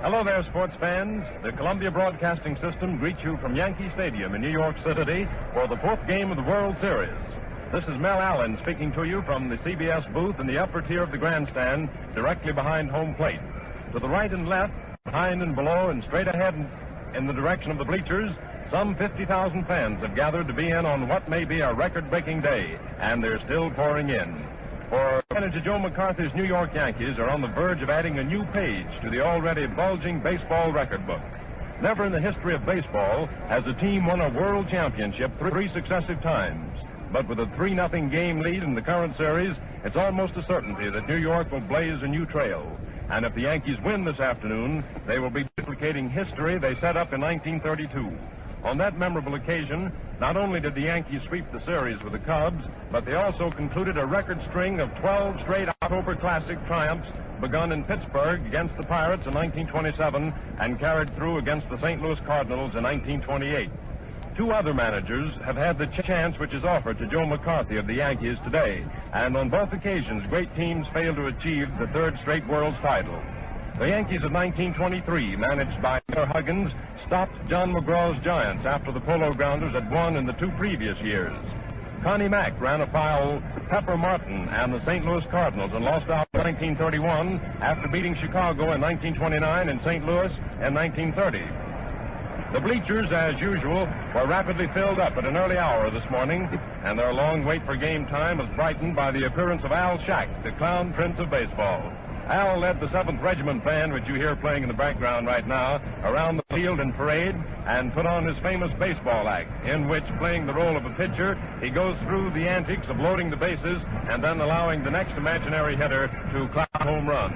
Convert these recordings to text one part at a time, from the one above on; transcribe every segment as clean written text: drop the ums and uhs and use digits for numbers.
Hello there, sports fans. The Columbia Broadcasting System greets you from Yankee Stadium in New York City for the fourth game of the World Series. This is Mel Allen speaking to you from the CBS booth in the upper tier of the grandstand, directly behind home plate. To the right and left, behind and below, and straight ahead in the direction of the bleachers, some 50,000 fans have gathered to be in on what may be a record-breaking day, and they're still pouring in. For manager Joe McCarthy's New York Yankees are on the verge of adding a new page to the already bulging baseball record book. Never in the history of baseball has a team won a world championship three successive times. But with a 3-0 game lead in the current series, it's almost a certainty that New York will blaze a new trail. And if the Yankees win this afternoon, they will be duplicating history they set up in 1932. On that memorable occasion, not only did the Yankees sweep the series with the Cubs, but they also concluded a record string of 12 straight October Classic triumphs begun in Pittsburgh against the Pirates in 1927 and carried through against the St. Louis Cardinals in 1928. Two other managers have had the chance which is offered to Joe McCarthy of the Yankees today, and on both occasions, great teams failed to achieve the third straight world's title. The Yankees of 1923, managed by Mayor Huggins, stopped John McGraw's Giants after the Polo Grounders had won in the two previous years. Connie Mack ran afoul Pepper Martin and the St. Louis Cardinals and lost out in 1931 after beating Chicago in 1929 and St. Louis in 1930. The bleachers, as usual, were rapidly filled up at an early hour this morning, and their long wait for game time was brightened by the appearance of Al Shack, the clown prince of baseball. Al led the 7th Regiment Band, which you hear playing in the background right now, around the field in parade and put on his famous baseball act, in which, playing the role of a pitcher, he goes through the antics of loading the bases and then allowing the next imaginary hitter to clap a home run.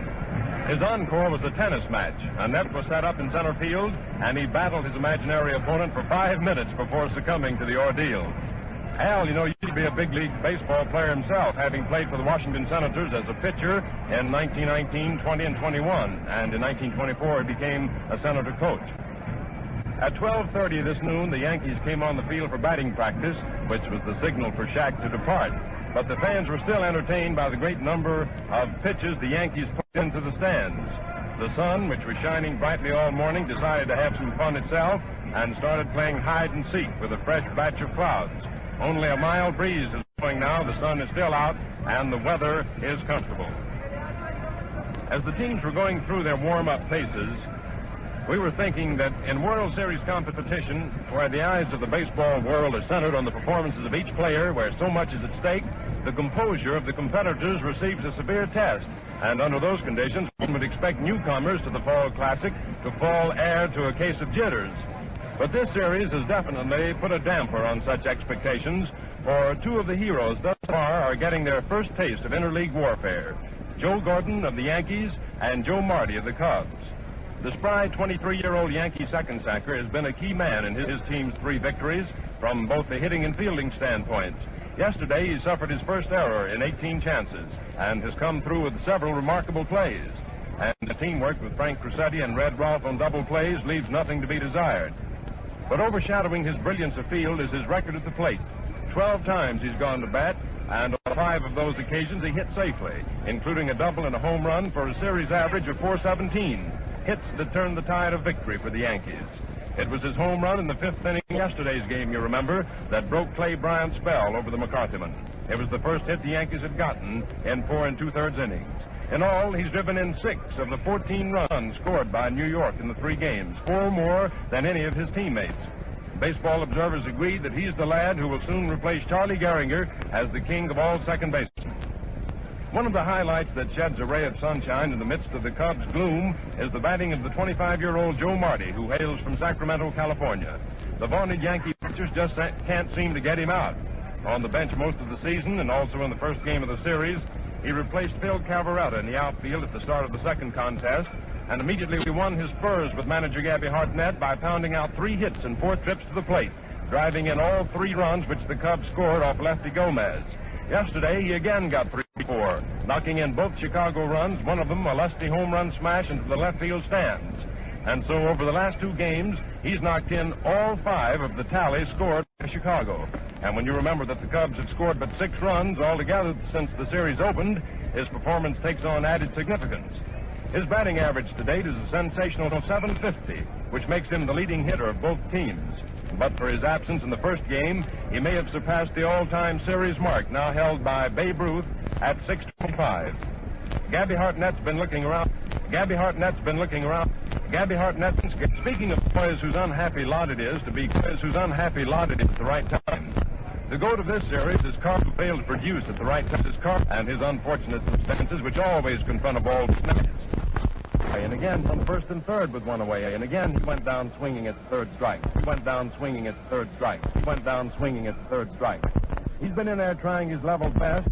His encore was a tennis match. A net was set up in center field, and he battled his imaginary opponent for 5 minutes before succumbing to the ordeal. Al, you know, used to be a big league baseball player himself, having played for the Washington Senators as a pitcher in 1919, 20, and 21. And in 1924, he became a Senator coach. At 12:30 this noon, the Yankees came on the field for batting practice, which was the signal for Shack to depart. But the fans were still entertained by the great number of pitches the Yankees put into the stands. The sun, which was shining brightly all morning, decided to have some fun itself and started playing hide and seek with a fresh batch of clouds. Only a mild breeze is blowing now, the sun is still out, and the weather is comfortable. As the teams were going through their warm-up paces, we were thinking that in World Series competition, where the eyes of the baseball world are centered on the performances of each player, where so much is at stake, the composure of the competitors receives a severe test. And under those conditions, one would expect newcomers to the Fall Classic to fall heir to a case of jitters. But this series has definitely put a damper on such expectations, for two of the heroes thus far are getting their first taste of interleague warfare. Joe Gordon of the Yankees and Joe Marty of the Cubs. The spry 23-year-old Yankee second sacker has been a key man in his team's 3 victories from both the hitting and fielding standpoints. Yesterday, he suffered his first error in 18 chances and has come through with several remarkable plays. And the teamwork with Frank Crusetti and Red Rolfe on double plays leaves nothing to be desired. But overshadowing his brilliance afield is his record at the plate. 12 times he's gone to bat, and on 5 of those occasions he hit safely, including a double and a home run for a series average of .417. Hits that turned the tide of victory for the Yankees. It was his home run in the 5th inning of yesterday's game, you remember, that broke Clay Bryant's spell over the McCarthyman. It was the first hit the Yankees had gotten in 4 2/3 innings. In all, he's driven in 6 of the 14 runs scored by New York in the 3 games, 4 more than any of his teammates. Baseball observers agree that he's the lad who will soon replace Charlie Gehringer as the king of all second basemen. One of the highlights that sheds a ray of sunshine in the midst of the Cubs' gloom is the batting of the 25-year-old Joe Marty, who hails from Sacramento, California. The vaunted Yankee pitchers just can't seem to get him out. On the bench most of the season and also in the first game of the series, he replaced Phil Cavaretta in the outfield at the start of the second contest, and immediately won his spurs with manager Gabby Hartnett by pounding out 3 hits and 4 trips to the plate, driving in all 3 runs which the Cubs scored off lefty Gomez. Yesterday, he again got 3-4, knocking in both Chicago runs, one of them a lusty home run smash into the left field stands. And so over the last 2 games, he's knocked in all 5 of the tally scored by Chicago. And when you remember that the Cubs have scored but 6 runs altogether since the series opened, his performance takes on added significance. His batting average to date is a sensational 750, which makes him the leading hitter of both teams. But for his absence in the first game, he may have surpassed the all-time series mark now held by Babe Ruth at 625. Gabby Hartnett's been looking around. Speaking of boys whose unhappy lot it is to be boys whose unhappy lot it is at the right time. The goat of this series is Carl, who failed to produce at the right time. Is Carl and his unfortunate circumstances, which always confront a ball snatch. And again from first and third with one away. And again he went down swinging at the third strike. He's been in there trying his level best.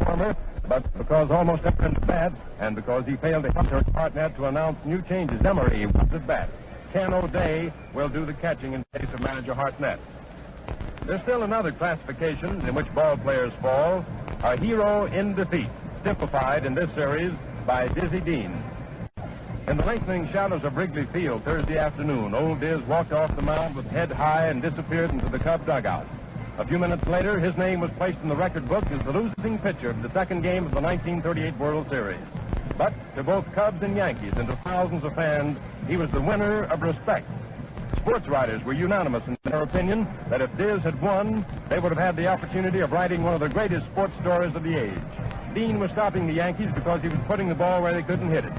Former, but because almost everyone's bad, and because he failed to hit Hartnett to announce new changes, Emery was at bat. Ken O'Day will do the catching in place of manager Hartnett. There's still another classification in which ball players fall, a hero in defeat, typified in this series by Dizzy Dean. In the lengthening shadows of Wrigley Field Thursday afternoon, old Diz walked off the mound with head high and disappeared into the Cub dugout. A few minutes later, his name was placed in the record book as the losing pitcher of the second game of the 1938 World Series. But to both Cubs and Yankees and to thousands of fans, he was the winner of respect. Sports writers were unanimous in their opinion that if Diz had won, they would have had the opportunity of writing one of the greatest sports stories of the age. Dean was stopping the Yankees because he was putting the ball where they couldn't hit it.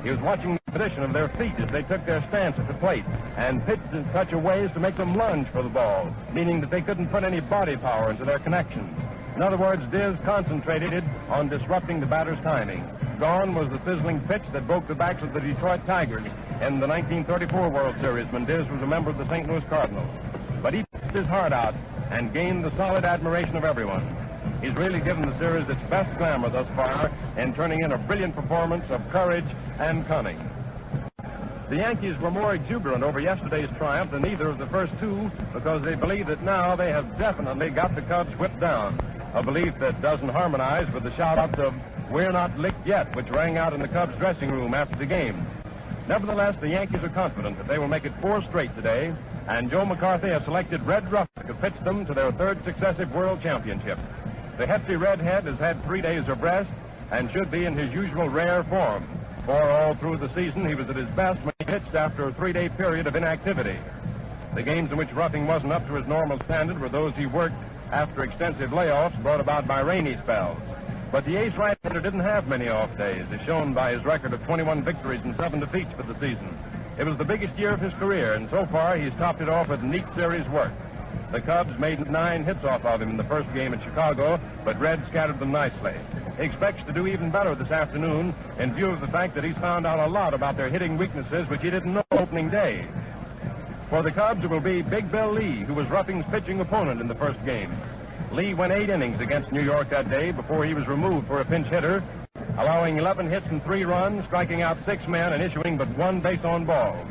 He was watching the position of their feet as they took their stance at the plate and pitched in such a way as to make them lunge for the ball, meaning that they couldn't put any body power into their connections. In other words, Diz concentrated on disrupting the batter's timing. Gone was the sizzling pitch that broke the backs of the Detroit Tigers in the 1934 World Series when Diz was a member of the St. Louis Cardinals. But he pitched his heart out and gained the solid admiration of everyone. He's really given the series its best glamour thus far in turning in a brilliant performance of courage and cunning. The Yankees were more exuberant over yesterday's triumph than either of the first two because they believe that now they have definitely got the Cubs whipped down, a belief that doesn't harmonize with the shout-outs of "We're not licked yet," which rang out in the Cubs dressing room after the game. Nevertheless, the Yankees are confident that they will make it 4 straight today, and Joe McCarthy has selected Red Ruffick to pitch them to their 3rd successive World Championship. The hefty redhead has had 3 days of rest and should be in his usual rare form, for all through the season he was at his best when he pitched after a 3-day period of inactivity. The games in which Ruffing wasn't up to his normal standard were those he worked after extensive layoffs brought about by rainy spells. But the ace right-hander didn't have many off days, as shown by his record of 21 victories and 7 defeats for the season. It was the biggest year of his career, and so far he's topped it off with neat series work. The Cubs made 9 hits off of him in the first game at Chicago, but Red scattered them nicely. He expects to do even better this afternoon in view of the fact that he's found out a lot about their hitting weaknesses, which he didn't know opening day. For the Cubs, it will be Big Bill Lee, who was Ruffing's pitching opponent in the first game. Lee went 8 innings against New York that day before he was removed for a pinch hitter, allowing 11 hits and 3 runs, striking out 6 men and issuing but 1 base on balls.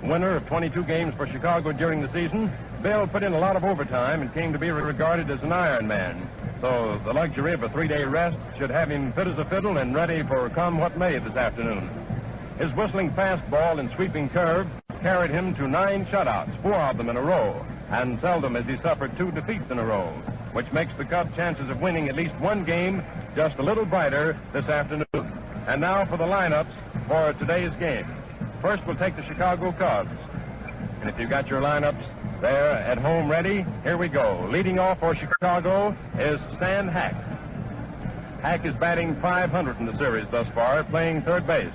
Winner of 22 games for Chicago during the season, Bill put in a lot of overtime and came to be regarded as an Iron Man. So the luxury of a 3-day rest should have him fit as a fiddle and ready for come what may this afternoon. His whistling fastball and sweeping curve carried him to 9 shutouts, 4 of them in a row, and seldom has he suffered 2 defeats in a row, which makes the Cubs' chances of winning at least 1 game just a little brighter this afternoon. And now for the lineups for today's game. First, we'll take the Chicago Cubs. And if you've got your lineups there at home ready, here we go. Leading off for Chicago is Stan Hack. Hack is batting .500 in the series thus far, playing third base.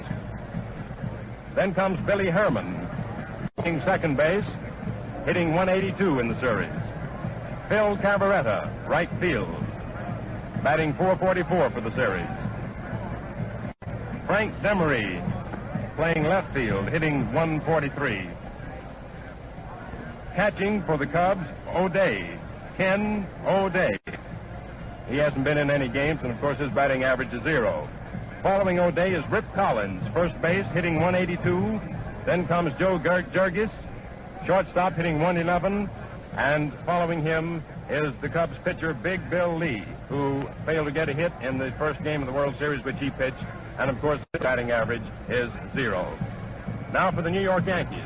Then comes Billy Herman, playing second base, hitting .182 in the series. Phil Cavaretta, right field, batting .444 for the series. Frank Demery, playing left field, hitting .143. Catching for the Cubs, O'Day, Ken O'Day. He hasn't been in any games, and of course his batting average is 0. Following O'Day is Rip Collins, first base, hitting .182. Then comes Joe Jurgis, shortstop, hitting .111. And following him is the Cubs pitcher Big Bill Lee, who failed to get a hit in the first game of the World Series, which he pitched. And of course his batting average is 0. Now for the New York Yankees.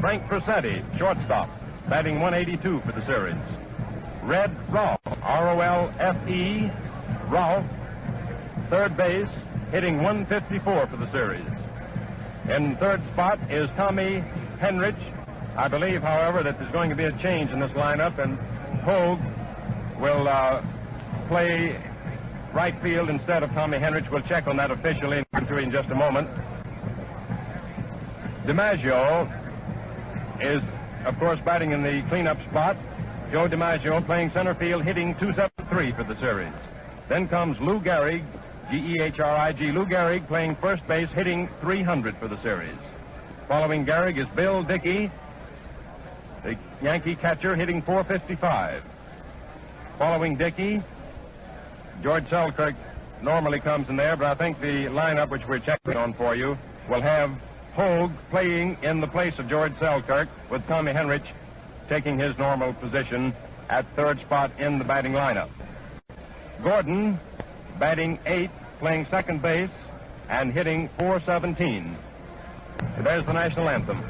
Frank Frasetti, shortstop, batting .182 for the series. Red Rolfe, R-O-L-F-E, Rolfe, third base, hitting 154 for the series. In third spot is Tommy Henrich. I believe, however, that there's going to be a change in this lineup, and Hogue will play right field instead of Tommy Henrich. We'll check on that officially in just a moment. DiMaggio is, of course, batting in the cleanup spot. Joe DiMaggio playing center field, hitting 273 for the series. Then comes Lou Gehrig, G-E-H-R-I-G. Lou Gehrig playing first base, hitting 300 for the series. Following Gehrig is Bill Dickey, the Yankee catcher, hitting 455. Following Dickey, George Selkirk normally comes in there, but I think the lineup, which we're checking on for you, will have Hogue playing in the place of George Selkirk, with Tommy Henrich taking his normal position at third spot in the batting lineup. Gordon, batting 8th, playing second base, and hitting 417. So there's the national anthem.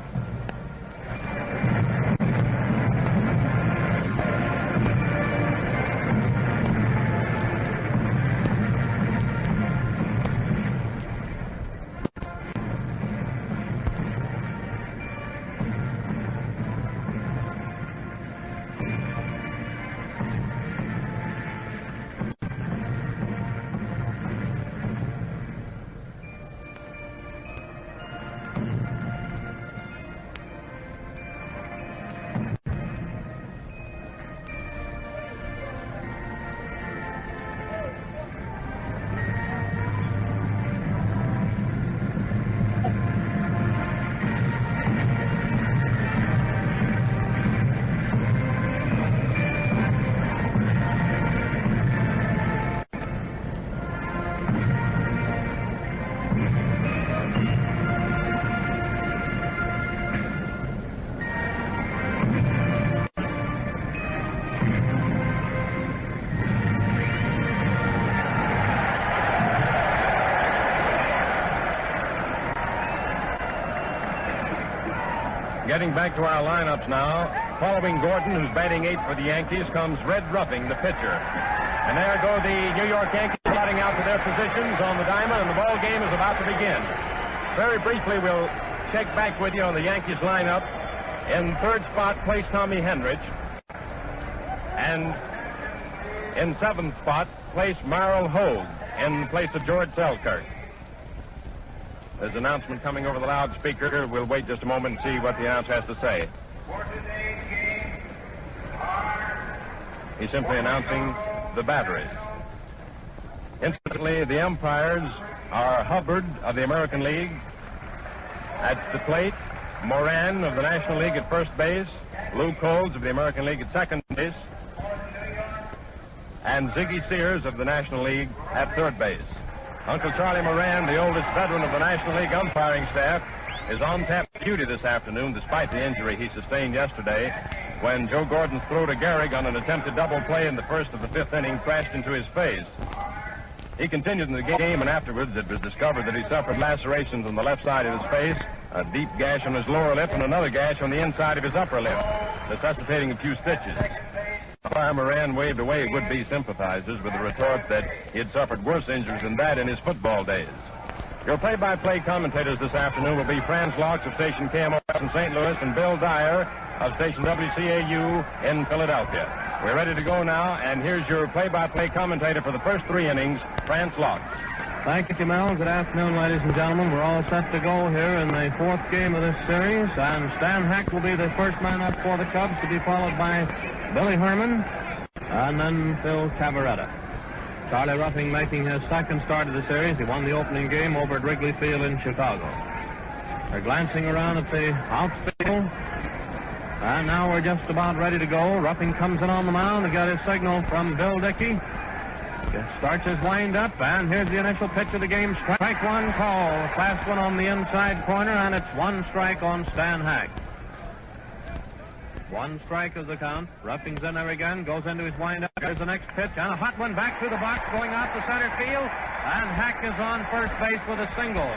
Getting back to our lineups now, following Gordon, who's batting 8th for the Yankees, comes Red Ruffing, the pitcher. And there go the New York Yankees trotting out to their positions on the diamond, and the ball game is about to begin. Very briefly, we'll check back with you on the Yankees lineup. In third spot, place Tommy Henrich. And in seventh spot, place Merrill Hogue in place of George Selkirk. There's an announcement coming over the loudspeaker. We'll wait just a moment and see what the announcer has to say. He's simply announcing the batteries. Incidentally, the umpires are Hubbard of the American League at the plate, Moran of the National League at first base, Lou Coles of the American League at second base, and Ziggy Sears of the National League at third base. Uncle Charlie Moran, the oldest veteran of the National League umpiring staff, is on tap duty this afternoon despite the injury he sustained yesterday when Joe Gordon's throw to Gehrig on an attempted double play in the first of the fifth inning crashed into his face. He continued in the game, and afterwards it was discovered that he suffered lacerations on the left side of his face, a deep gash on his lower lip, and another gash on the inside of his upper lip, necessitating a few stitches. Umpire Moran waved away would-be sympathizers with the retort that he had suffered worse injuries than that in his football days. Your play-by-play commentators this afternoon will be Franz Laux of station KMOS in St. Louis and Bill Dyer of station WCAU in Philadelphia. We're ready to go now, and here's your play-by-play commentator for the first three innings, Franz Laux. Thank you, Mel. Good afternoon, ladies and gentlemen. We're all set to go here in the fourth game of this series, and Stan Hack will be the first man up for the Cubs, to be followed by Billy Herman and then Phil Cavaretta. Charlie Ruffing making his second start of the series. He won the opening game over at Wrigley Field in Chicago. They're glancing around at the outfield, and now we're just about ready to go. Ruffing comes in on the mound. He got his signal from Bill Dickey. Starts his wind-up, and here's the initial pitch of the game. Strike one call. Fast one on the inside corner, and it's one strike on Stan Hack. One strike is the count. Ruffing's in there again, goes into his wind-up. There's the next pitch, and a hot one back through the box, going out to center field, and Hack is on first base with a single.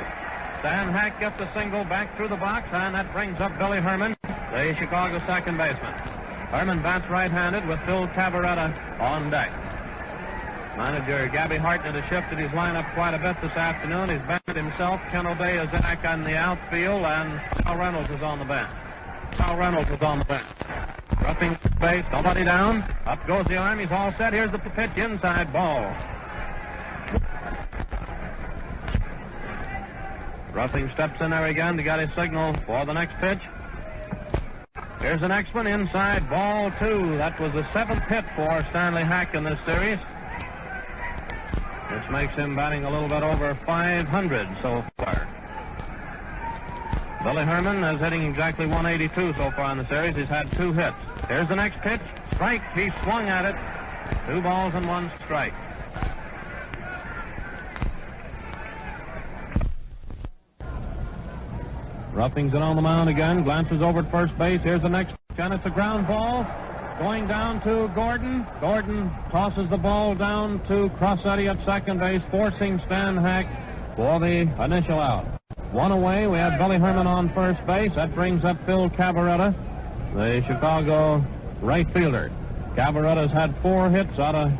Stan Hack gets a single back through the box, and that brings up Billy Herman, the Chicago second baseman. Herman bats right-handed with Phil Cavaretta on deck. Manager Gabby Hartnett has shifted his lineup quite a bit this afternoon. He's batted himself. Ken O'Day is back on the outfield, and Kyle Reynolds is on the bench. Roughing base, nobody down. Up goes the arm. He's all set. Here's the pitch, inside ball. Roughing steps in there again to get his signal for the next pitch. Here's the next one, inside ball 2. That was the 7th hit for Stanley Hack in this series, which makes him batting a little bit over 500 so far. Billy Herman is hitting exactly 182 so far in the series. He's had 2 hits. Here's the next pitch. Strike. He swung at it. 2 balls and 1 strike. Ruffing's in on the mound again. Glances over at first base. Here's the next pitch, and it's a ground ball. Going down to Gordon. Gordon tosses the ball down to Crossetti at second base, forcing Stan Hack for the initial out. 1 away. We have Billy Herman on first base. That brings up Phil Cavaretta, the Chicago right fielder. Cavaretta's had 4 hits out of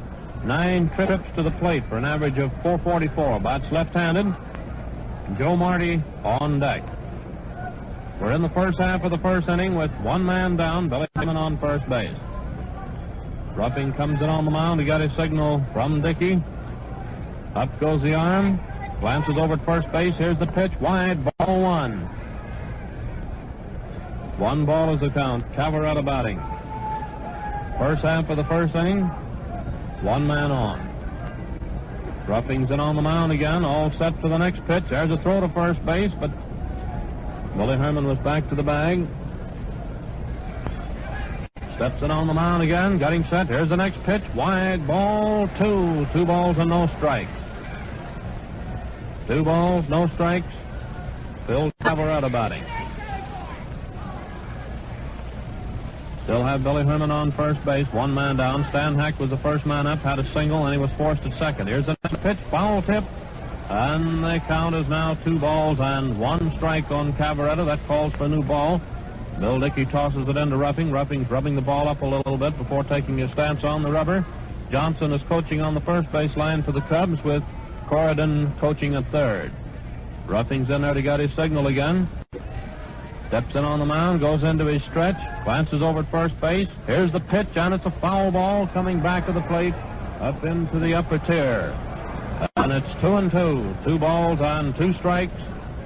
9 trips to the plate for an average of .444. Bats left-handed. Joe Marty on deck. We're in the first half of the first inning with 1 man down, Billy Herman on first base. Ruffing comes in on the mound. He got his signal from Dickey. Up goes the arm. Glances over at first base. Here's the pitch. Wide, ball 1. 1 ball is the count. Cavaretta batting. First half of the first inning, 1 man on. Ruffing's in on the mound again, all set for the next pitch. There's a throw to first base, but Billy Herman was back to the bag. Steps in on the mound again, getting set. Here's the next pitch. Wide, ball 2. 2 balls and no strikes. 2 balls, no strikes. Phil Cavaretta batting. Still have Billy Herman on first base, 1 man down. Stan Hack was the first man up, had a single, and he was forced at second. Here's the next pitch, foul tip. And the count is now 2 balls and 1 strike on Cavaretta. That calls for a new ball. Bill Dickey tosses it into Ruffing. Ruffing's rubbing the ball up a little bit before taking his stance on the rubber. Johnson is coaching on the first base line for the Cubs, with Corridon coaching at third. Ruffing's in there to get his signal again. Steps in on the mound, goes into his stretch, glances over at first base. Here's the pitch, and it's a foul ball coming back to the plate up into the upper tier. And it's 2-2. 2 balls and 2 strikes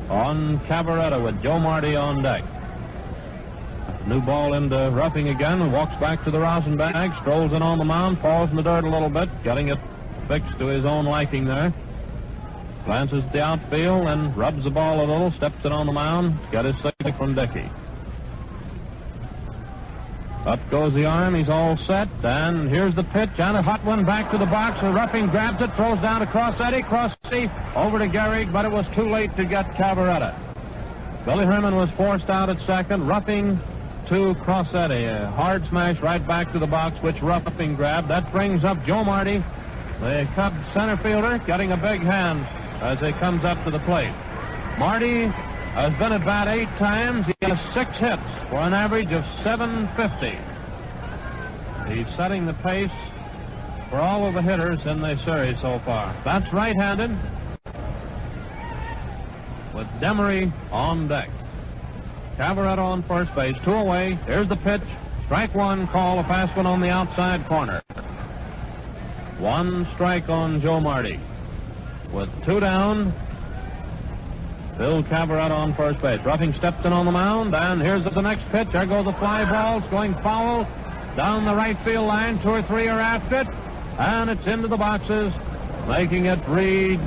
on Cavaretta with Joe Marty on deck. New ball into Ruffing again, and walks back to the rosin bag, strolls in on the mound, falls in the dirt a little bit, getting it fixed to his own liking there. Glances at the outfield and rubs the ball a little, steps in on the mound, got his signal from Dickey. Up goes the arm, he's all set, and here's the pitch, and a hot one back to the box, and Ruffing grabs it, throws down to Crossetti over to Gehrig, but it was too late to get Cavaretta. Billy Herman was forced out at second. Ruffing to Crossetti, a hard smash right back to the box, which Ruffing grabbed. That brings up Joe Marty, the Cubs center fielder, getting a big hand as he comes up to the plate. Marty has been at bat 8 times. He has 6 hits for an average of .750. He's setting the pace for all of the hitters in the series so far. That's right-handed with Demery on deck. Cavaretta on first base, 2 away. Here's the pitch. Strike 1, call, a fast one on the outside corner. 1 strike on Joe Marty. With 2 down, Phil Cavaretta on first base. Ruffing steps in on the mound, and here's the next pitch. There go the fly balls, going foul down the right field line. 2 or 3 are after it, and it's into the boxes, making it read.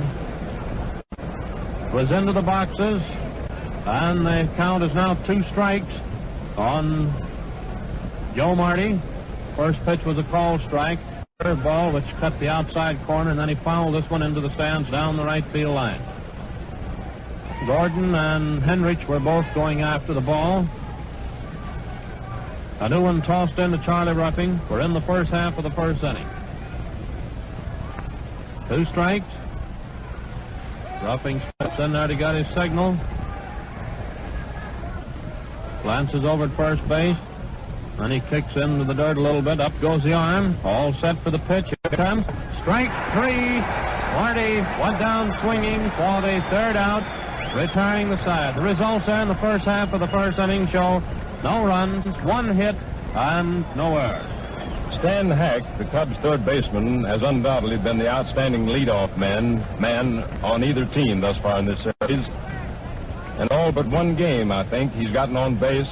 Was into the boxes, and the count is now 2 strikes on Joe Marty. First pitch was a called strike. Curveball, which cut the outside corner, and then he fouled this one into the stands down the right field line. Gordon and Henrich were both going after the ball. A new one tossed into Charlie Ruffing. We're in the first half of the first inning. 2 strikes. Ruffing steps in there to get his signal. Glances over at first base. Then he kicks into the dirt a little bit. Up goes the arm. All set for the pitch. Here it comes. Strike three. Marty went down swinging for the third out, retiring the side. The results there in the first half of the first inning show no runs, one hit, and no errors. Stan Hack, the Cubs' third baseman, has undoubtedly been the outstanding leadoff man on either team thus far in this series. In all but one game, I think, he's gotten on base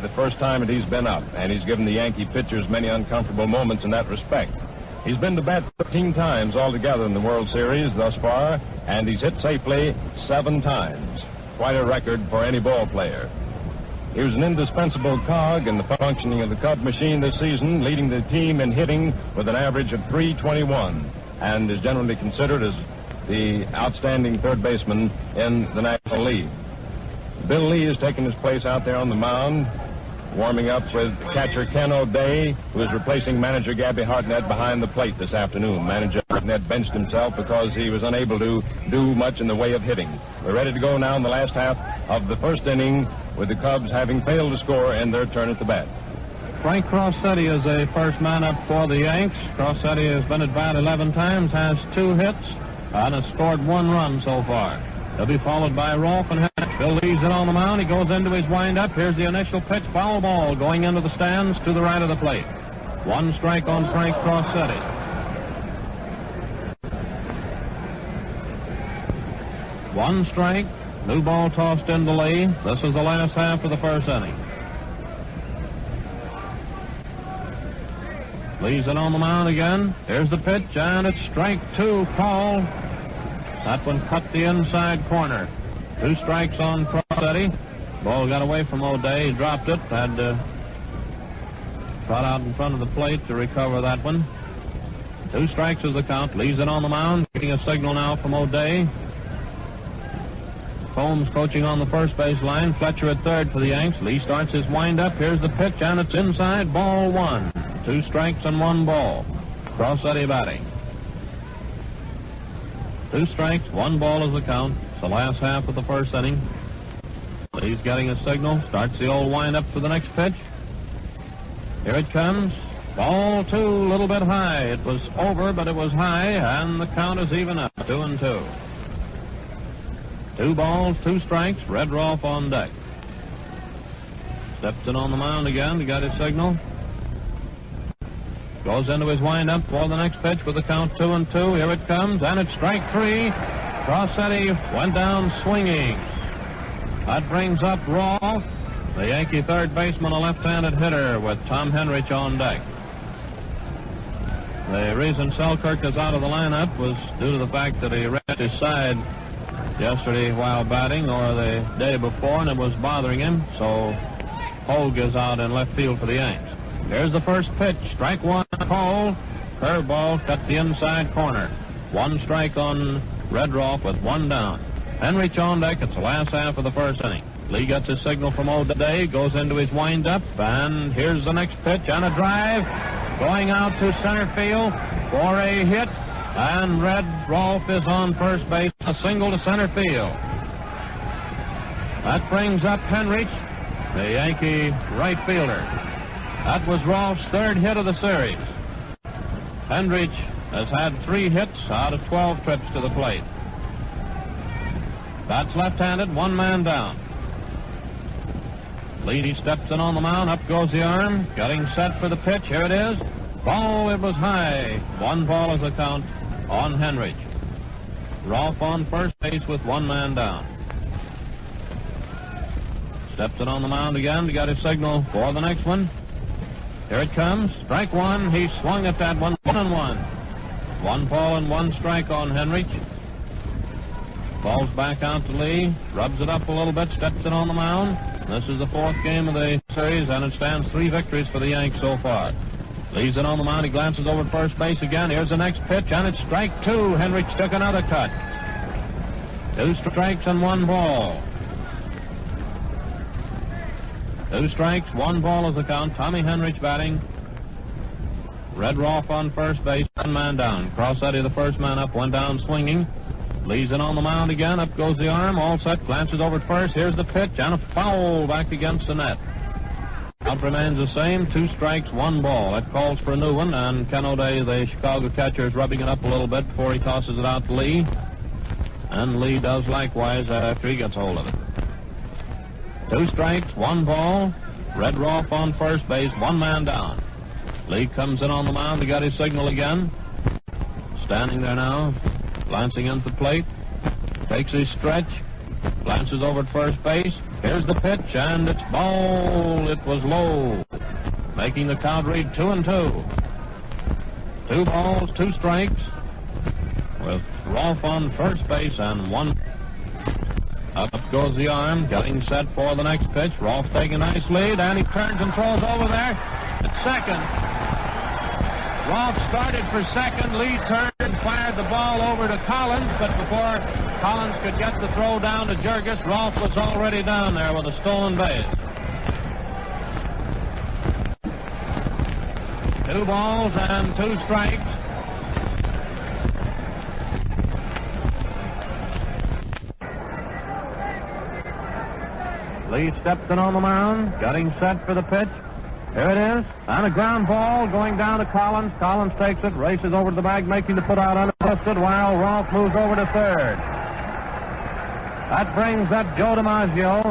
the first time that he's been up, and he's given the Yankee pitchers many uncomfortable moments in that respect. He's been to bat 13 times altogether in the World Series thus far, and he's hit safely 7 times. Quite a record for any ball player. He was an indispensable cog in the functioning of the Cub machine this season, leading the team in hitting with an average of .321, and is generally considered as the outstanding third baseman in the National League. Bill Lee has taken his place out there on the mound, warming up with catcher Ken O'Day, who is replacing manager Gabby Hartnett behind the plate this afternoon. Manager Hartnett benched himself because he was unable to do much in the way of hitting. We're ready to go now in the last half of the first inning, with the Cubs having failed to score in their turn at the bat. Frank Crossetti is a first man up for the Yanks. Crossetti has been at bat 11 times, has 2 hits, and has scored 1 run so far. He'll be followed by Rolfe and Henry. Bill leaves it on the mound. He goes into his windup. Here's the initial pitch. Foul ball going into the stands to the right of the plate. 1 strike on Frank Crossetti. One strike. New ball tossed into Lee. This is the last half of the first inning. Leaves it on the mound again. Here's the pitch, and it's strike 2 call. That one cut the inside corner. 2 strikes on Crossetti. Ball got away from O'Day. He dropped it. Had got out in front of the plate to recover that one. 2 strikes is the count. Leaves it on the mound. Getting a signal now from O'Day. Combs coaching on the first base line. Fletcher at third for the Yanks. Lee starts his windup. Here's the pitch, and it's inside. Ball 1. 2 strikes and 1 ball. Crossetti batting. 2 strikes, 1 ball is the count. It's the last half of the first inning. Lee's getting a signal. Starts the old windup for the next pitch. Here it comes. Ball 2, a little bit high. It was over, but it was high, and the count is even up. 2-2. 2 balls, 2 strikes. Red Rolfe on deck. Steps in on the mound again to get his signal. Goes into his windup for the next pitch with the count 2-2. Here it comes, and it's strike 3. Crossetti went down swinging. That brings up Rolfe, the Yankee third baseman, a left-handed hitter, with Tom Henrich on deck. The reason Selkirk is out of the lineup was due to the fact that he wrenched his side yesterday while batting, or the day before, and it was bothering him, so Hogue is out in left field for the Yanks. Here's the first pitch. Strike 1 call. Curveball cut the inside corner. 1 strike on Red Rolfe with 1 down. Henrich on deck. It's the last half of the first inning. Lee gets a signal from O'Day. Goes into his windup. And here's the next pitch and a drive. Going out to center field for a hit. And Red Rolfe is on first base. A single to center field. That brings up Henrich, the Yankee right fielder. That was Rolfe's 3rd hit of the series. Henrich has had 3 hits out of 12 trips to the plate. That's left-handed, 1 man down. Lee steps in on the mound. Up goes the arm. Getting set for the pitch. Here it is. Ball, it was high. 1 ball is the count on Henrich. Rolfe on first base with 1 man down. Steps in on the mound again to get his signal for the next one. Here it comes. Strike 1. He swung at that one. 1-1. 1 ball and 1 strike on Henrich. Falls back out to Lee. Rubs it up a little bit. Steps in on the mound. This is the 4th game of the series, and it stands 3 victories for the Yanks so far. Leaves it on the mound. He glances over at first base again. Here's the next pitch, and it's strike 2. Henrich took another cut. 2 strikes and 1 ball. 2 strikes, 1 ball is the count. Tommy Henrich batting. Red Rolfe on first base, 1 man down. Crossetti, the first man up, went down swinging. Leaves it on the mound again. Up goes the arm. All set. Glances over at first. Here's the pitch, and a foul back against the net. Count remains the same, 2 strikes, 1 ball. That calls for a new one, and Ken O'Day, the Chicago catcher, is rubbing it up a little bit before he tosses it out to Lee. And Lee does likewise after he gets hold of it. 2 strikes, 1 ball. Red Rolfe on first base, 1 man down. Lee comes in on the mound. He got his signal again. Standing there now, glancing into the plate. Takes his stretch. Glances over at first base. Here's the pitch, and it's ball. It was low, making the count read 2-2. 2 balls, 2 strikes, with Rolfe on first base and 1. Up goes the arm, getting set for the next pitch. Rolfe taking a nice lead, and he turns and throws over there at second. Rolfe started for second. Lee turned and fired the ball over to Collins, but before Collins could get the throw down to Jurgis, Rolfe was already down there with a stolen base. 2 balls and 2 strikes. Lee steps in on the mound, getting set for the pitch. Here it is, and a ground ball going down to Collins. Collins takes it, races over to the bag, making the put out unassisted, while Rolfe moves over to third. That brings up Joe DiMaggio,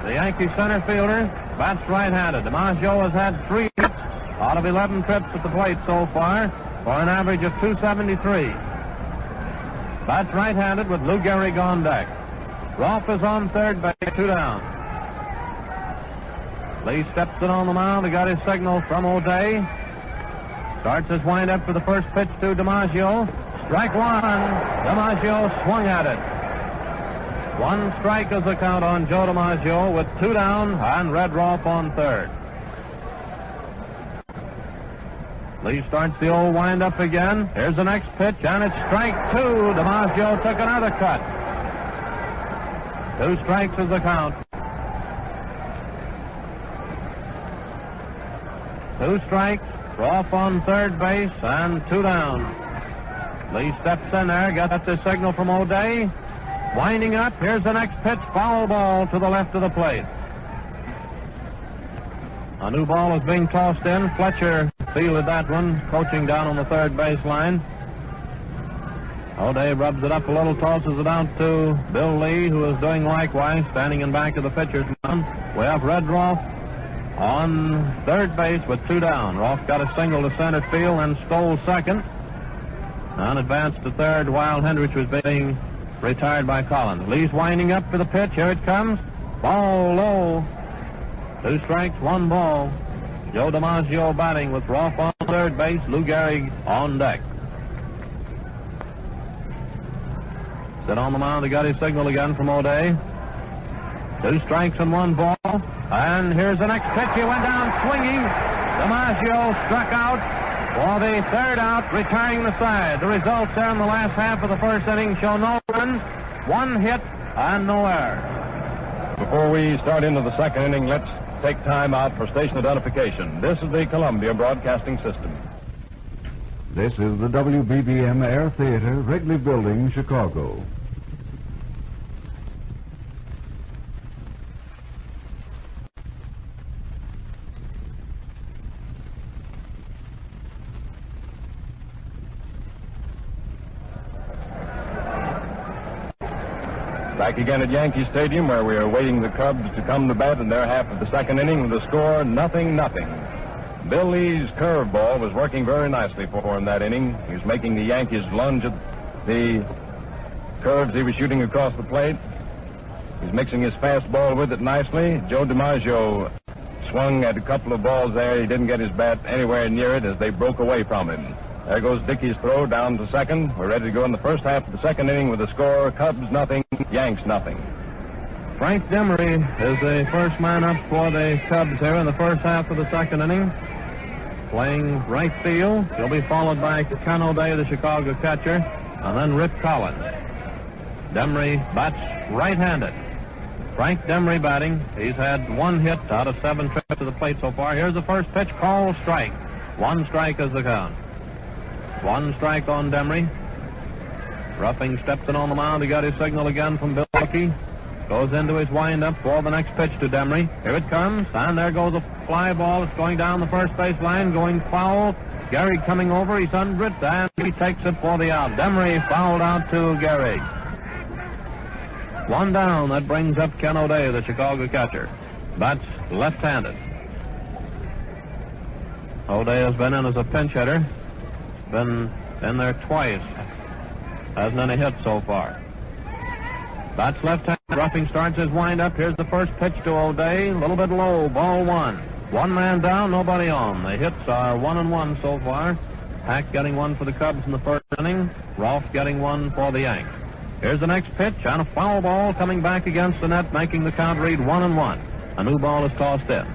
the Yankee center fielder. Bats right-handed. DiMaggio has had 3 hits out of 11 trips at the plate so far, for an average of 273. Bats right-handed with Lou Gehrig on deck. Rolfe is on third base, 2 down. Lee steps in on the mound. He got his signal from O'Day. Starts his windup for the first pitch to DiMaggio. Strike 1. DiMaggio swung at it. 1 strike is the count on Joe DiMaggio with 2 down and Red Rolfe on third. Lee starts the old windup again. Here's the next pitch, and it's strike 2. DiMaggio took another cut. 2 strikes is the count. 2 strikes, Rolfe on third base, and 2 down. Lee steps in there, gets the signal from O'Day. Winding up, here's the next pitch, foul ball to the left of the plate. A new ball is being tossed in. Fletcher fielded that one, coaching down on the third base line. O'Day rubs it up a little, tosses it out to Bill Lee, who is doing likewise, standing in back of the pitcher's mound. We have Red Rolfe on third base with 2 down. Rolfe got a single to center field and stole second. And advanced to third while Hendricks was being retired by Collins. Lee's winding up for the pitch. Here it comes. Ball low. 2 strikes, 1 ball. Joe DiMaggio batting with Rolfe on third base, Lou Gehrig on deck. Sit on the mound. He got his signal again from O'Day. 2 strikes and 1 ball. And here's the next pitch. He went down swinging. DiMaggio struck out for the third out, retiring the side. The results there in the last half of the first inning show no runs, 1 hit, and no error. Before we start into the second inning, let's take time out for station identification. This is the Columbia Broadcasting System. This is the WBBM Air Theater, Wrigley Building, Chicago. Back again at Yankee Stadium, where we are waiting the Cubs to come to bat in their half of the second inning with the score 0-0. Bill Lee's curveball was working very nicely for him that inning. He was making the Yankees lunge at the curves he was shooting across the plate. He's mixing his fastball with it nicely. Joe DiMaggio swung at a couple of balls there. He didn't get his bat anywhere near it as they broke away from him. There goes Dickey's throw down to second. We're ready to go in the first half of the second inning with the score Cubs 0, Yanks 0. Frank Demery is the first man up for the Cubs here in the first half of the second inning, playing right field. He'll be followed by Ken O'Day, the Chicago catcher, and then Rip Collins. Demery bats right-handed. Frank Demery batting. He's had 1 hit out of 7 trips to the plate so far. Here's the first pitch, called strike. 1 strike is the count. 1 strike on Demery. Ruffing steps in on the mound. He got his signal again from Bill Hickey. goes into his windup for the next pitch to Demery. Here it comes, and there goes a fly ball. It's going down the first base line, going foul. Gehrig coming over, he's under it, and he takes it for the out. Demery fouled out to Gehrig. One down, that brings up Ken O'Day, the Chicago catcher. Bats left-handed. O'Day has been in as a pinch hitter. Been in there twice. Hasn't any hits so far. Bats left-handed. Ruffing starts his wind-up. Here's the first pitch to O'Day. A little bit low. Ball one. One man down, nobody on. The hits are 1-1 so far. Hack getting one for the Cubs in the first inning. Rolfe getting one for the Yanks. Here's the next pitch, and a foul ball coming back against the net, making the count read 1-1. A new ball is tossed in.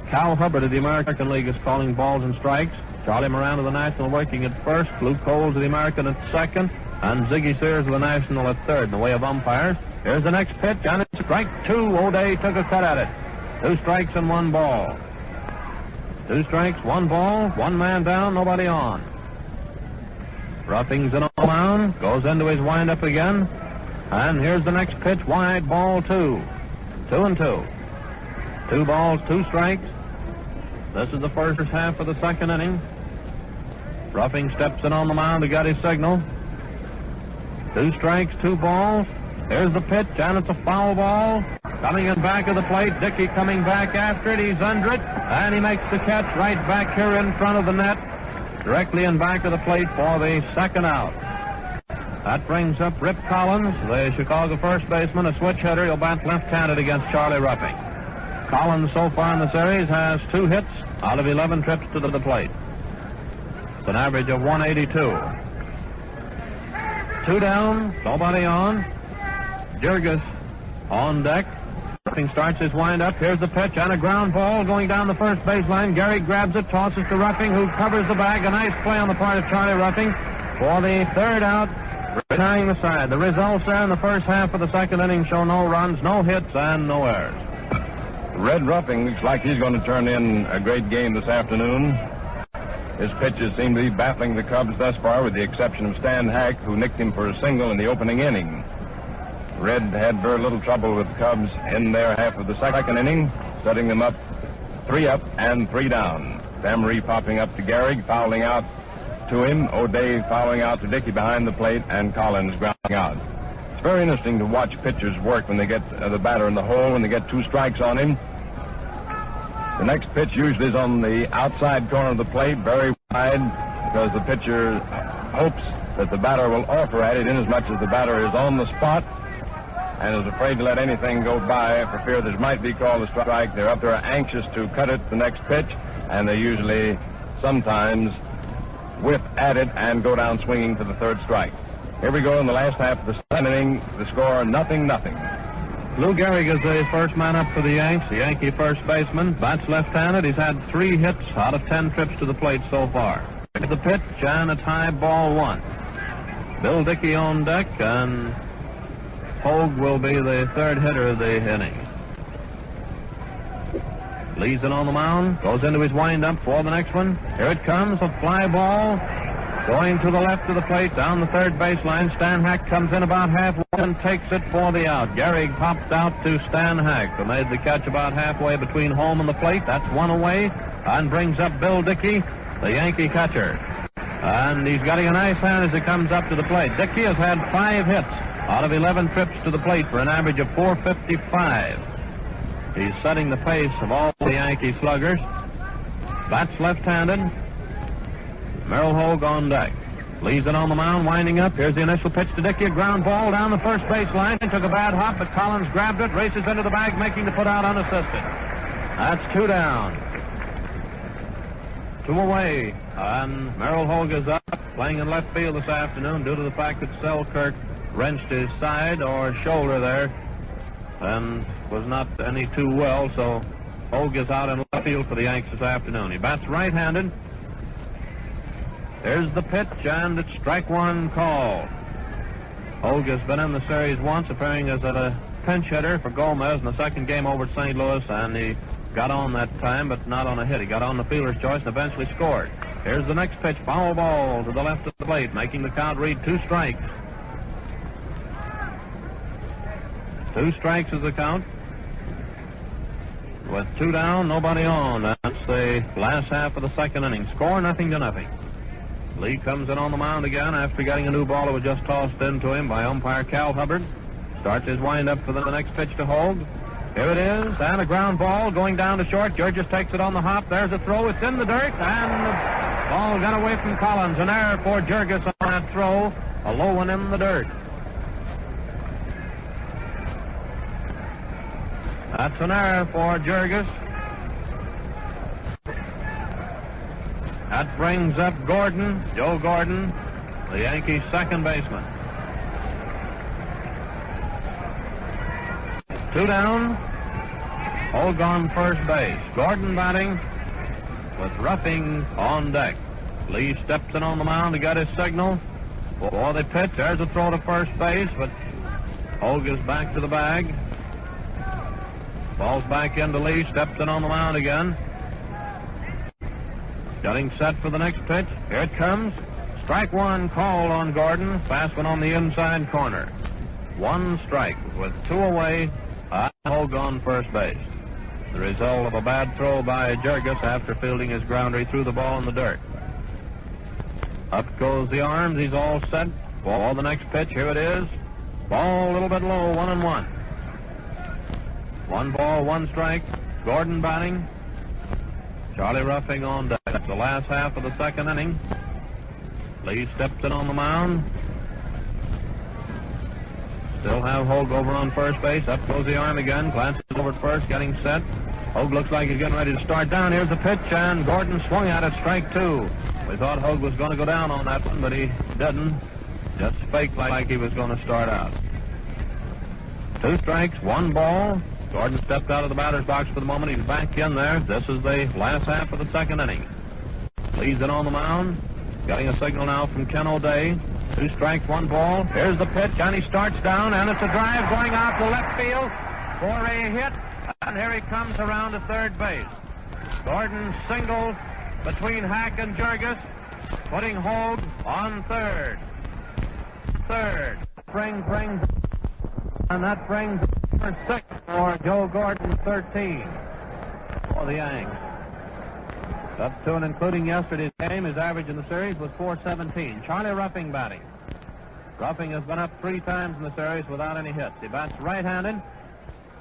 Cal Hubbard of the American League is calling balls and strikes. Charlie Moran of the National working at first. Luke Coles of the American at second. And Ziggy Sears of the National at third in the way of umpires. Here's the next pitch, and it's strike two. O'Day took a cut at it. 2 strikes and 1 ball. 2 strikes, 1 ball, 1 man down, nobody on. Ruffing's in on the mound, goes into his windup again. And here's the next pitch, wide, ball 2. 2-2. 2 balls, 2 strikes. This is the first half of the second inning. Ruffing steps in on the mound to get his signal. 2 strikes, 2 balls. Here's the pitch, and it's a foul ball. Coming in back of the plate, Dickey coming back after it. He's under it, and he makes the catch right back here in front of the net, directly in back of the plate for the second out. That brings up Rip Collins, the Chicago first baseman, a switch hitter. He'll bat left-handed against Charlie Ruffing. Collins so far in the series has 2 hits out of 11 trips to the plate. It's an average of 182. 2 down, nobody on. Jirgis on deck. Ruffing starts his wind-up. Here's the pitch, and a ground ball going down the first baseline. Gehrig grabs it, tosses to Ruffing, who covers the bag. A nice play on the part of Charlie Ruffing for the third out, retiring the side. The results there in the first half of the second inning show no runs, no hits, and no errors. Red Ruffing looks like he's going to turn in a great game this afternoon. His pitches seem to be baffling the Cubs thus far, with the exception of Stan Hack, who nicked him for a single in the opening inning. Red had very little trouble with the Cubs in their half of the second inning, setting them up 3 up and 3 down. Demery popping up to Gehrig, fouling out to him. O'Day fouling out to Dickey behind the plate, and Collins grounding out. It's very interesting to watch pitchers work when they get the batter in the hole, when they get 2 strikes on him. The next pitch usually is on the outside corner of the plate, very wide, because the pitcher hopes that the batter will offer at it, inasmuch as the batter is on the spot and is afraid to let anything go by for fear this might be called a strike. They're up there anxious to cut it the next pitch, and they usually sometimes whip at it and go down swinging for the 3rd strike. Here we go in the last half of the second inning. The score, 0-0. Lou Gehrig is the first man up for the Yanks, the Yankee first baseman. Bats left-handed. He's had 3 hits out of 10 trips to the plate so far. The pitch, and it's high, ball 1. Bill Dickey on deck, and Hogue will be the 3rd hitter of the inning. Leads it on the mound, goes into his windup for the next one. Here it comes, a fly ball going to the left of the plate, down the 3rd baseline. Stan Hack comes in about halfway and takes it for the out. Gehrig popped out to Stan Hack, who made the catch about halfway between home and the plate. That's 1 away, and brings up Bill Dickey, the Yankee catcher. And he's getting a nice hand as he comes up to the plate. Dickey has had 5 hits out of 11 trips to the plate for an average of 455. He's setting the pace of all the Yankee sluggers. Bats left-handed. Merrill Hogue on deck. Leaves it on the mound, winding up. Here's the initial pitch to Dickey. A ground ball down the first baseline. He took a bad hop, but Collins grabbed it, races into the bag, making the put out unassisted. That's 2 down. 2 away. And Merrill Hogue is up, playing in left field this afternoon due to the fact that Selkirk wrenched his side or shoulder there and was not any too well, so Hogue is out in left field for the Yanks this afternoon. He bats right-handed. There's the pitch, and it's strike 1 call. Hogue has been in the series once, appearing as a pinch hitter for Gomez in the second game over at St. Louis, and he got on that time, but not on a hit. He got on the fielder's choice and eventually scored. Here's the next pitch, foul ball to the left of the plate, making the count read 2 strikes. 2 strikes is the count. With 2 down, nobody on. That's the last half of the second inning. Score 0-0. Lee comes in on the mound again after getting a new ball that was just tossed into him by umpire Cal Hubbard. Starts his windup for the next pitch to Hogue. Here it is, and a ground ball going down to short. Georges takes it on the hop. There's a throw. It's in the dirt, and the ball got away from Collins. An error for Georges on that throw. A low one in the dirt. That's an error for Georges. That brings up Gordon, Joe Gordon, the Yankees' second baseman. 2 down. Hogue on first base. Gordon batting with Ruffing on deck. Lee steps in on the mound to get his signal for the pitch. There's a throw to first base, but Hogue is back to the bag. Ball's back into Lee, steps in on the mound again. Getting set for the next pitch. Here it comes. Strike 1 called on Gordon. Fast one on the inside corner. 1 strike with 2 away. Hogue on first base. The result of a bad throw by Georges after fielding his grounder. He threw the ball in the dirt. Up goes the arms. He's all set for the next pitch. Here it is. Ball a little bit low, 1-1. 1 ball, 1 strike. Gordon batting. Charlie Ruffing on deck. That's the last half of the second inning. Lee steps in on the mound. Still have Hogue over on first base. Up goes the arm again. Glances over at first, getting set. Hogue looks like he's getting ready to start down. Here's the pitch, and Gordon swung at it. Strike 2. We thought Hogue was going to go down on that one, but he didn't. Just faked like he was going to start out. 2 strikes, 1 ball. Gordon stepped out of the batter's box for the moment. He's back in there. This is the last half of the second inning. Leads in on the mound. Getting a signal now from Ken O'Day. 2 strikes, 1 ball. Here's the pitch, and he starts down, and it's a drive going out to left field for a hit. And here he comes around to third base. Gordon singles between Hack and Georges, putting Hogue on third. And that brings number 6 for Joe Gordon, 13 for the Yanks. Up to and including yesterday's game, his average in the series was .417. Charlie Ruffing batting. Ruffing has been up 3 times in the series without any hits. He bats right-handed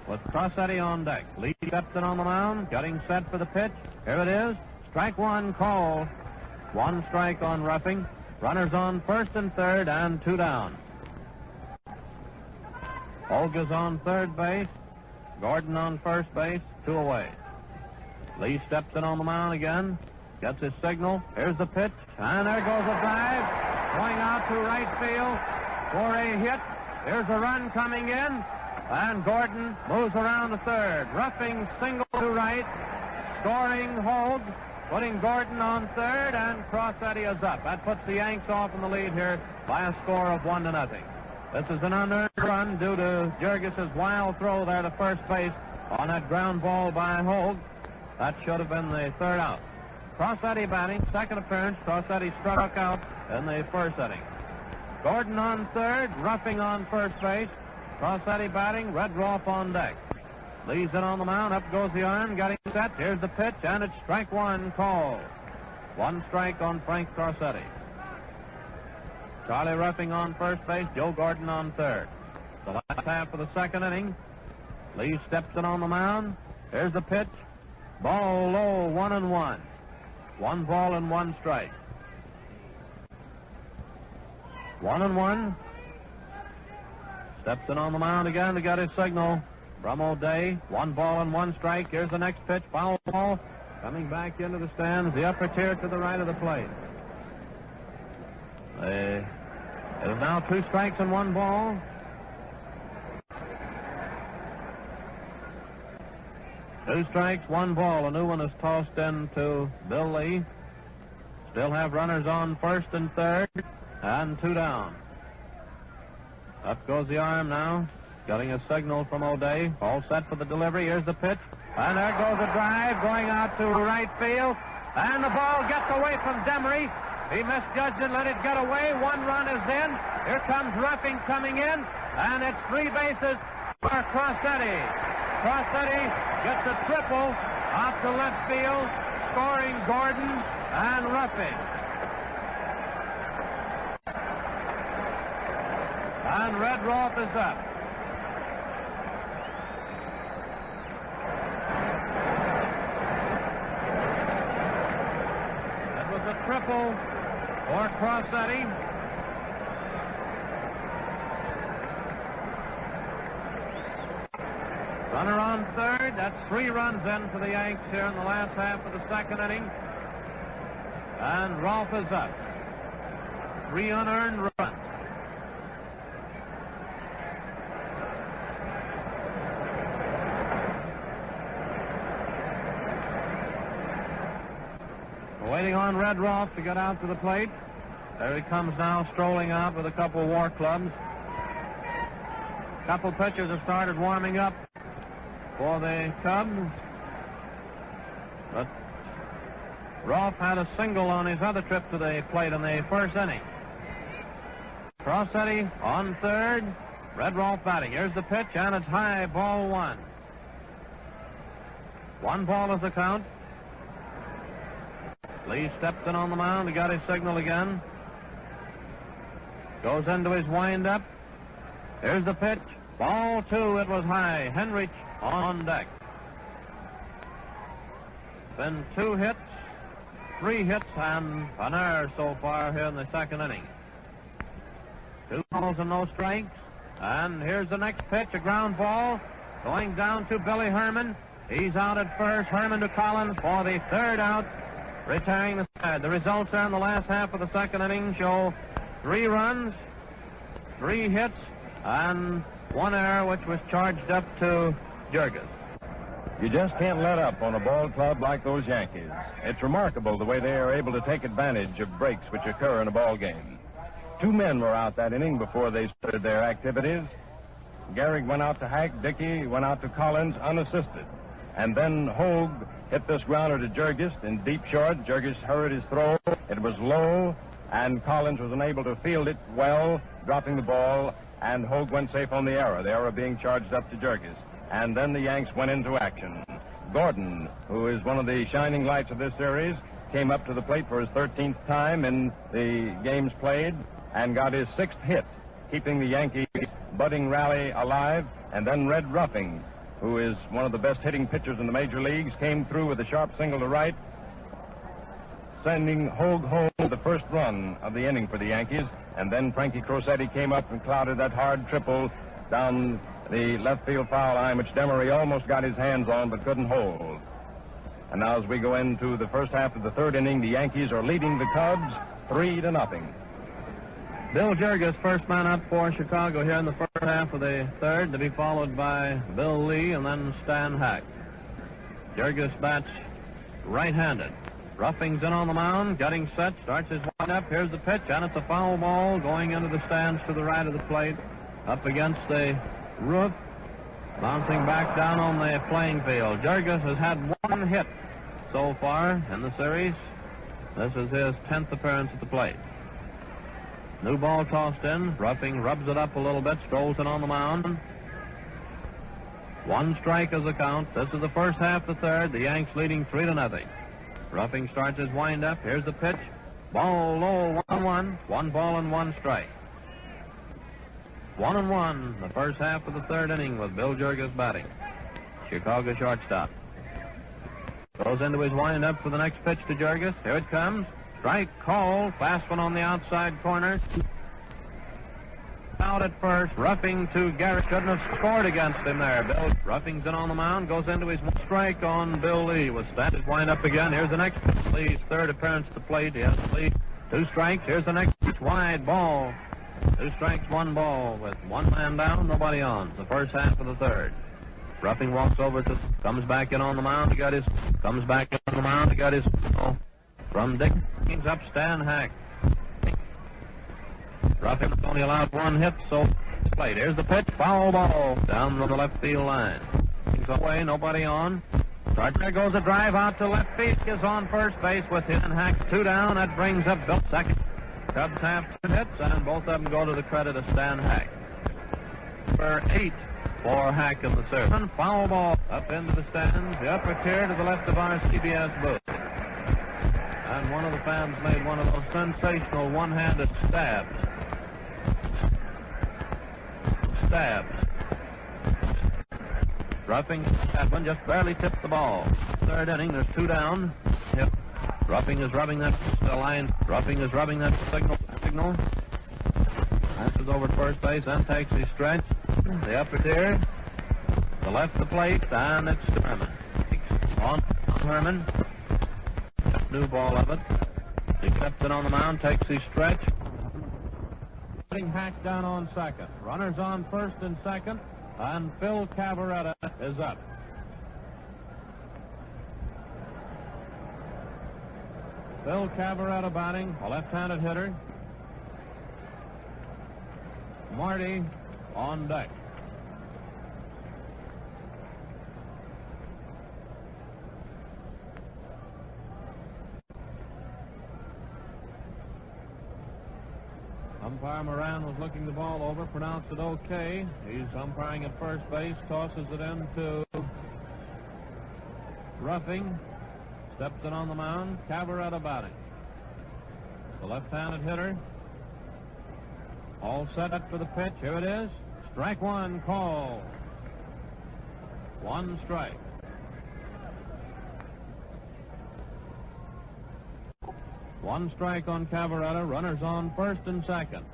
with Crossetti on deck. Lee steps in on the mound, getting set for the pitch. Here it is. Strike 1 called. 1 strike on Ruffing. Runners on first and third, and 2 down. Hogue is on third base. Gordon on first base, 2 away. Lee steps in on the mound again, gets his signal. Here's the pitch, and there goes a drive, going out to right field for a hit. Here's a run coming in, and Gordon moves around to third. Ruffing single to right, scoring Hogue, putting Gordon on third, and Crossetti is up. That puts the Yanks off in the lead here by a score of 1-0. This is an unearned run due to Georges' wild throw there to first base on that ground ball by Hogue. That should have been the third out. Crossetti batting, second appearance. Crossetti struck out in the first inning. Gordon on third, Ruffing on first base. Crossetti batting, Redroff on deck. Lee's in on the mound, up goes the arm, getting set. Here's the pitch, and it's strike 1 called. 1 strike on Frank Crossetti. Charlie Ruffing on first base, Joe Gordon on third. The last half of the second inning. Lee steps in on the mound. Here's the pitch. Ball low, 1-1. 1 ball and 1 strike. 1-1. Steps in on the mound again to get his signal from O'Day. 1 ball and 1 strike. Here's the next pitch. Foul ball coming back into the stands. The upper tier to the right of the plate. It is now 2 strikes and 1 ball. Two strikes, 1 ball. A new one is tossed in to Bill Lee. Still have runners on first and third, and 2 down. Up goes the arm now, getting a signal from O'Day. All set for the delivery. Here's the pitch, and there goes a drive going out to right field, and the ball gets away from Demery. He misjudged and let it get away. 1 run is in. Here comes Ruffing coming in, and it's 3 bases Crossetti. Crossetti gets a triple out to left field, scoring Gordon and roughing. And Red Rolfe is up. That was a triple for Crossetti. Runner on third. That's 3 runs in for the Yanks here in the last half of the second inning. And Rolfe is up. 3 unearned runs. Waiting on Red Rolfe to get out to the plate. There he comes now, strolling out with a couple of war clubs. A couple pitchers have started warming up for the Cubs. But Rolfe had a single on his other trip to the plate in the first inning. Crossetti on third. Red Rolfe batting. Here's the pitch, and it's high, ball 1. 1 ball is the count. Lee steps in on the mound. He got his signal again. Goes into his windup. Here's the pitch. Ball 2. It was high. Henrich on deck. Been 2 hits, 3 hits, and an error so far here in the second inning. 2 balls and no strikes. And here's the next pitch, a ground ball going down to Billy Herman. He's out at first. Herman to Collins for the 3rd out, retiring the side. The results there in the last half of the second inning show 3 runs, 3 hits, and 1 error, which was charged up to Jurges. You just can't let up on a ball club like those Yankees. It's remarkable the way they are able to take advantage of breaks which occur in a ball game. 2 men were out that inning before they started their activities. Gehrig went out to Hack. Dickey went out to Collins unassisted. And then Hogue hit this grounder to Jurges in deep short. Jurges hurried his throw. It was low, and Collins was unable to field it well, dropping the ball, and Hogue went safe on the error being charged up to Jurges. And then the Yanks went into action. Gordon, who is one of the shining lights of this series, came up to the plate for his 13th time in the games played and got his 6th hit, keeping the Yankees' budding rally alive. And then Red Ruffing, who is one of the best hitting pitchers in the major leagues, came through with a sharp single to right, sending Hogue home the first run of the inning for the Yankees. And then Frankie Crossetti came up and clouded that hard triple down the left field foul line, which Demery almost got his hands on but couldn't hold. And now as we go into the first half of the 3rd inning, the Yankees are leading the Cubs 3-0. Bill Jurges, first man up for Chicago here in the first half of the 3rd, to be followed by Bill Lee and then Stan Hack. Jurges bats right-handed. Ruffing's in on the mound, getting set, starts his wind-up. Here's the pitch, and it's a foul ball going into the stands to the right of the plate, up against the roof, bouncing back down on the playing field. Jurges has had 1 hit so far in the series. This is his 10th appearance at the plate. New ball tossed in. Ruffing rubs it up a little bit, strolls in on the mound. 1 strike is the count. This is the first half of the 3rd. The Yanks leading 3-0. Ruffing starts his wind-up. Here's the pitch. Ball low, 1-1. 1 ball and 1 strike. 1-1, the first half of the 3rd inning with Bill Jurges batting. Chicago shortstop. Goes into his wind-up for the next pitch to Jurges. Here it comes. Strike called. Fast one on the outside corner. Out at first. Ruffing to Garrett. Couldn't have scored against him there. Bill Ruffing's in on the mound. Goes into his strike on Bill Lee. With Stan his wind-up again. Here's the next pitch. Lee's 3rd appearance at the plate. Yes, Lee. 2 strikes. Here's the next pitch. Wide ball. 2 strikes, 1 ball with 1 man down, nobody on. The first half of the 3rd. Ruffing walks over to, comes back in on the mound. He got his, comes back in on the mound. He got his, from Dick, brings up Stan Hack. Ruffing only allowed 1 hit, so played. Here's the pitch, foul ball down the left field line. He's away, nobody on. There goes a drive out to left field. Is on first base with him and Hack 2 down. That brings up Bill second. Cubs have 2 hits, and both of them go to the credit of Stan Hack. Number 8 for Hack in the third. Foul ball up into the stands, the upper tier to the left of our CBS booth. And one of the fans made one of those sensational one-handed stabs. Roughing that one just barely tipped the ball. Third inning, there's 2 down. Yep. Roughing is rubbing that line. Roughing is rubbing that signal. Passes over to first base and takes his stretch. The upper tier. The left the plate, and it's Herman. On Herman. New ball of it. He steps in on the mound, takes his stretch. Putting Hack down on second. Runners on first and second, and Phil Cavaretta is up. Phil Cavaretta batting, a left-handed hitter. Marty on deck. Umpire Moran was looking the ball over, pronounced it okay. He's umpiring at first base, tosses it in to Roughing. Steps in on the mound, Cavaretta batting. The left-handed hitter. All set up for the pitch. Here it is. Strike one call. 1 strike. One strike on Cavaretta. Runners on first and second.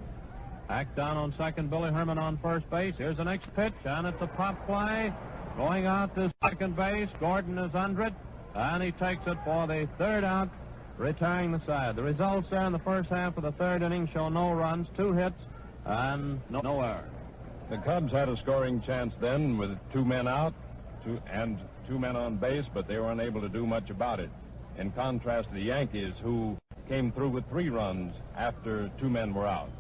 Hack down on second. Billy Herman on first base. Here's the next pitch, and it's a pop fly. Going out to second base. Gordon is under it, and he takes it for the third out, retiring the side. The results there in the first half of the third inning show no runs, 2 hits, and no error. The Cubs had a scoring chance then with 2 men out and 2 men on base, but they were unable to do much about it, in contrast to the Yankees, who came through with 3 runs after 2 men were out.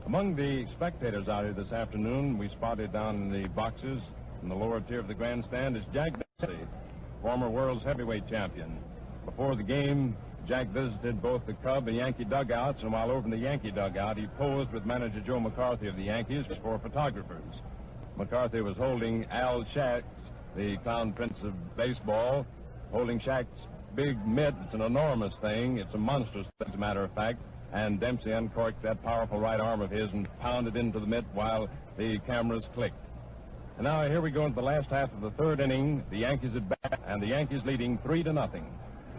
Among the spectators out here this afternoon, we spotted down in the boxes in the lower tier of the grandstand is Jack Dempsey, former world's heavyweight champion. Before the game, Jack visited both the Cub and Yankee dugouts, and while over in the Yankee dugout, he posed with manager Joe McCarthy of the Yankees for photographers. McCarthy was holding Al Schacht, the Clown Prince of baseball, holding Schacht's big mitt. It's an enormous thing. It's a monstrous thing, as a matter of fact. And Dempsey uncorked that powerful right arm of his and pounded into the mitt while the cameras clicked. And now here we go into the last half of the third inning. The Yankees at bat, and the Yankees leading 3-0.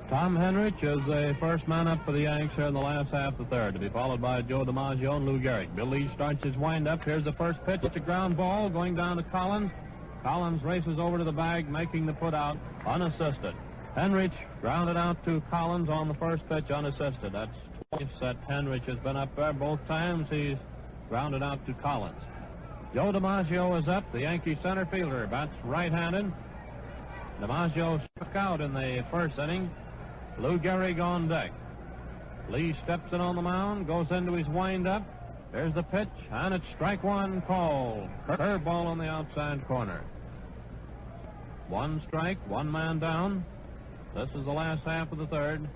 Tom Henrich is the first man up for the Yanks here in the last half of the third, to be followed by Joe DiMaggio and Lou Gehrig. Bill Lee starts his windup. Here's the first pitch. It's a ground ball going down to Collins. Collins races over to the bag, making the put out unassisted. Henrich grounded out to Collins on the first pitch unassisted. That's twice that Henrich has been up there. Both times he's grounded out to Collins. Joe DiMaggio is up, the Yankee center fielder. Bats right-handed. DiMaggio struck out in the first inning. Lou Gehrig on deck. Lee steps in on the mound, goes into his windup. There's the pitch, and it's strike one call. Curveball on the outside corner. 1 strike, 1 man down. This is the last half of the third.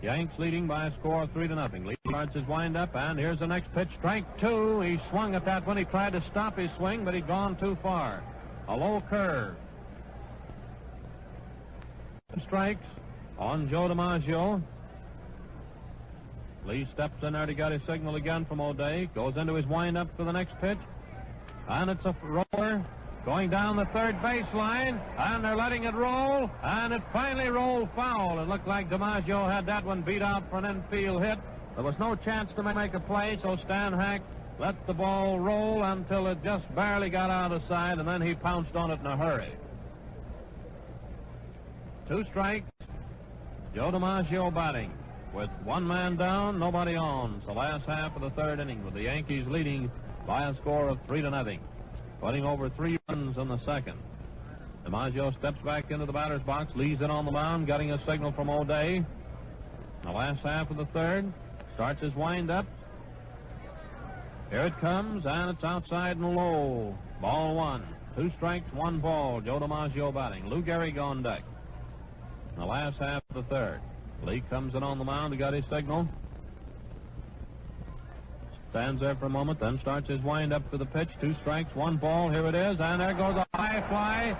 Yanks leading by a score of 3-0. Lee starts his windup, and here's the next pitch. Strike 2. He swung at that one. He tried to stop his swing, but he'd gone too far. A low curve. Strikes on Joe DiMaggio. Lee steps in there to get his signal again from O'Day. Goes into his windup for the next pitch. And it's a roller going down the third baseline, and they're letting it roll, and it finally rolled foul. It looked like DiMaggio had that one beat out for an infield hit. There was no chance to make a play, so Stan Hack let the ball roll until it just barely got out of sight, and then he pounced on it in a hurry. 2 strikes. Joe DiMaggio batting with 1 man down, nobody on. It's the last half of the third inning with the Yankees leading by a score of 3-0. Putting over 3 runs in the second. DiMaggio steps back into the batter's box. Lee's in on the mound, getting a signal from O'Day. The last half of the third. Starts his windup. Here it comes, and it's outside and low. Ball 1. 2 strikes, 1 ball. Joe DiMaggio batting. Lou Gehrig on deck. The last half of the third. Lee comes in on the mound to get his signal. Stands there for a moment, then starts his wind-up for the pitch. 2 strikes, 1 ball. Here it is, and there goes a high fly.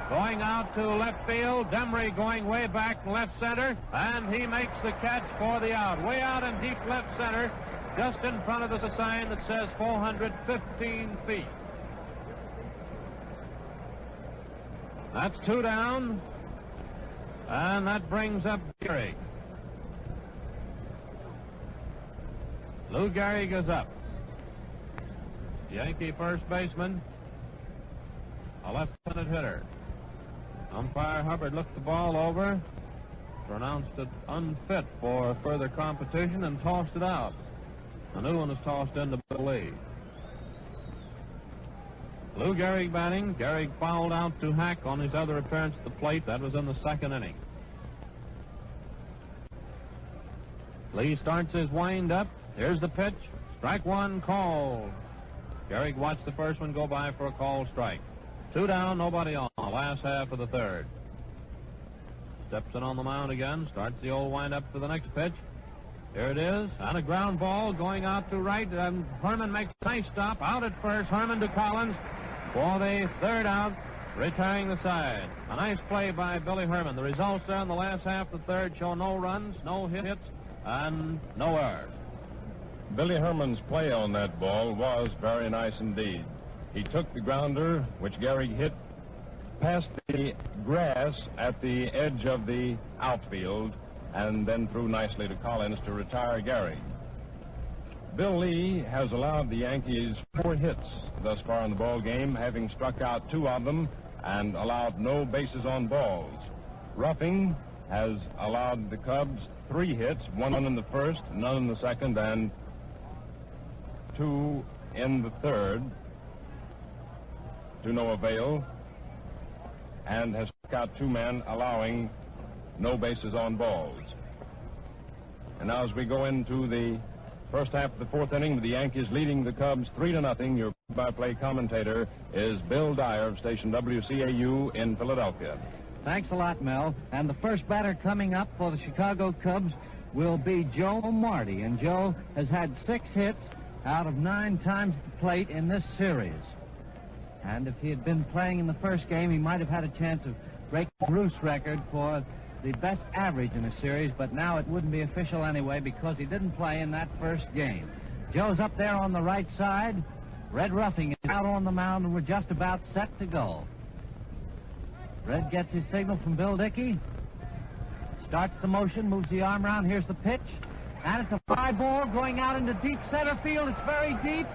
Going out to left field. Demery going way back in left center, and he makes the catch for the out. Way out in deep left center, just in front of us a sign that says 415 feet. That's 2 down, and that brings up Gehrig. Lou Gehrig is up. Yankee first baseman, a left-handed hitter. Umpire Hubbard looked the ball over, pronounced it unfit for further competition, and tossed it out. A new one is tossed into Bill Lee. Lou Gehrig batting. Gehrig fouled out to Hack on his other appearance at the plate. That was in the 2nd inning. Lee starts his wind-up. Here's the pitch. Strike 1 called. Gehrig watched the first one go by for a called strike. 2 down, nobody on. Last half of the 3rd. Steps in on the mound again. Starts the old wind-up for the next pitch. Here it is. On a ground ball going out to right. Herman makes a nice stop. Out at first. Herman to Collins for the 3rd out, retiring the side. A nice play by Billy Herman. The results there in the last half of the 3rd show no runs, no hits, and no errors. Billy Herman's play on that ball was very nice indeed. He took the grounder, which Gehrig hit past the grass at the edge of the outfield, and then threw nicely to Collins to retire Gehrig. Bill Lee has allowed the Yankees 4 hits thus far in the ball game, having struck out 2 of them and allowed no bases on balls. Ruffing has allowed the Cubs 3 hits, 1 in the 1st, none in the 2nd, and 2 in the 3rd, to no avail, and has struck out 2 men, allowing no bases on balls. And now as we go into the first half of the 4th inning, with the Yankees leading the Cubs 3-0, your play-by-play commentator is Bill Dyer of station WCAU in Philadelphia. Thanks a lot, Mel. And the first batter coming up for the Chicago Cubs will be Joe Marty. And Joe has had 6 hits out of 9 times at the plate in this series. And if he had been playing in the first game, he might have had a chance of breaking Ruth's record for the best average in a series, but now it wouldn't be official anyway because he didn't play in that first game. Joe's up there on the right side. Red Ruffing is out on the mound, and we're just about set to go. Red gets his signal from Bill Dickey. Starts the motion, moves the arm around. Here's the pitch. And it's a fly ball going out into deep center field. It's very deep.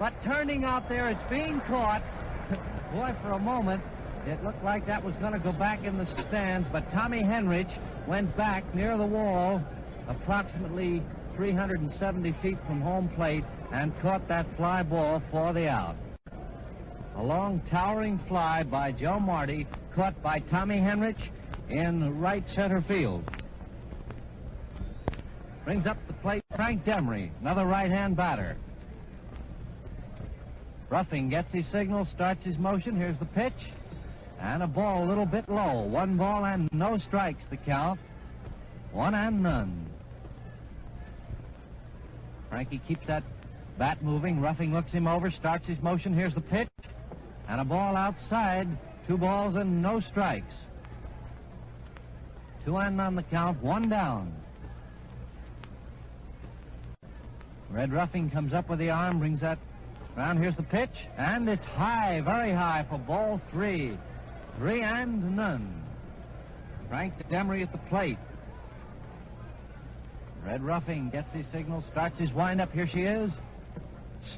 But turning out there, it's being caught. Boy, for a moment, it looked like that was going to go back in the stands, but Tommy Henrich went back near the wall, approximately 370 feet from home plate, and caught that fly ball for the out. A long, towering fly by Joe Marty, caught by Tommy Henrich in right center field. Brings up the plate Frank Demery, another right-hand batter. Ruffing gets his signal, starts his motion. Here's the pitch. And a ball a little bit low. 1 ball and no strikes the count. 1 and none. Frankie keeps that bat moving. Ruffing looks him over, starts his motion. Here's the pitch. And a ball outside. 2 balls and no strikes. 2 and none the count. 1 down. Red Ruffing comes up with the arm, brings that around. Here's the pitch. And it's high, very high for ball 3. 3 and none. Frank Demery at the plate. Red Ruffing gets his signal, starts his windup. Here she is.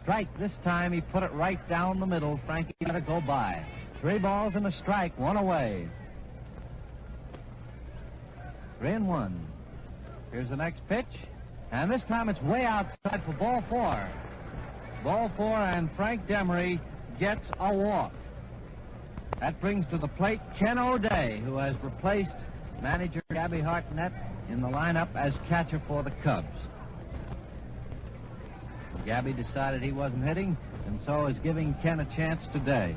Strike this time. He put it right down the middle. Frankie let it go by. 3 balls and a strike, 1 away. 3 and 1. Here's the next pitch. And this time it's way outside for ball 4. Ball 4, and Frank Demery gets a walk. That brings to the plate Ken O'Day, who has replaced manager Gabby Hartnett in the lineup as catcher for the Cubs. Gabby decided he wasn't hitting, and so is giving Ken a chance today.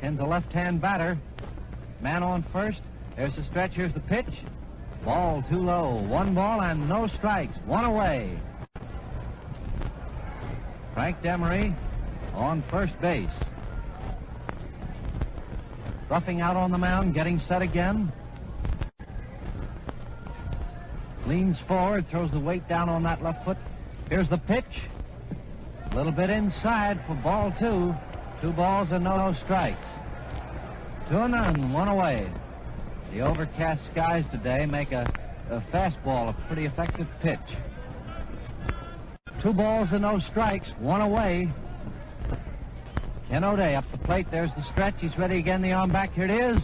Ken's a left-hand batter. Man on first. There's the stretch. Here's the pitch. Ball too low. 1 ball and no strikes. 1 away. Frank Demery on first base. Roughing out on the mound, getting set again. Leans forward, throws the weight down on that left foot. Here's the pitch. A little bit inside for ball two. 2 balls and no strikes. 2-0, 1 away. The overcast skies today make a fastball a pretty effective pitch. 2 balls and no strikes, 1 away. Ken O'Day up the plate. There's the stretch. He's ready again. The arm back. Here it is.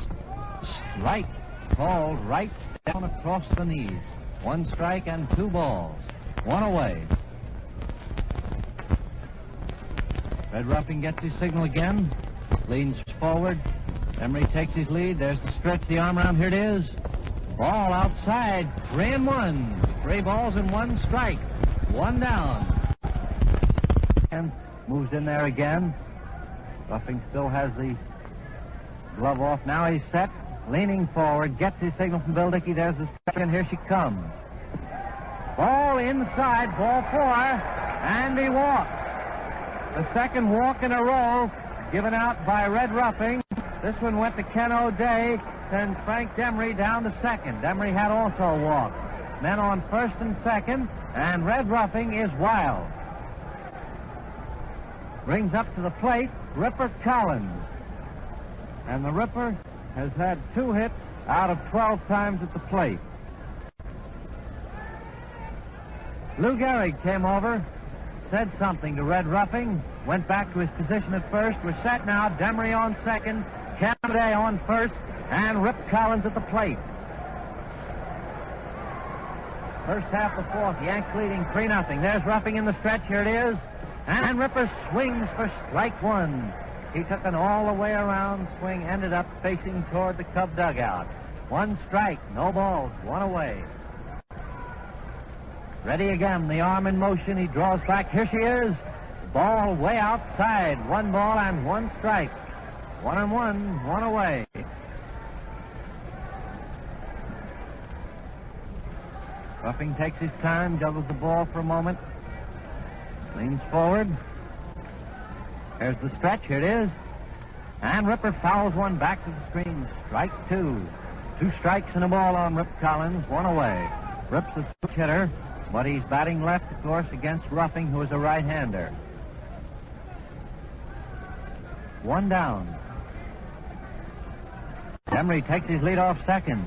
Strike called right down across the knees. 1 strike and 2 balls. 1 away. Red Ruffing gets his signal again. Leans forward. Demery takes his lead. There's the stretch. The arm around. Here it is. Ball outside. 3-1. 3 balls and 1 strike. 1 down. And moves in there again. Ruffing still has the glove off. Now he's set. Leaning forward. Gets his signal from Bill Dickey. There's the stretch. And here she comes. Ball inside. Ball 4. And he walks. The second walk in a row given out by Red Ruffing. This one went to Ken O'Day, sends Frank Demery down to second. Demery had also walked. Men on first and second, and Red Ruffing is wild. Brings up to the plate Ripper Collins. And the Ripper has had 2 hits out of 12 times at the plate. Lou Gehrig came over, said something to Red Ruffing, went back to his position at first. We're set now. Demery on second, Ken O'Day on first, and Rip Collins at the plate. First half of 4th, Yanks leading 3-0. There's Ruffing in the stretch. Here it is. And Ripper swings for strike 1. He took an all-the-way around swing, ended up facing toward the Cub dugout. 1 strike, no balls, 1 away. Ready again, the arm in motion. He draws back. Here she is. Ball way outside. 1 ball and 1 strike. 1-1, 1 away. Ruffing takes his time, juggles the ball for a moment. Leans forward. There's the stretch. Here it is. And Ripper fouls one back to the screen. Strike 2. 2 strikes and a ball on Rip Collins. 1 away. Rip's a switch hitter, but he's batting left, of course, against Ruffing, who is a right-hander. 1 down. Demery takes his lead off second.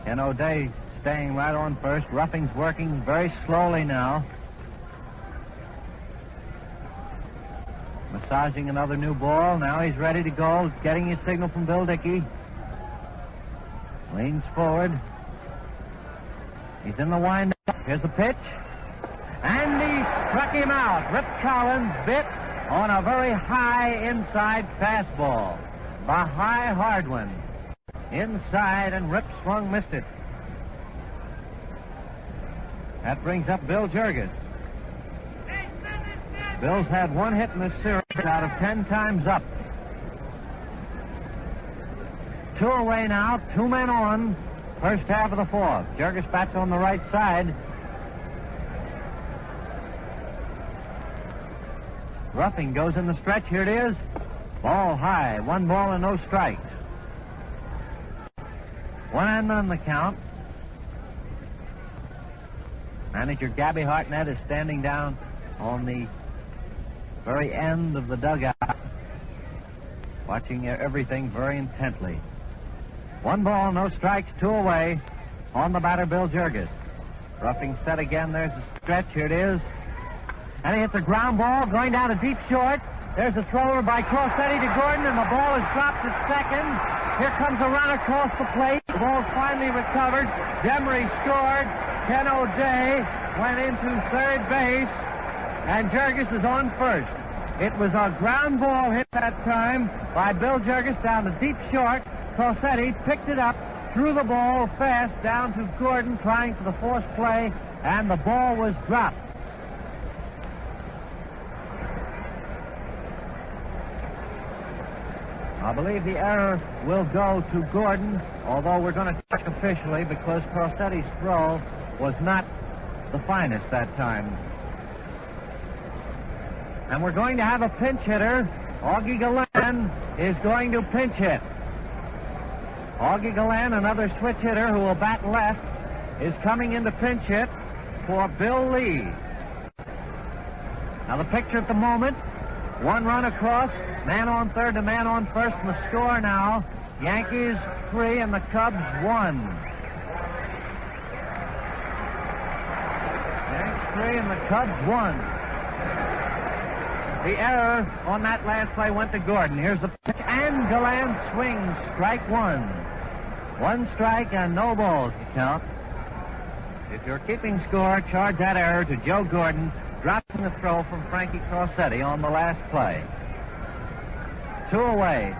Ken O'Day staying right on first. Ruffing's working very slowly now. Massaging another new ball. Now he's ready to go, getting his signal from Bill Dickey. Leans forward. He's in the wind-up. Here's the pitch. And he struck him out. Rip Collins bit on a very high inside fastball. The high hard one. Inside, and Rip swung, missed it. That brings up Bill Jurgis. Bill's had 1 hit in this series out of 10 times up. 2 away now, 2 men on. First half of the 4th. Jurgis bats on the right side. Ruffing goes in the stretch. Here it is. Ball high. 1 ball and no strikes. 1-0 the count. Manager Gabby Hartnett is standing down on the very end of the dugout, watching everything very intently. 1 ball, no strikes, 2 away. On the batter, Bill Jurgis. Ruffing set again. There's a stretch. Here it is. And he hits a ground ball going down to deep short. There's a thrower by Corsetti to Gordon, and the ball is dropped at second. Here comes a run across the plate. The ball's finally recovered. Demery scored. Ken O'Day went into third base, and Jurgis is on first. It was a ground ball hit that time by Bill Jurgis down to deep short. Corsetti picked it up, threw the ball fast down to Gordon, trying for the force play, and the ball was dropped. I believe the error will go to Gordon, although we're going to check officially because Corsetti's throw was not the finest that time. And we're going to have a pinch hitter. Augie Gallen is going to pinch hit. Augie Gallen, another switch hitter who will bat left, is coming in to pinch hit for Bill Lee. Now the picture at the moment, one run across, man on third to man on first, and the score now, Yankees 3 and the Cubs 1. Yankees 3 and the Cubs 1. The error on that last play went to Gordon. Here's the pitch, and Gallen swings, strike one. One strike and no balls to count. If you're keeping score, charge that error to Joe Gordon, dropping the throw from Frankie Crossetti on the last play. 2 away.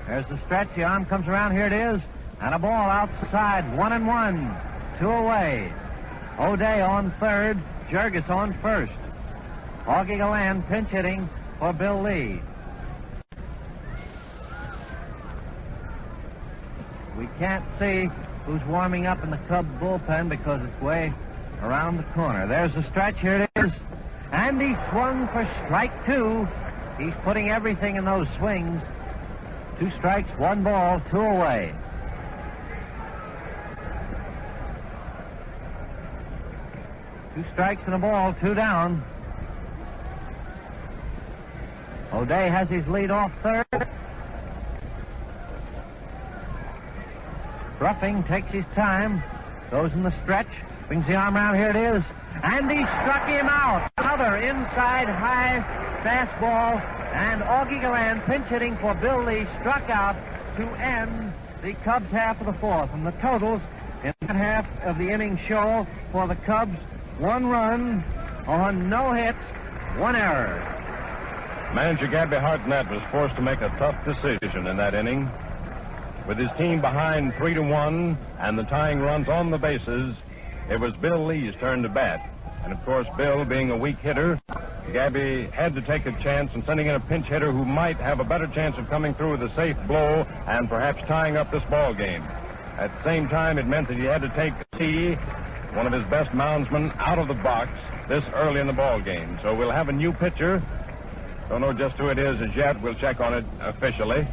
There's the stretch. The arm comes around. Here it is. And a ball outside. 1-1. 2 away. O'Day on third. Jurgis on first. Augie Gallen pinch hitting for Bill Lee. We can't see who's warming up in the Cub bullpen because it's way around the corner. There's the stretch. Here it is. And he swung for strike 2. He's putting everything in those swings. 2 strikes, 1 ball, 2 away. Two strikes and a ball, 2 down. O'Day has his lead off third. Ruffing takes his time, goes in the stretch, brings the arm around. Here it is. And he struck him out. Another inside high fastball. And Augie Gallen, pinch hitting for Bill Lee, struck out to end the Cubs half of the fourth. And the totals in that half of the inning show for the Cubs, 1 run on no hits, 1 error. Manager Gabby Hartnett was forced to make a tough decision in that inning. With his team behind 3-1 and the tying runs on the bases, it was Bill Lee's turn to bat. And of course, Bill being a weak hitter, Gabby had to take a chance in sending in a pinch hitter who might have a better chance of coming through with a safe blow and perhaps tying up this ball game. At the same time, it meant that he had to take T, one of his best moundsmen, out of the box this early in the ball game. So we'll have a new pitcher. Don't know just who it is as yet. We'll check on it officially.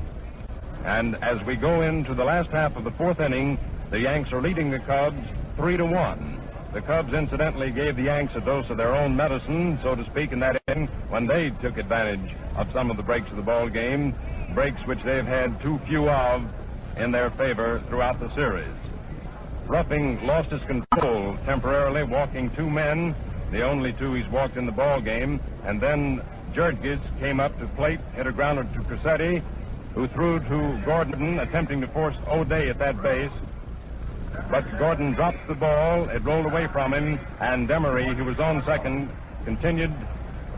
And as we go into the last half of the fourth inning, the Yanks are leading the Cubs 3-1. The Cubs, incidentally, gave the Yanks a dose of their own medicine, so to speak, in that inning when they took advantage of some of the breaks of the ball game, breaks which they've had too few of in their favor throughout the series. Ruffing lost his control temporarily, walking 2 men, the only 2 he's walked in the ball game, and then Jurgis came up to plate, hit a grounder to Crossetti, who threw to Gordon, attempting to force O'Day at that base. But Gordon dropped the ball, it rolled away from him, and Demery, who was on second, continued,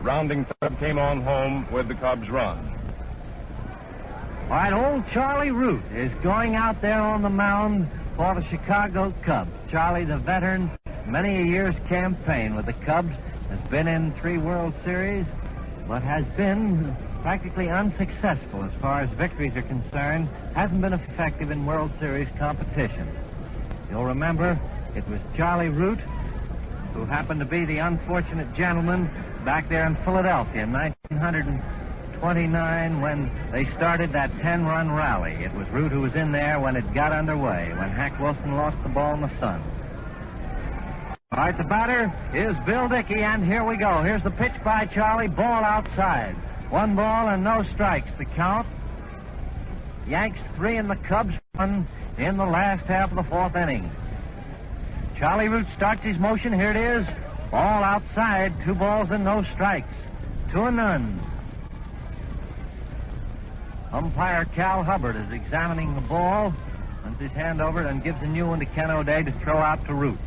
rounding third, came on home with the Cubs' run. All right, old Charlie Root is going out there on the mound for the Chicago Cubs. Charlie, the veteran, many a year's campaign with the Cubs, has been in 3 World Series, but has been practically unsuccessful as far as victories are concerned, hasn't been effective in World Series competition. You'll remember it was Charlie Root who happened to be the unfortunate gentleman back there in Philadelphia in 1929 when they started that 10-run rally. It was Root who was in there when it got underway, when Hack Wilson lost the ball in the sun. All right, the batter is Bill Dickey, and here we go. Here's the pitch by Charlie, ball outside. 1 ball and no strikes to count. Yanks 3 and the Cubs 1 in the last half of the fourth inning. Charlie Root starts his motion. Here it is. Ball outside. 2 balls and no strikes. 2-0. Umpire Cal Hubbard is examining the ball, runs his hand over it, and gives a new one to Ken O'Day to throw out to Root.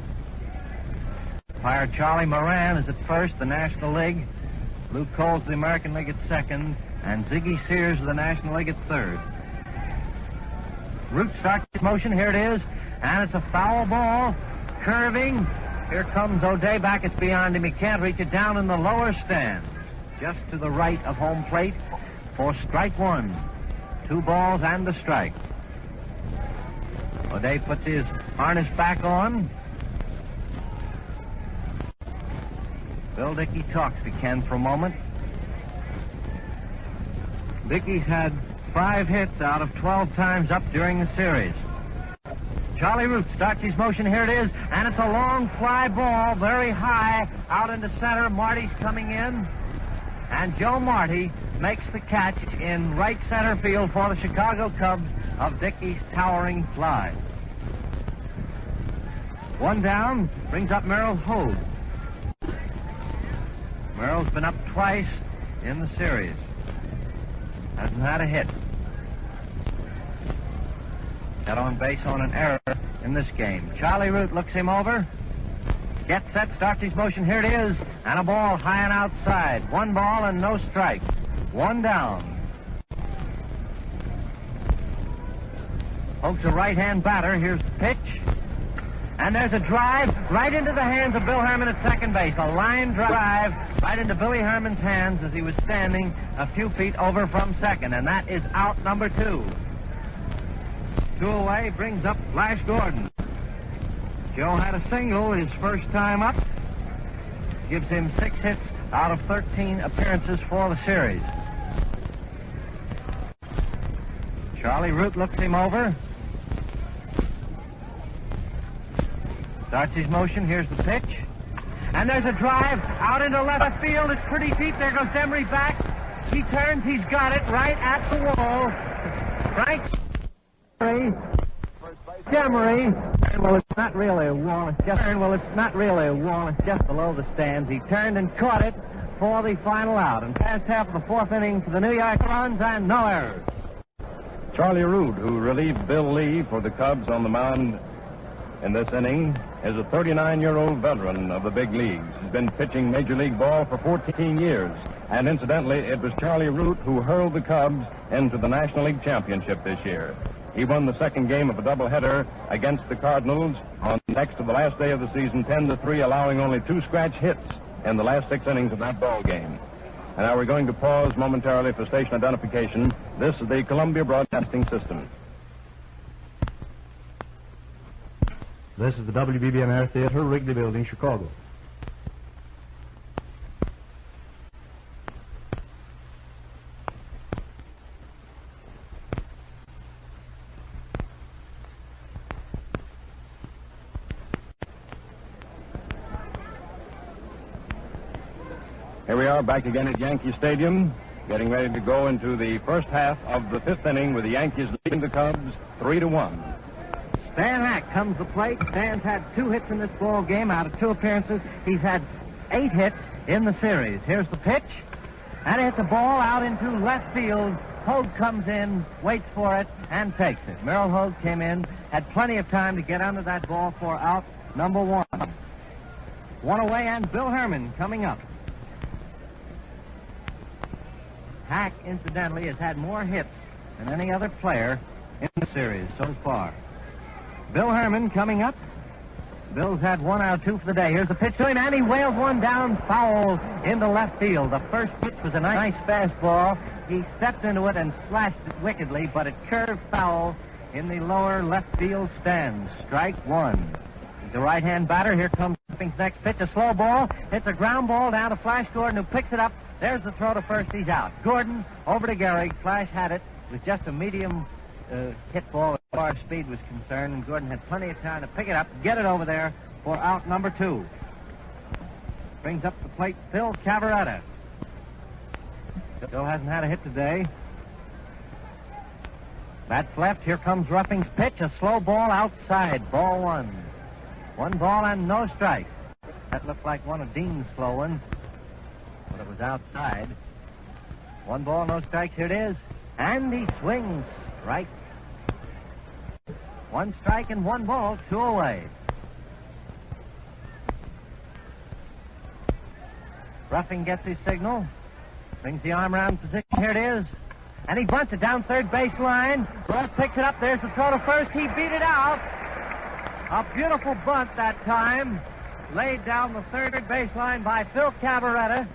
Umpire Charlie Moran is at first, the National League. Lou Cole's the American League at second, and Ziggy Sears of the National League at third. Root starts his motion. Here it is, and it's a foul ball, curving. Here comes O'Day back. It's beyond him. He can't reach it, down in the lower stand, just to the right of home plate for strike 1. 2 balls and a strike. O'Day puts his harness back on. Bill Dickey talks to Ken for a moment. Dickey's had 5 hits out of 12 times up during the series. Charlie Root starts his motion. Here it is, and it's a long fly ball, very high, out into center. Marty's coming in, and Joe Marty makes the catch in right center field for the Chicago Cubs of Dickey's towering fly. 1 down, brings up Merrill Hogue. Merrill's been up twice in the series. Hasn't had a hit. Got on base on an error in this game. Charlie Root looks him over. Gets set, starts his motion. Here it is. And a ball high and outside. 1 ball and no strike. 1 down. Hogue's a right-hand batter. Here's the pitch. And there's a drive right into the hands of Bill Herman at second base. A line drive right into Billy Herman's hands as he was standing a few feet over from second. And that is out number 2. 2 away, brings up Flash Gordon. Joe had a single his first time up. Gives him 6 hits out of 13 appearances for the series. Charlie Root looks him over. Starts his motion. Here's the pitch. And there's a drive out into left field. It's pretty deep. There goes Emery back. He turns. He's got it right at the wall. Frank Emery. Well, it's not really a wall. It's just below the stands. He turned and caught it for the final out. And past half of the 4th inning for the New York runs and no errors. Charlie Root, who relieved Bill Lee for the Cubs on the mound in this inning, is a 39-year-old veteran of the big leagues. He's been pitching Major League ball for 14 years. And incidentally, it was Charlie Root who hurled the Cubs into the National League Championship this year. He won the second game of a doubleheader against the Cardinals on next to the last day of the season, 10-3, allowing only 2 scratch hits in the last 6 innings of that ball game. And now we're going to pause momentarily for station identification. This is the Columbia Broadcasting System. This is the WBBM Air Theater, Wrigley Building, Chicago. Here we are back again at Yankee Stadium, getting ready to go into the first half of the 5th inning with the Yankees leading the Cubs 3-1. Stan Hack comes to the plate. Stan's had 2 hits in this ball game out of 2 appearances. He's had 8 hits in the series. Here's the pitch, and it's a ball out into left field. Hogue comes in, waits for it, and takes it. Merrill Hogue came in, had plenty of time to get under that ball for out number 1. 1 away, and Bill Herman coming up. Hack, incidentally, has had more hits than any other player in the series so far. Bill Herman coming up. Bill's had 1 out of 2 for the day. Here's the pitch to him, and he wails one down foul into left field. The first pitch was a nice fastball. He stepped into it and slashed it wickedly, but it curved foul in the lower left field stands. Strike 1. He's a right-hand batter. Here comes Pink's next pitch. A slow ball. It's a ground ball down to Flash Gordon, who picks it up. There's the throw to first. He's out. Gordon over to Gehrig. Flash had it. It was just a medium hit ball as far as speed was concerned, and Gordon had plenty of time to pick it up, get it over there for out number 2. Brings up the plate Phil Cavaretta. Phil hasn't had a hit today. That's left. Here comes Ruffing's pitch. A slow ball outside. Ball 1. 1 ball and no strike. That looked like one of Dean's slow ones, but it was outside. 1 ball, no strikes. Here it is. And he swings. Strike. 1 strike and 1 ball, 2 away. Ruffing gets his signal. Brings the arm around position. Here it is. And he bunts it down third base line. Ross picks it up. There's the throw to first. He beat it out. A beautiful bunt that time. Laid down the third base line by Phil Cavaretta.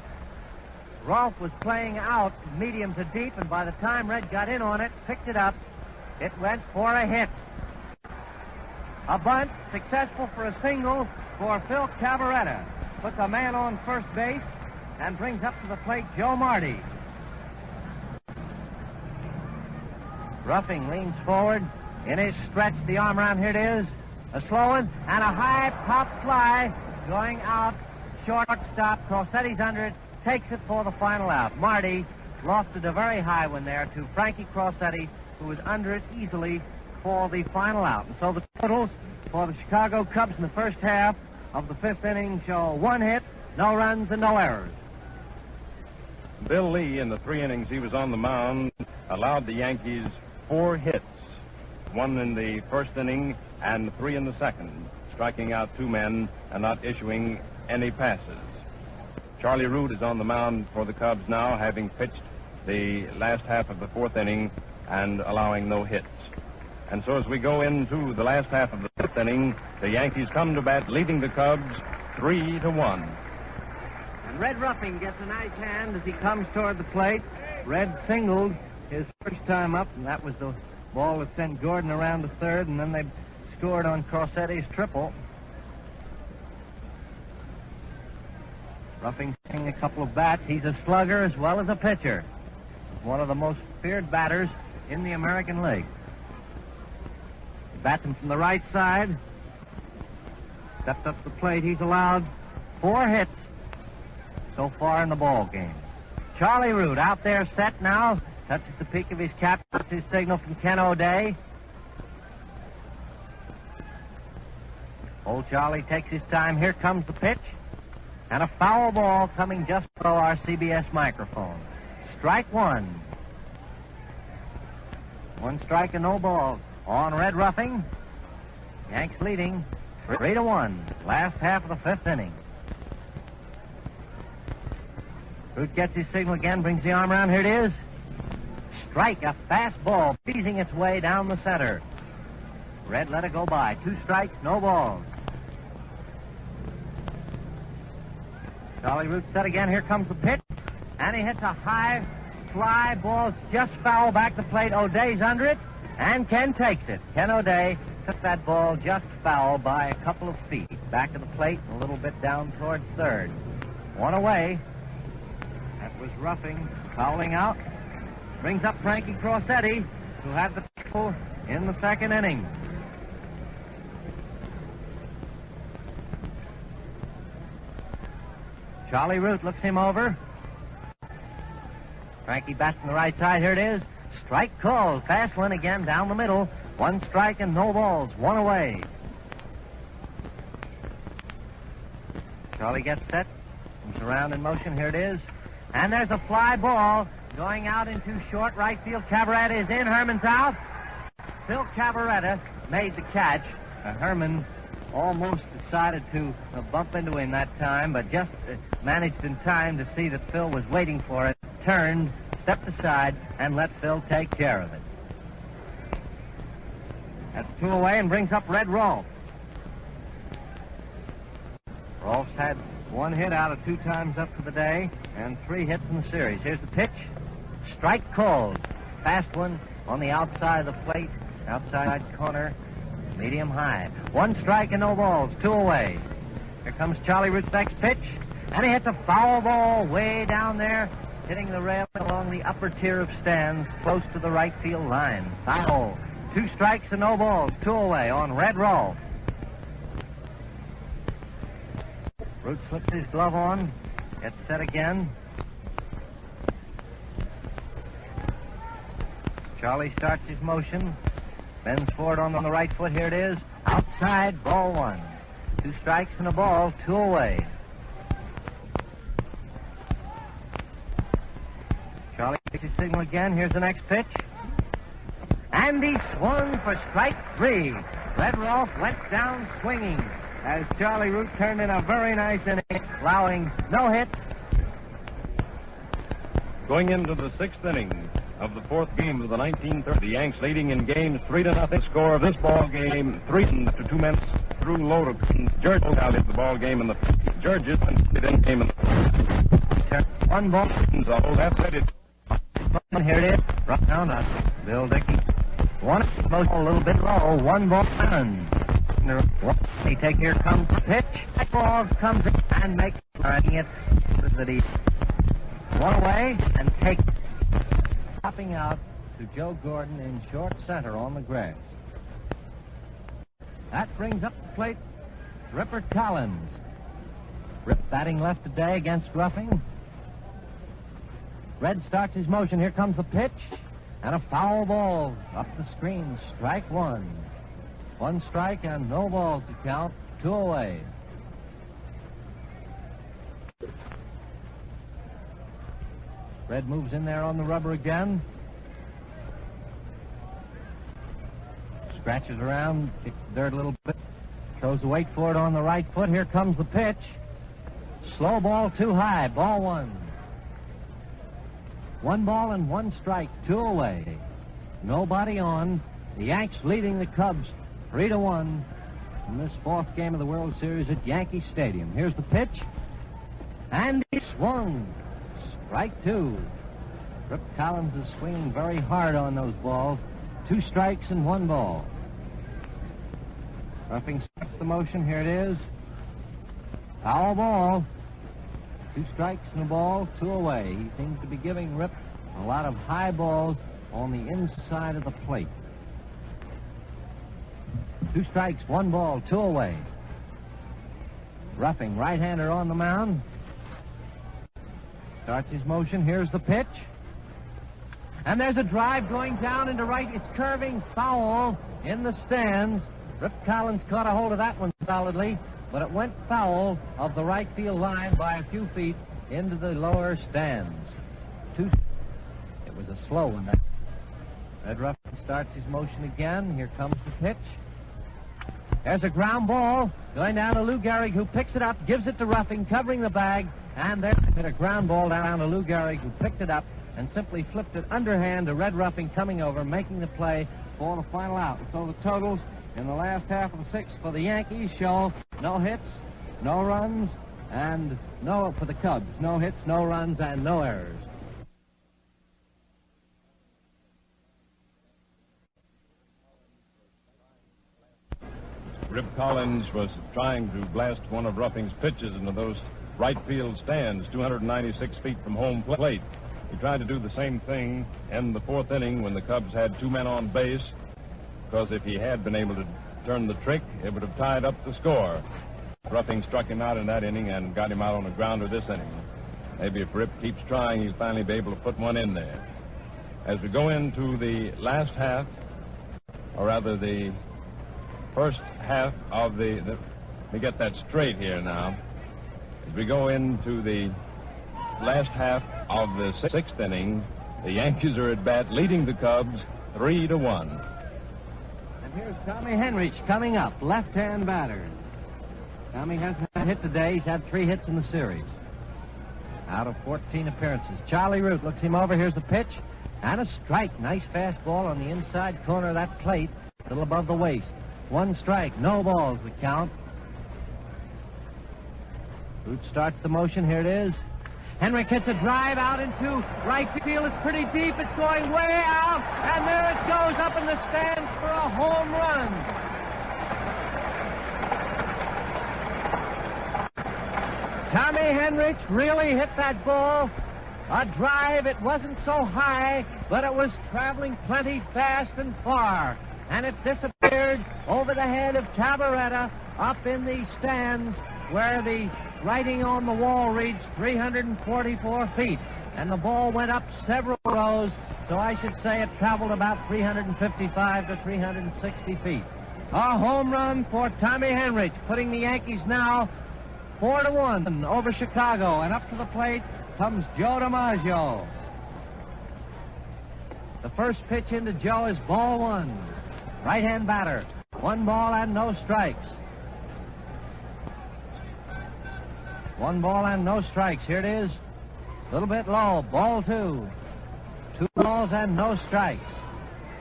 Rolfe was playing out medium to deep, and by the time Red got in on it, picked it up, it went for a hit. A bunt, successful for a single for Phil Cavaretta. puts a man on first base, and brings up to the plate Joe Marty. Ruffing leans forward. In his stretch, the arm around, here it is. A slow one, and a high pop fly going out. Shortstop, Crossetti's under it, takes it for the final out. Marty lofted a very high one there to Frankie Crossetti, who was under it easily for the final out. And so the totals for the Chicago Cubs in the first half of the fifth inning show 1 hit, no runs, and no errors. Bill Lee, in the 3 innings he was on the mound, allowed the Yankees 4 hits, 1 in the first inning and 3 in the second, striking out 2 men and not issuing any passes. Charlie Root is on the mound for the Cubs now, having pitched the last half of the 4th inning and allowing no hits. And so as we go into the last half of the 5th inning, the Yankees come to bat, leading the Cubs 3-1. And Red Ruffing gets a nice hand as he comes toward the plate. Red singled his first time up, and that was the ball that sent Gordon around to third, and then they scored on Crossetti's triple. Ruffing taking a couple of bats. He's a slugger as well as a pitcher. One of the most feared batters in the American League. He bats him from the right side. Steps up to the plate. He's allowed 4 hits so far in the ball game. Charlie Root out there set now. Touches the peak of his cap. That's his signal from Ken O'Day. Old Charlie takes his time. Here comes the pitch. And a foul ball coming just below our CBS microphone. Strike 1. 1 strike and no ball on Red Ruffing. Yanks leading 3-1. Last half of the 5th inning. Root gets his signal again, brings the arm around. Here it is. Strike, a fast ball, breezing its way down the center. Red let it go by. 2 strikes, no balls. Charlie Root set again. Here comes the pitch. And he hits a high fly ball. It's just foul back the plate. O'Day's under it. And Ken takes it. Ken O'Day took that ball just foul by a couple of feet. Back of the plate, a little bit down towards third. 1 away. That was Ruffing fouling out. Brings up Frankie Crossetti, who had the tackle in the 2nd inning. Charlie Root looks him over. Frankie bats on the right side. Here it is. Strike called. Fast one again down the middle. 1 strike and no balls. 1 away. Charlie gets set. Comes around in motion. Here it is. And there's a fly ball going out into short right field. Cabaretta is in. Herman's out. Phil Cabaretta made the catch. Herman almost decided to bump into him that time, but just managed in time to see that Phil was waiting for it. Turned, stepped aside, and let Phil take care of it. That's 2 away and brings up Red Rolfe. Rolfe's had 1 hit out of 2 times up for the day and 3 hits in the series. Here's the pitch. Strike called. Fast one on the outside of the plate, outside corner, medium high. 1 strike and no balls. 2 away. Here comes Charlie Root's next pitch, and he hits a foul ball way down there, hitting the rail along the upper tier of stands, close to the right field line. Foul. 2 strikes and no balls. 2 away on Red Rolfe. Root slips his glove on, gets set again. Charlie starts his motion, bends forward on the right foot. Here it is. Outside, ball 1. 2 strikes and a ball. 2 away. Charlie takes his signal again. Here's the next pitch. And he swung for strike 3. Red Rolfe went down swinging as Charlie Root turned in a very nice inning, allowing no hits. Going into the 6th inning of the 4th game of the 1930, the Yanks leading in games 3-0. Score of this ball game 3 to 2 minutes through Loder. George O'Galley the ball game in the Georges and game in the 1 ball. So that's it. And here it is. Right now, Bill Dickey. 1 motion a little bit low. 1 ball. He take here comes the pitch. That ball comes in and makes it that he one away and take popping out to Joe Gordon in short center on the grass. That brings up the plate Ripper Collins. Rip batting left today against Ruffing. Red starts his motion. Here comes the pitch. And a foul ball up the screen. Strike one. One strike and no balls to count. 2 away. Red moves in there on the rubber again. Scratches around, kicks the dirt a little bit. Throws the weight for it on the right foot. Here comes the pitch. Slow ball too high. Ball 1. 1 ball and 1 strike. 2 away. Nobody on. The Yanks leading the Cubs 3-1 in this 4th game of the World Series at Yankee Stadium. Here's the pitch. And he swung. Strike 2. Rip Collins is swinging very hard on those balls. 2 strikes and 1 ball. Ruffing starts the motion. Here it is. Foul ball. 2 strikes and a ball. 2 away. He seems to be giving Rip a lot of high balls on the inside of the plate. 2 strikes, 1 ball, 2 away. Ruffing, right-hander on the mound. Starts his motion. Here's the pitch. And there's a drive going down into right. It's curving foul in the stands. Rip Collins caught a hold of that one solidly, but it went foul of the right field line by a few feet into the lower stands. It was a slow one. Red Ruffing starts his motion again. Here comes the pitch. There's a ground ball going down to Lou Gehrig, who picks it up, gives it to Ruffing, covering the bag, and there's a ground ball down to Lou Gehrig, who picked it up and simply flipped it underhand to Red Ruffing coming over, making the play for the final out. So the totals in the last half of the 6th for the Yankees show no hits, no runs, and no for the Cubs. No hits, no runs, and no errors. Rip Collins was trying to blast one of Ruffing's pitches into those right field stands, 296 feet from home plate. He tried to do the same thing in the 4th inning when the Cubs had 2 men on base, because if he had been able to turn the trick, it would have tied up the score. Ruffing struck him out in that inning and got him out on a grounder this inning. Maybe if Rip keeps trying, he'll finally be able to put one in there. As we go into the last half, or rather the first half of let me get that straight here now. As we go into the last half of the 6th inning, the Yankees are at bat, leading the Cubs 3-1. And here's Tommy Henrich coming up, left-hand batter. Tommy hasn't had a hit today. He's had 3 hits in the series out of 14 appearances. Charlie Root looks him over. Here's the pitch and a strike. Nice fastball on the inside corner of that plate, a little above the waist. 1 strike, no balls the count. Root starts the motion. Here it is. Henrich hits a drive out into right field. It's pretty deep. It's going way out. And there it goes up in the stands for a home run. Tommy Henrich really hit that ball. A drive. It wasn't so high, but it was traveling plenty fast and far. And it disappeared over the head of Tabaretta up in the stands where the writing on the wall reads 344 feet. And the ball went up several rows, so I should say it traveled about 355 to 360 feet. A home run for Tommy Henrich, putting the Yankees now 4-1 over Chicago. And up to the plate comes Joe DiMaggio. The first pitch into Joe is ball 1. Right-hand batter. 1 ball and no strikes. 1 ball and no strikes. Here it is. A little bit low. Ball 2. 2 balls and no strikes.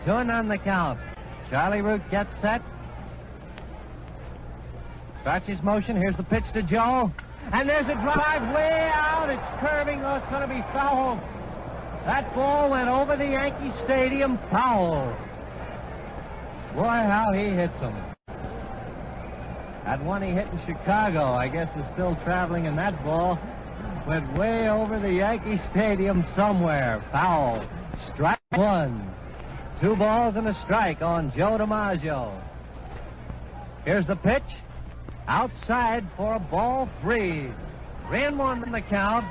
2-0 the count. Charlie Root gets set. Starts his motion. Here's the pitch to Joe. And there's a drive way out. It's curving. Oh, it's going to be foul. That ball went over the Yankee Stadium foul. Boy, how he hits them. That one he hit in Chicago, I guess, is still traveling, and that ball went way over the Yankee Stadium somewhere. Foul. Strike one. 2 balls and a strike on Joe DiMaggio. Here's the pitch. Outside for a ball 3. 3-1 in the count.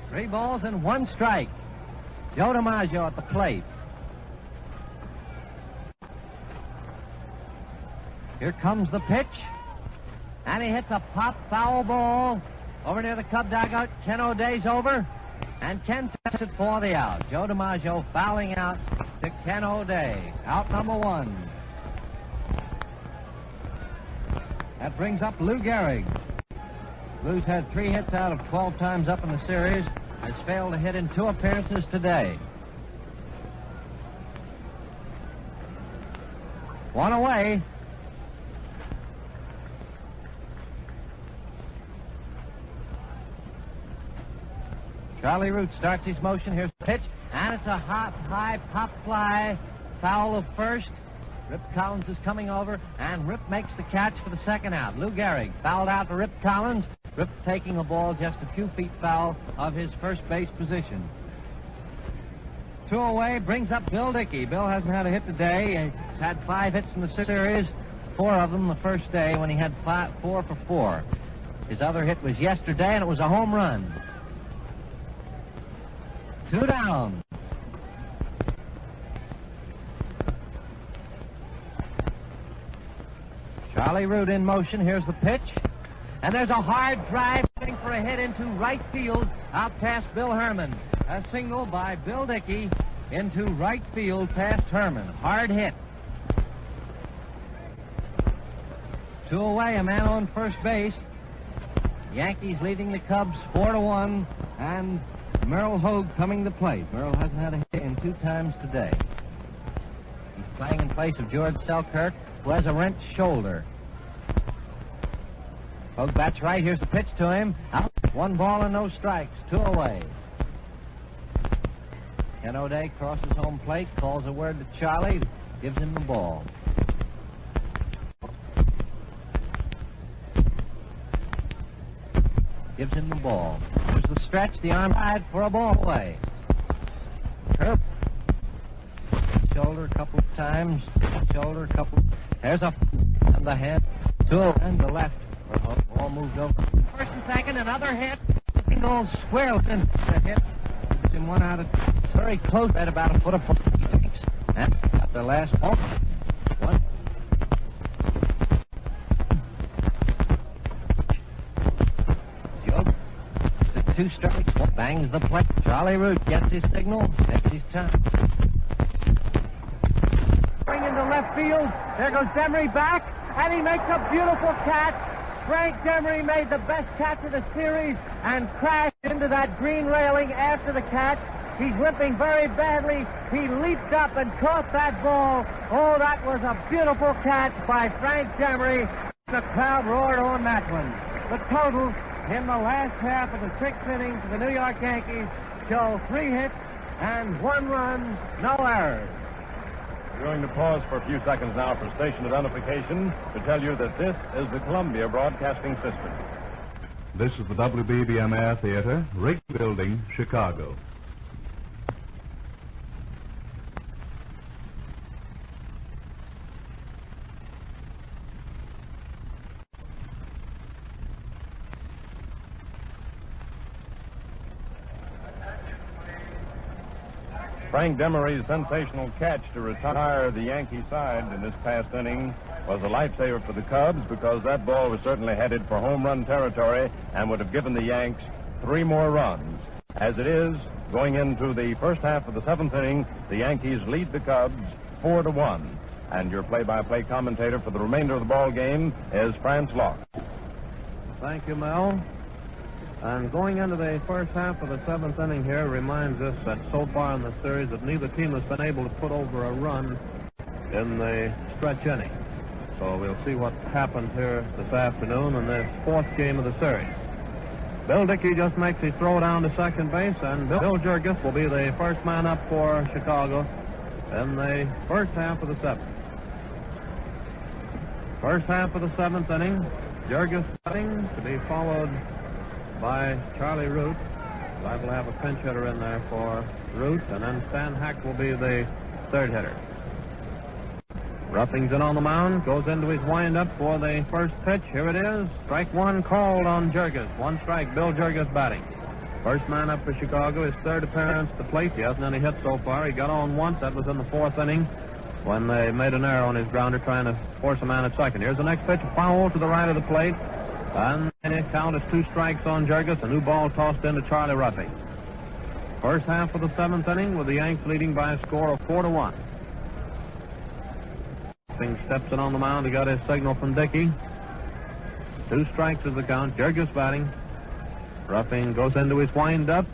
3 balls and 1 strike. Joe DiMaggio at the plate. Here comes the pitch. And he hits a pop foul ball over near the Cub dugout. Ken O'Day's over. And Ken takes it for the out. Joe DiMaggio fouling out to Ken O'Day. Out number 1. That brings up Lou Gehrig. Lou's had 3 hits out of 12 times up in the series. Has failed to hit in 2 appearances today. 1 away. Charlie Root starts his motion. Here's the pitch. And it's a high pop fly. Foul of first. Rip Collins is coming over, and Rip makes the catch for the second out. Lou Gehrig fouled out to Rip Collins. Rip taking the ball just a few feet foul of his first base position. 2 away brings up Bill Dickey. Bill hasn't had a hit today. He's had 5 hits in the series, 4 of them the first day when he had 4 for 4. His other hit was yesterday, and it was a home run. 2 down. Charlie Root in motion. Here's the pitch. And there's a hard drive heading for a hit into right field out past Bill Herman. A single by Bill Dickey into right field past Herman. Hard hit. 2 away, a man on first base. Yankees leading the Cubs 4-1, and Merrill Hogue coming to plate. Merrill hasn't had a hit in 2 times today. He's playing in place of George Selkirk, who has a wrenched shoulder. Hogue bats right. Here's the pitch to him. Out. 1 ball and no strikes. 2 away. Ken O'Day crosses home plate, calls a word to Charlie, gives him the ball. Gives him the ball. Here's the stretch, the arm side for a ball play. Curve. Shoulder a couple of times. Shoulder a couple. There's a on the head. 2 and the left. Ball moved over. First and second, another hit. Single square within the hit. It's in 1 out of very close at about a foot of 4. And got the last ball. 1. Joe. 2 strikes. Bangs the plate. Charlie Root gets his signal. Gets his time. Bring into left field. There goes Demery back. And he makes a beautiful catch. Frank Demery made the best catch of the series and crashed into that green railing after the catch. He's limping very badly. He leaped up and caught that ball. Oh, that was a beautiful catch by Frank Demery. The crowd roared on that one. The totals in the last half of the 6th inning for the New York Yankees show 3 hits and 1 run, no errors. We're going to pause for a few seconds now for station identification to tell you that this is the Columbia Broadcasting System. This is the WBBM Air Theater, Wrigley Building, Chicago. Frank Demery's sensational catch to retire the Yankee side in this past inning was a lifesaver for the Cubs because that ball was certainly headed for home run territory and would have given the Yanks 3 more runs. As it is, going into the first half of the 7th inning, the Yankees lead the Cubs 4-1. And your play-by-play commentator for the remainder of the ball game is Franz Locke. Thank you, Mel. And going into the first half of the 7th inning here reminds us that so far in the series that neither team has been able to put over a run in the stretch inning. So we'll see what happens here this afternoon in the 4th game of the series. Bill Dickey just makes his throw down to second base, and Bill Jurgis will be the first man up for Chicago in the first half of the 7th. First half of the seventh inning. Jurgis batting, to be followed by Charlie Root. I will have a pinch hitter in there for Root, and then Stan Hack will be the third hitter. Ruffington on the mound, goes into his windup for the first pitch. Here it is. Strike one called on Jurgis. One strike, Bill Jurgis batting. First man up for Chicago, his third appearance at the plate. He hasn't any hits so far. He got on once. That was in the fourth inning when they made an error on his grounder trying to force a man at second. Here's the next pitch, a foul to the right of the plate. And the count is 2 strikes on Jurgis. A new ball tossed into Charlie Ruffing. First half of the seventh inning with the Yanks leading by a score of 4-1. Ruffing steps in on the mound. He got his signal from Dickey. 2 strikes is the count. Jurgis batting. Ruffing goes into his windup.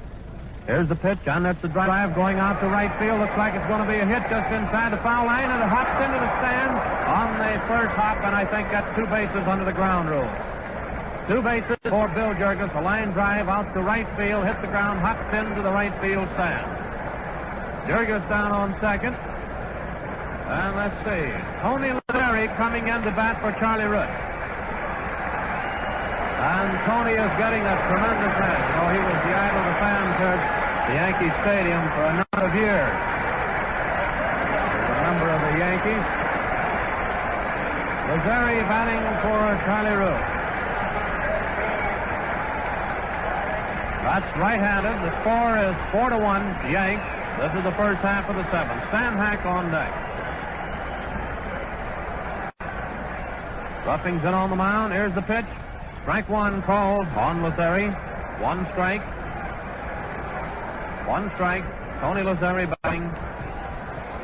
Here's the pitch, and that's the drive going out to right field. Looks like it's going to be a hit just inside the foul line, and it hops into the stand on the first hop, and I think that's 2 bases under the ground rule. 2 bases for Bill Jurgis. A line drive out to right field, hits the ground, hops into the right field stand. Jurgis down on second. And let's see. Tony Lazzeri coming in to bat for Charlie Root. And Tony is getting a tremendous hit. You know, he was the idol of the fans at the Yankee Stadium for a number of years. He's a member of the Yankees. Lazzeri batting for Charlie Root. That's right-handed. The score is 4-1 Yanks. This is the first half of the seventh. Stan Hack on deck. Ruffington on the mound. Here's the pitch. Strike one called on Lazzeri. 1 strike. 1 strike. Tony Lazzeri batting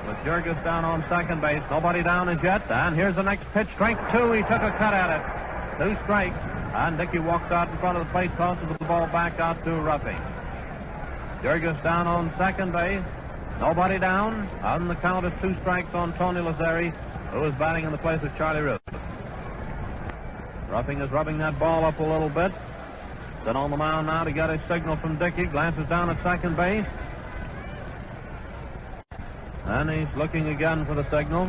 with Jurgis down on second base. Nobody down as yet. And here's the next pitch. Strike 2. He took a cut at it. 2 strikes. And Dickey walks out in front of the plate, tosses the ball back out to Ruffing. Jurgis down on second base. Nobody down. On the count of 2 strikes on Tony Lazzeri, who is batting in the place of Charlie Root. Ruffing is rubbing that ball up a little bit. Then on the mound now to get his signal from Dickey. Glances down at second base. And he's looking again for the signal.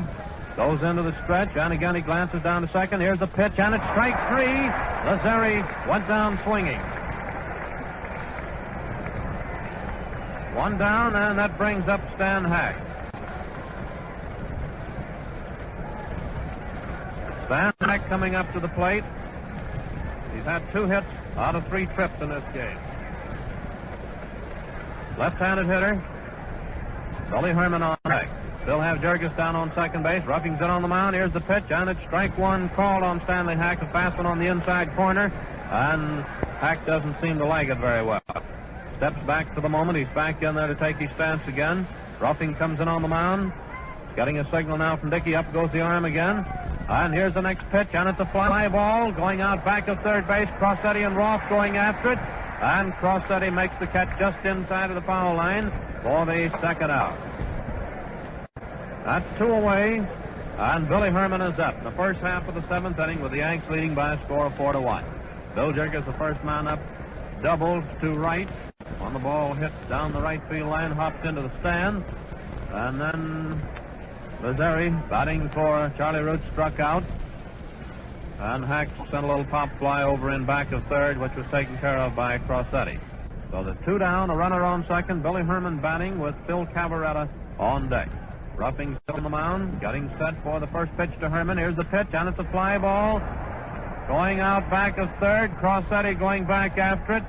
Goes into the stretch, and again he glances down to second. Here's the pitch, and it's strike 3. Lazzeri went down swinging. 1 down, and that brings up Stan Hack. Stan Hack coming up to the plate. He's had 2 hits out of 3 trips in this game. Left-handed hitter, Billy Herman on deck. Still have Jurgis down on second base. Ruffington on the mound. Here's the pitch, and it's strike 1 called on Stanley Hack. A fast one on the inside corner, and Hack doesn't seem to like it very well. Steps back for the moment. He's back in there to take his stance again. Ruffing comes in on the mound. Getting a signal now from Dickey. Up goes the arm again. And here's the next pitch, and it's a fly ball going out back of third base. Crossetti and Roth going after it. And Crossetti makes the catch just inside of the foul line for the second out. That's 2 away, and Billy Herman is up in the first half of the seventh inning with the Yanks leading by a score of 4-1. Bill Jurgis, the first man up, doubles to right. On the ball hit down the right field line, hops into the stand. And then Lazzeri, batting for Charlie Root, struck out. And Hack sent a little pop fly over in back of third, which was taken care of by Crossetti. So the 2 down, a runner on second. Billy Herman batting with Phil Cavaretta on deck. Ruffing still on the mound, getting set for the first pitch to Herman. Here's the pitch, and it's a fly ball. Going out back of third. Crossetti going back after it.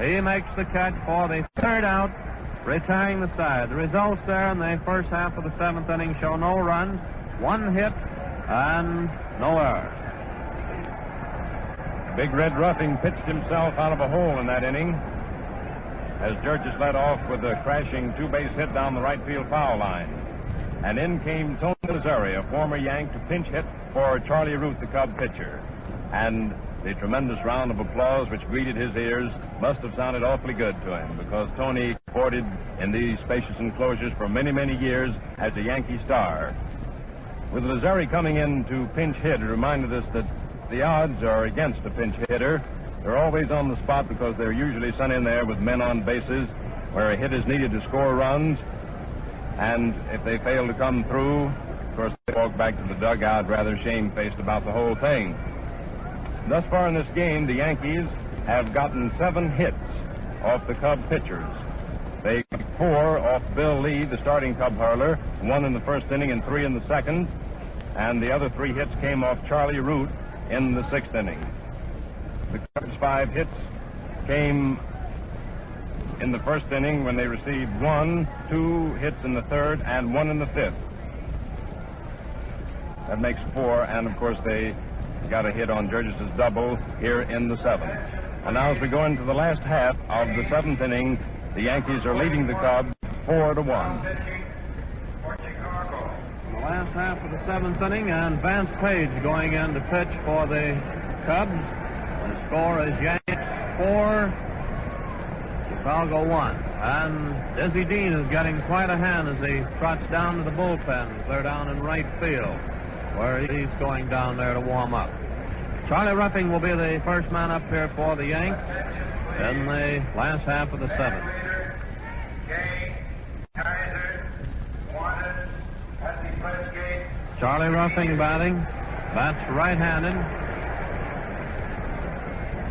He makes the catch for the third out, retiring the side. The results there in the first half of the seventh inning show no runs, 1 hit, and no errors. Big Red Ruffing pitched himself out of a hole in that inning as Jurgis led off with a crashing 2-base hit down the right field foul line. And in came Tony Lazzeri, a former Yank, to pinch hit for Charlie Root, the Cub pitcher. And the tremendous round of applause which greeted his ears must have sounded awfully good to him, because Tony sported in these spacious enclosures for many, many years as a Yankee star. With Lazzeri coming in to pinch hit, it reminded us that the odds are against a pinch hitter. They're always on the spot because they're usually sent in there with men on bases where a hit is needed to score runs. And if they fail to come through, course, they walked back to the dugout rather shamefaced about the whole thing. Thus far in this game, the Yankees have gotten 7 hits off the Cub pitchers. They got 4 off Bill Lee, the starting Cub hurler, 1 in the first inning and 3 in the second, and the other 3 hits came off Charlie Root in the 6th inning. The Cubs' 5 hits came in the first inning when they received 1, 2 hits in the 3rd, and 1 in the 5th. That makes 4, and of course they got a hit on Burgess's double here in the 7th. And now as we go into the last half of the 7th inning, the Yankees are leading the Cubs 4-1. The last half of the 7th inning, and Vance Page going in to pitch for the Cubs. The score is Yankees 4, Chicago 1. And Dizzy Dean is getting quite a hand as he trots down to the bullpen. They're down in right field, where he's going down there to warm up. Charlie Ruffing will be the first man up here for the Yanks in the last half of the 7th. Charlie Ruffing batting. Bats right-handed.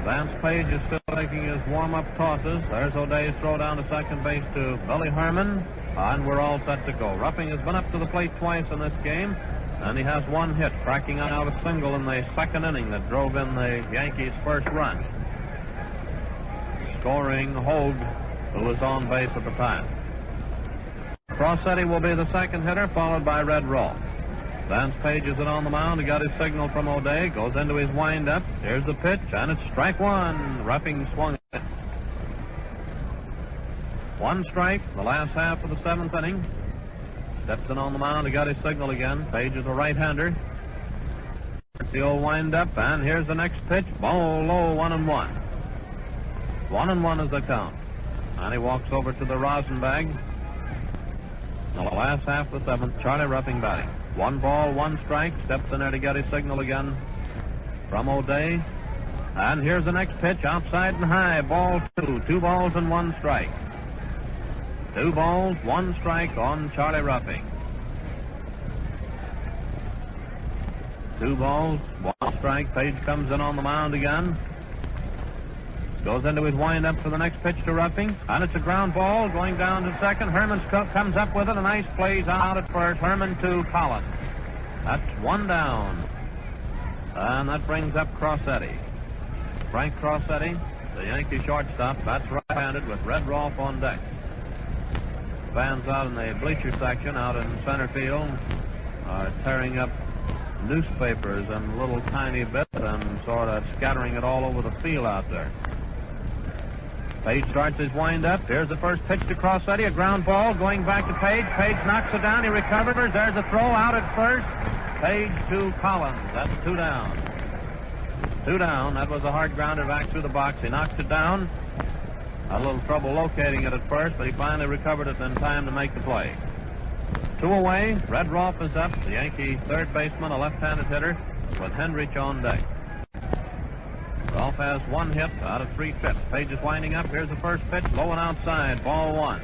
Vance Page is still making his warm-up tosses. There's O'Day's throw down to second base to Billy Herman, and we're all set to go. Ruffing has been up to the plate twice in this game, and he has 1 hit, cracking out a single in the 2nd inning that drove in the Yankees' first run, scoring Hogue, who was on base at the time. Crossetti will be the second hitter, followed by Red Rolfe. Vance Page is on the mound. He got his signal from O'Day, goes into his windup. Here's the pitch, and it's strike 1. Ruffing swung it. 1 strike, the last half of the 7th inning. Steps in on the mound. He got his signal again. Page is a right-hander. The old windup, and here's the next pitch. Ball low, 1-1. 1-1 is the count. And he walks over to the rosin bag. The last half of the 7th, Charlie Ruffing batting. 1 ball, 1 strike. Steps in there to get his signal again from O'Day. And here's the next pitch, outside and high. Ball 2. 2 balls and 1 strike. 2 balls, 1 strike on Charlie Ruffing. 2 balls, 1 strike. Page comes in on the mound again. Goes into his windup for the next pitch to Ruffing. And it's a ground ball going down to second. Herman comes up with it. A nice plays out at first. Herman to Collins. That's 1 down. And that brings up Crossetti. Frank Crossetti, the Yankee shortstop, bats right-handed with Red Rolfe on deck. Fans out in the bleacher section out in center field are tearing up newspapers in little tiny bits and sort of scattering it all over the field out there. Page starts his wind-up. Here's the first pitch to Crossetti, a ground ball going back to Page. Page knocks it down. He recovers. There's a throw out at first. Page to Collins. That's 2 down. 2 down. That was a hard grounder back through the box. He knocks it down. Had a little trouble locating it at first, but he finally recovered it in time to make the play. 2 away. Red Rolfe is up. The Yankee third baseman, a left-handed hitter, with Hendrich on deck. Rolfe has 1 hit out of 3 trips. Page is winding up. Here's the first pitch, low and outside. Ball 1.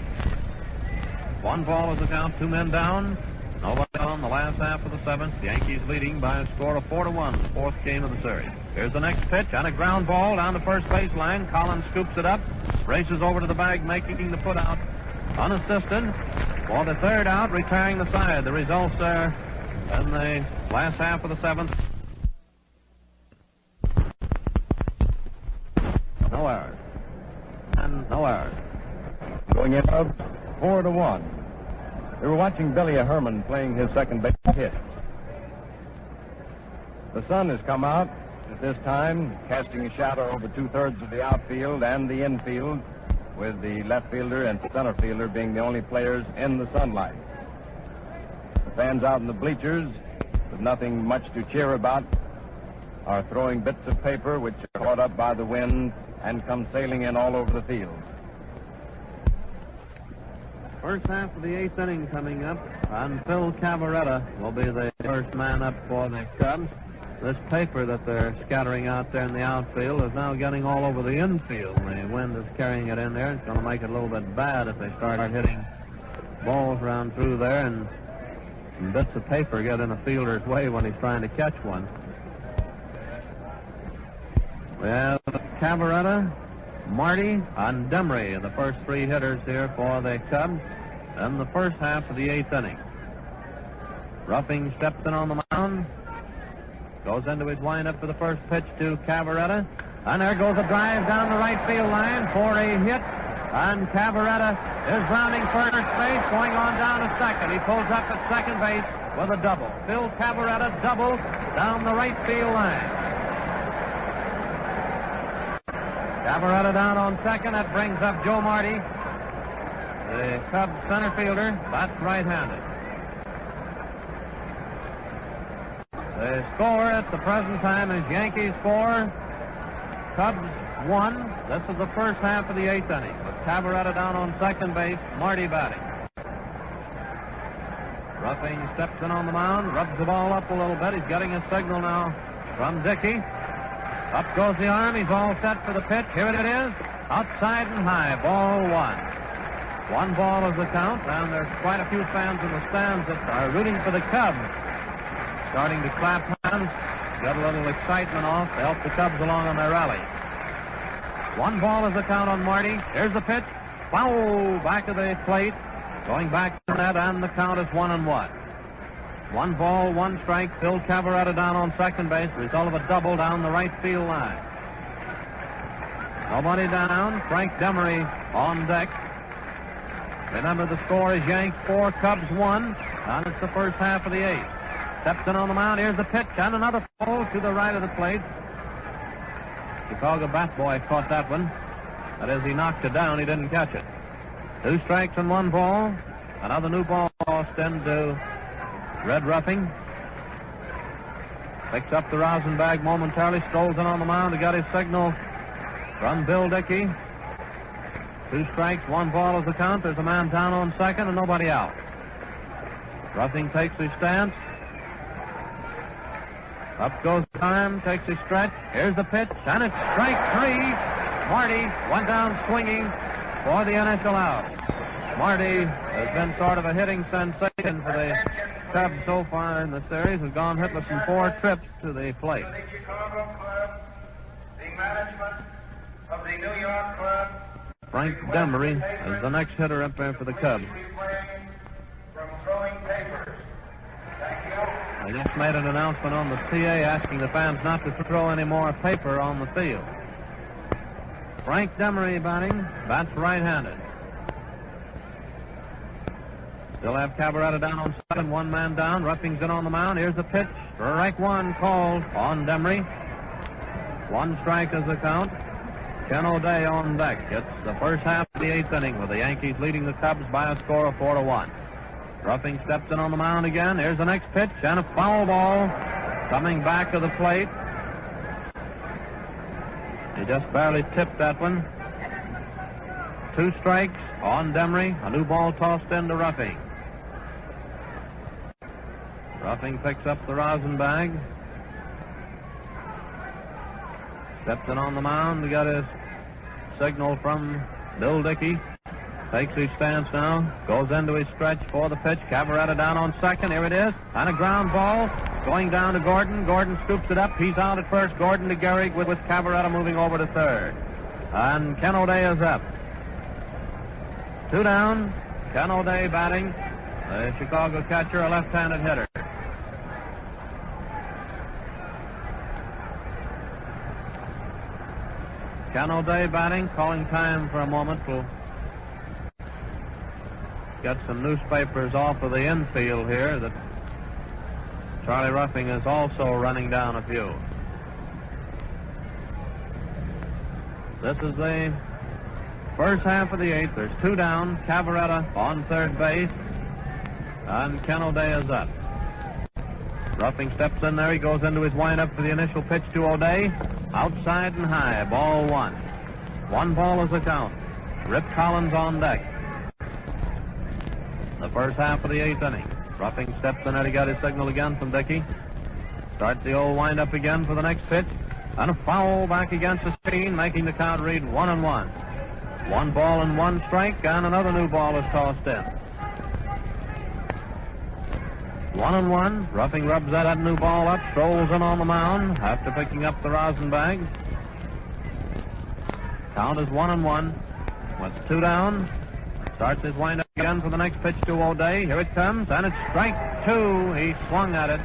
1 ball is the count. 2 men down. Nobody on the last half of the 7th. The Yankees leading by a score of 4-1. The 4th game of the series. Here's the next pitch and a ground ball down the first baseline. Collins scoops it up, races over to the bag, making the put out unassisted for the 3rd out, retiring the side. The results there in the last half of the 7th. No errors. And no errors. Going in of 4-1. We were watching Billy Herman playing his second base hit. The sun has come out at this time, casting a shadow over 2/3 of the outfield and the infield, with the left fielder and center fielder being the only players in the sunlight. The fans out in the bleachers, with nothing much to cheer about, are throwing bits of paper which are caught up by the wind and come sailing in all over the field. First half of the 8th inning coming up, and Phil Cavaretta will be the first man up for the Cubs. This paper that they're scattering out there in the outfield is now getting all over the infield. The wind is carrying it in there. It's going to make it a little bit bad if they start hitting balls around through there and and bits of paper get in a fielder's way when he's trying to catch one. We have Cavaretta, Marty, and Demery, the first three hitters here for the Cubs in the first half of the eighth inning. Ruffing steps in on the mound, goes into his windup for the first pitch to Cavaretta, and there goes a drive down the right field line for a hit, and Cavaretta is rounding first base, going on down to second. He pulls up at second base with a double. Phil Cavaretta double down the right field line. Cavaretta down on second. That brings up Joe Marty, the Cubs center fielder. That's right-handed. The score at the present time is Yankees 4, Cubs 1. This is the first half of the eighth inning, with Cavaretta down on second base, Marty batting. Ruffing steps in on the mound, rubs the ball up a little bit. He's getting a signal now from Dickey. Up goes the arm. He's all set for the pitch. Here it is. Outside and high. Ball one. One ball is the count, and there's quite a few fans in the stands that are rooting for the Cubs. Starting to clap hands, get a little excitement off to help the Cubs along on their rally. One ball is the count on Marty. Here's the pitch. Foul back of the plate. Going back to that, and the count is 1-1. One ball, one strike. Phil Cavaretta down on second base. Result of a double down the right field line. Nobody down. Frank Demery on deck. Remember, the score is Yanks 4, Cubs 1, and it's the first half of the eighth. Steps in on the mound. Here's the pitch, and another ball to the right of the plate. Chicago bat boy caught that one. That is, he knocked it down. He didn't catch it. 2 strikes and 1 ball. Another new ball tossed into Red Ruffing. Picks up the rosin bag momentarily. Strolls in on the mound to get his signal from Bill Dickey. 2 strikes, 1 ball is the count. There's a man down on second and nobody out. Ruffing takes his stance. Up goes time, takes his stretch. Here's the pitch, and it's strike 3. Marty went down swinging for the initial out. Marty has been sort of a hitting sensation for the Cubs so far in the series. Has gone hitless in 4 trips to the plate. The Chicago Club, the management of the New York Club. Frank Demery is the next hitter up there for the Cubs. From throwing papers. Thank you. I just made an announcement on the PA asking the fans not to throw any more paper on the field. Frank Demery batting. Bats right-handed. Still have Cavaretta down on second. 1 man down. Ruffing's in on the mound. Here's the pitch. Strike 1 called on Demery. 1 strike is the count. Ken O'Day on deck. It's the first half of the eighth inning with the Yankees leading the Cubs by a score of 4-1. Ruffing steps in on the mound again. Here's the next pitch, and a foul ball coming back to the plate. He just barely tipped that one. 2 strikes on Demery. A new ball tossed into Ruffing. Ruffing picks up the rosin bag. Steps in on the mound to get his signal from Bill Dickey. Takes his stance now. Goes into his stretch for the pitch. Cavaretta down on second. Here it is. And a ground ball going down to Gordon. Gordon scoops it up. He's out at first. Gordon to Gehrig with Cavaretta moving over to third. And Ken O'Day is up. 2 down. Ken O'Day batting. The Chicago catcher, a left-handed hitter. Ken O'Day batting. Calling time for a moment. We'll get some newspapers off of the infield here that Charlie Ruffing is also running down a few. This is the first half of the eighth. There's 2 down. Cavaretta on third base. And Ken O'Day is up. Ruffing steps in there. He goes into his windup for the initial pitch to O'Day. Outside and high. Ball 1. 1 ball is the count. Rip Collins on deck. The first half of the eighth inning. Ruffing steps in there to get his signal again from Dickey. Starts the old windup again for the next pitch. And a foul back against the screen, making the count read 1-1. 1 ball and 1 strike, and another new ball is tossed in. 1-1. Ruffing rubs that new ball up, strolls in on the mound after picking up the rosin bag. Count is 1-1. With 2 down. Starts his windup again for the next pitch to O'Day. Here it comes, and it's strike 2. He swung at it.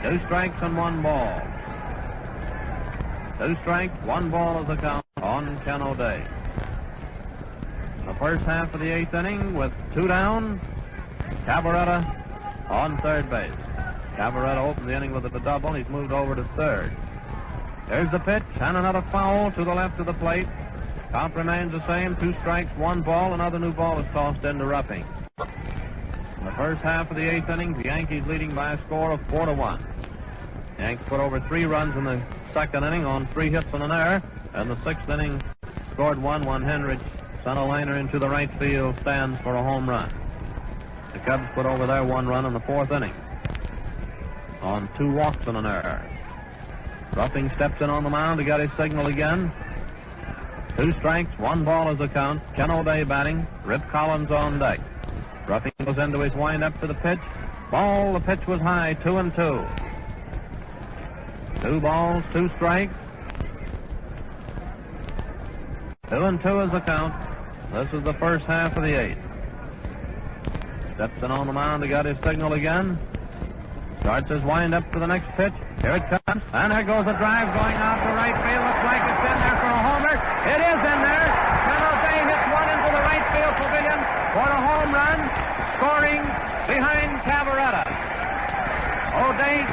2 strikes and 1 ball. 2 strikes, 1 ball is the count on Ken O'Day. The first half of the 8th inning with 2 down. Cavaretta on third base. Cavaretta opened the inning with a double. He's moved over to third. There's the pitch, and another foul to the left of the plate. Count remains the same, 2 strikes, 1 ball. Another new ball is tossed into Ruffing. In the first half of the 8th inning, the Yankees leading by a score of 4-1. Yanks put over 3 runs in the second inning on 3 hits and an error. And the 6th inning scored 1 when Henrich sent a liner into the right field stands for a home run. The Cubs put over their 1 run in the 4th inning on 2 walks and an error. Ruffing steps in on the mound to get his signal again. 2 strikes, 1 ball is the count. Ken O'Day batting. Rip Collins on deck. Ruffing goes into his windup for the pitch. Ball, the pitch was high, 2-2. 2 balls, 2 strikes. 2-2 is the count. This is the first half of the 8th. Steps in on the mound to get his signal again. Starts his windup for the next pitch. Here it comes. And there goes a drive going out to right field. Looks like it's in there for a homer. It is in there. Ken O'Day hits one into the right field pavilion for a home run, scoring behind Cavaretta. O'Day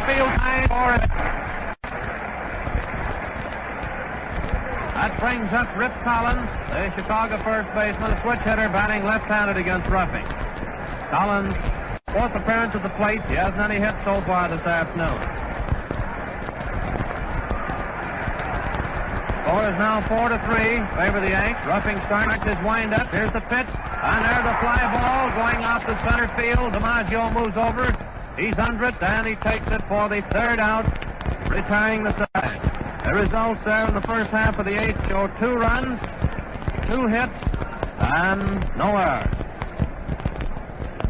field high for it. That brings up Rip Collins, the Chicago first baseman, a switch hitter batting left-handed against Ruffing. Collins, 4th appearance at the plate. He hasn't any hits so far this afternoon. Score is now 4-3, favor the Yanks. Ruffing starts his windup. Here's the pitch, and there's a fly ball going out to center field. DiMaggio moves over. He's under it, and he takes it for the 3rd out, retiring the side. The results there in the first half of the 8th show 2 runs, 2 hits, and no errors.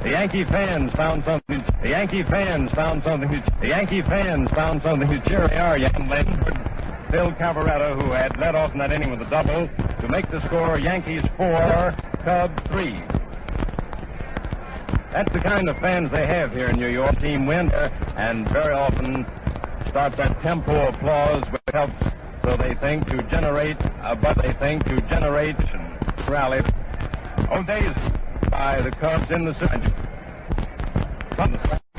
The Yankee fans found something. The Yankee fans found something. The Yankee fans found something to cheer our young legend, Phil Cavaretta, who had led off in that inning with a double, to make the score Yankees 4, Cubs 3. That's the kind of fans they have here in New York. Team win, and very often starts that tempo applause, which helps, so they think, to generate rally. O'Day's by the Cubs in the center.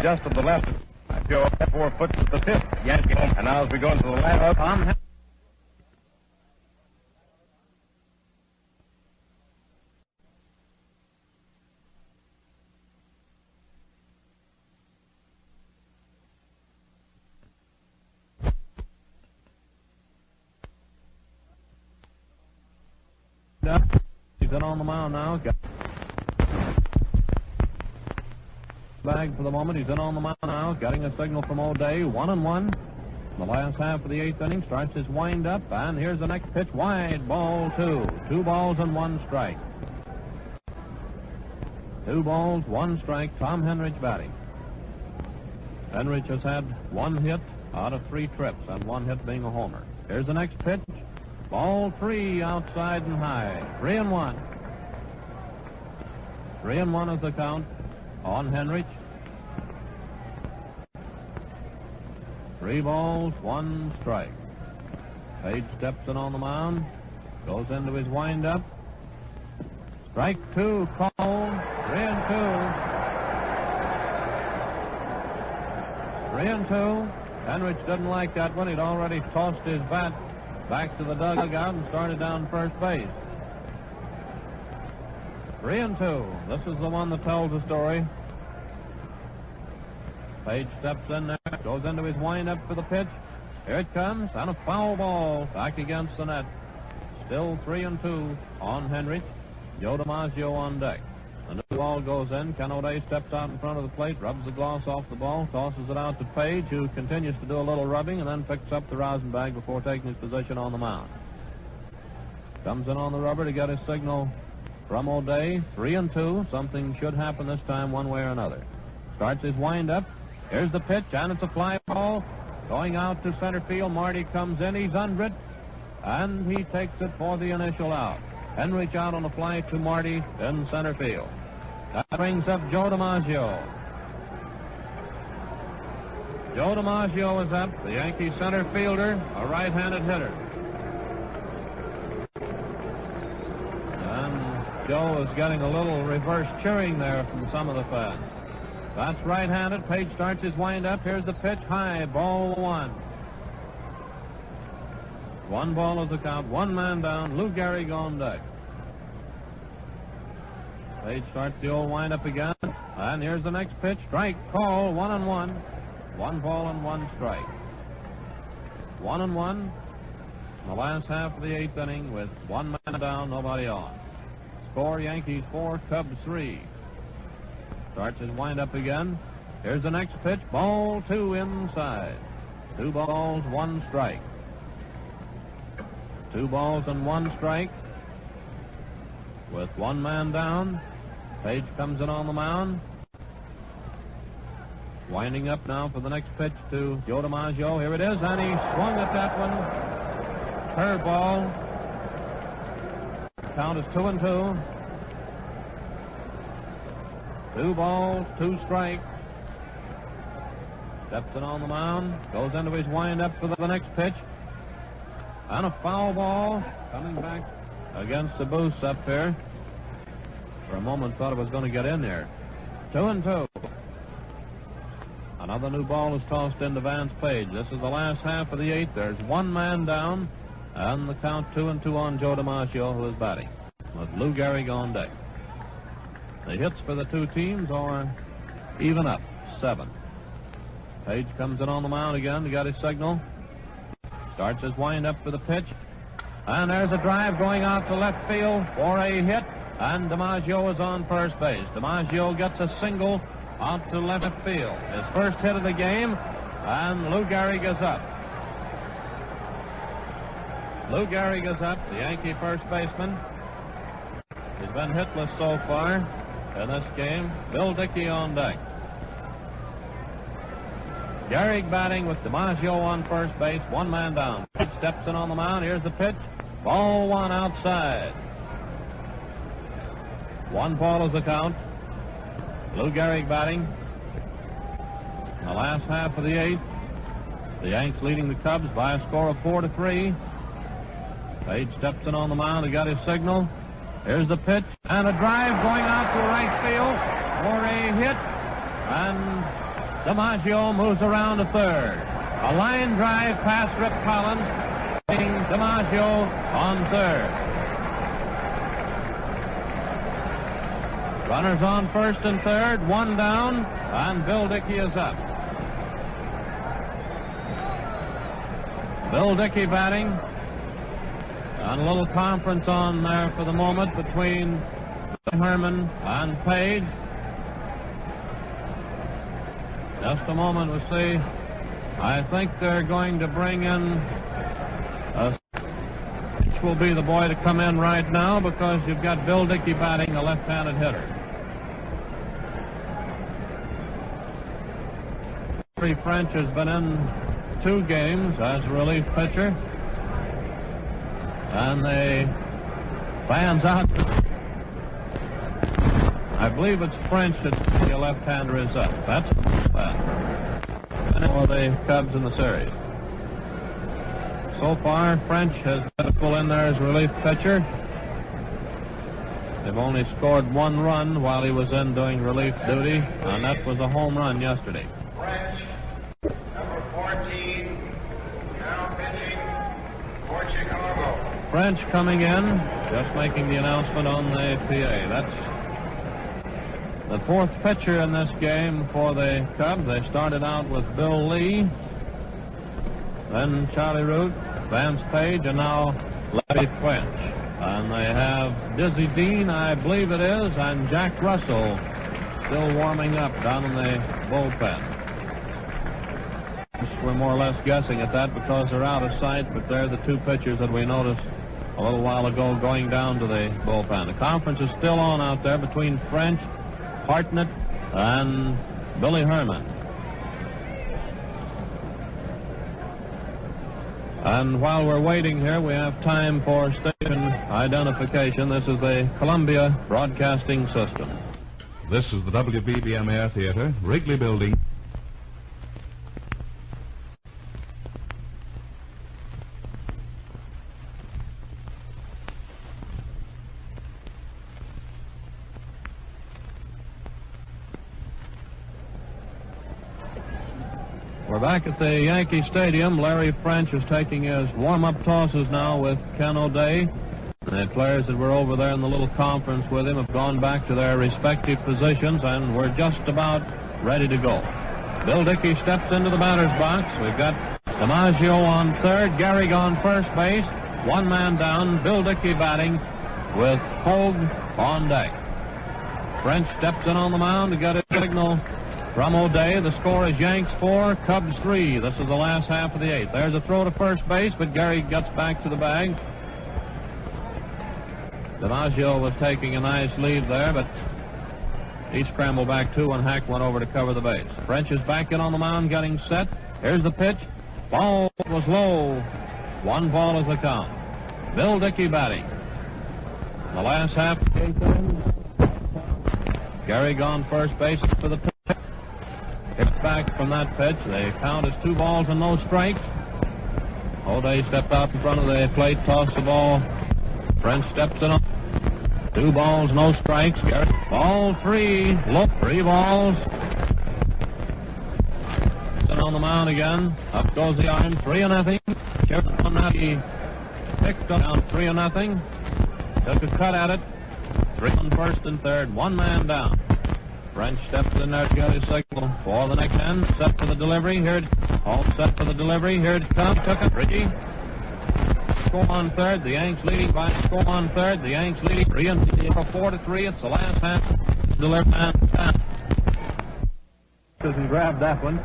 Just to the left, 4 foot to the 5th. Yankee home. And now as we go into the lineup, he's in on the mound now. Bag for the moment. He's in on the mound now, getting a signal from O'Day. 1-1. The last half of the 8th inning starts his wind-up, and here's the next pitch. Wide, ball 2. 2 balls and 1 strike. 2 balls, 1 strike. Tom Henrich batting. Henrich has had 1 hit out of 3 trips, and 1 hit being a homer. Here's the next pitch. Ball 3, outside and high. 3-1. 3-1 is the count on Henrich. 3 balls, 1 strike. Page steps in on the mound, goes into his windup. Strike 2 called. 3-2. 3-2. Henrich didn't like that one. He'd already tossed his bat back to the dugout and started down first base. 3-2. This is the one that tells the story. Page steps in there, goes into his windup for the pitch. Here it comes, and a foul ball back against the net. Still 3-2 on Henrich. Joe DiMaggio on deck. The new ball goes in. Ken O'Day steps out in front of the plate, rubs the gloss off the ball, tosses it out to Page, who continues to do a little rubbing, and then picks up the rosin bag before taking his position on the mound. Comes in on the rubber to get his signal from O'Day, 3-2. Something should happen this time one way or another. Starts his windup. Here's the pitch, and it's a fly ball. Going out to center field. Marty comes in. He's under it, and he takes it for the initial out. Henrich out on the fly to Marty in center field. That brings up Joe DiMaggio. Joe DiMaggio is up, the Yankee center fielder, a right-handed hitter. And Joe is getting a little reverse cheering there from some of the fans. That's right-handed. Page starts his wind-up. Here's the pitch. High. Ball one. 1 ball is the count. 1 man down. Lou Gehrig on deck. Page starts the old wind-up again. And here's the next pitch. Strike. Call. 1-1. 1 ball and 1 strike. 1-1 in the last half of the 8th inning with 1 man down, nobody on. Score Yankees 4, Cubs 3. Starts his wind-up again. Here's the next pitch. Ball 2 inside. 2 balls, 1 strike. 2 balls and 1 strike with 1 man down. Page comes in on the mound. Winding up now for the next pitch to Joe DiMaggio. Here it is, and he swung at that one. Curveball. Count is 2-2. 2 balls, 2 strikes. Steps in on the mound. Goes into his windup for the next pitch. And a foul ball coming back against the booth up there. For a moment thought it was going to get in there. 2-2. Another new ball is tossed into Vance Page. This is the last half of the 8th. There's 1 man down, and the count 2-2 on Joe DiMaggio, who is batting, with Lou Gehrig on deck. The hits for the 2 teams are even up, 7. Page comes in on the mound again. He got his signal. Starts his wind-up for the pitch. And there's a drive going out to left field for a hit, and DiMaggio is on first base. DiMaggio gets a single out to left field. His first hit of the game, and Lou Gehrig is up. Lou Gehrig is up, the Yankee first baseman. He's been hitless so far in this game. Bill Dickey on deck. Gehrig batting with DiMaggio on first base, 1 man down. Page steps in on the mound. Here's the pitch. Ball 1 outside. 1 ball is the count. Lou Gehrig batting. In the last half of the 8th, the Yanks leading the Cubs by a score of 4-3. Page steps in on the mound. He got his signal. Here's the pitch, and a drive going out to right field for a hit, and DiMaggio moves around to third. A line drive past Rip Collins, putting DiMaggio on third. Runners on first and third, 1 down, and Bill Dickey is up. Bill Dickey batting. And a little conference on there for the moment between Herman and Page. Just a moment, we'll see. I think they're going to bring in which will be the boy to come in right now, because you've got Bill Dickey batting, a left-handed hitter. French has been in 2 games as a relief pitcher, and the fans out. I believe it's French that the left-hander is up. That's for the Cubs in the series. So far, French has been full in there as relief pitcher. They've only scored 1 run while he was in doing relief duty, and that was a home run yesterday. French, number 14, now pitching for Chicago. French coming in, just making the announcement on the PA. That's the 4th pitcher in this game for the Cubs. They started out with Bill Lee, then Charlie Root, Vance Page, and now Larry French. And they have Dizzy Dean, I believe it is, and Jack Russell still warming up down in the bullpen. We're more or less guessing at that because they're out of sight, but they're the 2 pitchers that we noticed a little while ago going down to the bullpen. The conference is still on out there between French, Hartnett, and Billy Herman. And while we're waiting here, we have time for station identification. This is the Columbia Broadcasting System. This is the WBBM Air Theater, Wrigley Building. We're back at the Yankee Stadium. Larry French is taking his warm-up tosses now with Ken O'Day. The players that were over there in the little conference with him have gone back to their respective positions, and we're just about ready to go. Bill Dickey steps into the batter's box. We've got DiMaggio on third, Gehrig on first base, one man down, Bill Dickey batting with Hogue on deck. French steps in on the mound to get a signal from O'Day. The score is Yanks 4, Cubs 3. This is the last half of the eighth. There's a throw to first base, but Gehrig gets back to the bag. DiMaggio was taking a nice lead there, but he scrambled back too when Hack went over to cover the base. French is back in on the mound, getting set. Here's the pitch. Ball was low. 1 ball is the count. Bill Dickey batting. The last half of the eighth inning. Gehrig on first base for the pitch. Hits back from that pitch. The count is 2 balls and no strikes. O'Day stepped out in front of the plate, tossed the ball. French steps in on 2 balls, no strikes. Gehrig, ball 3, look, 3 balls. And on the mound again. Up goes the arm, 3-0. He picked up down 3-0. Took a cut at it. 3 on first and third, 1 man down. French steps in there to get his signal for the next end. Set for the delivery. Here it all set for the delivery. Here it comes. Took it. Ricky. Score on third. The Yanks leading by score on third. The Yanks leading 4-3. It's the last half. Delivery man. And grabbed that one.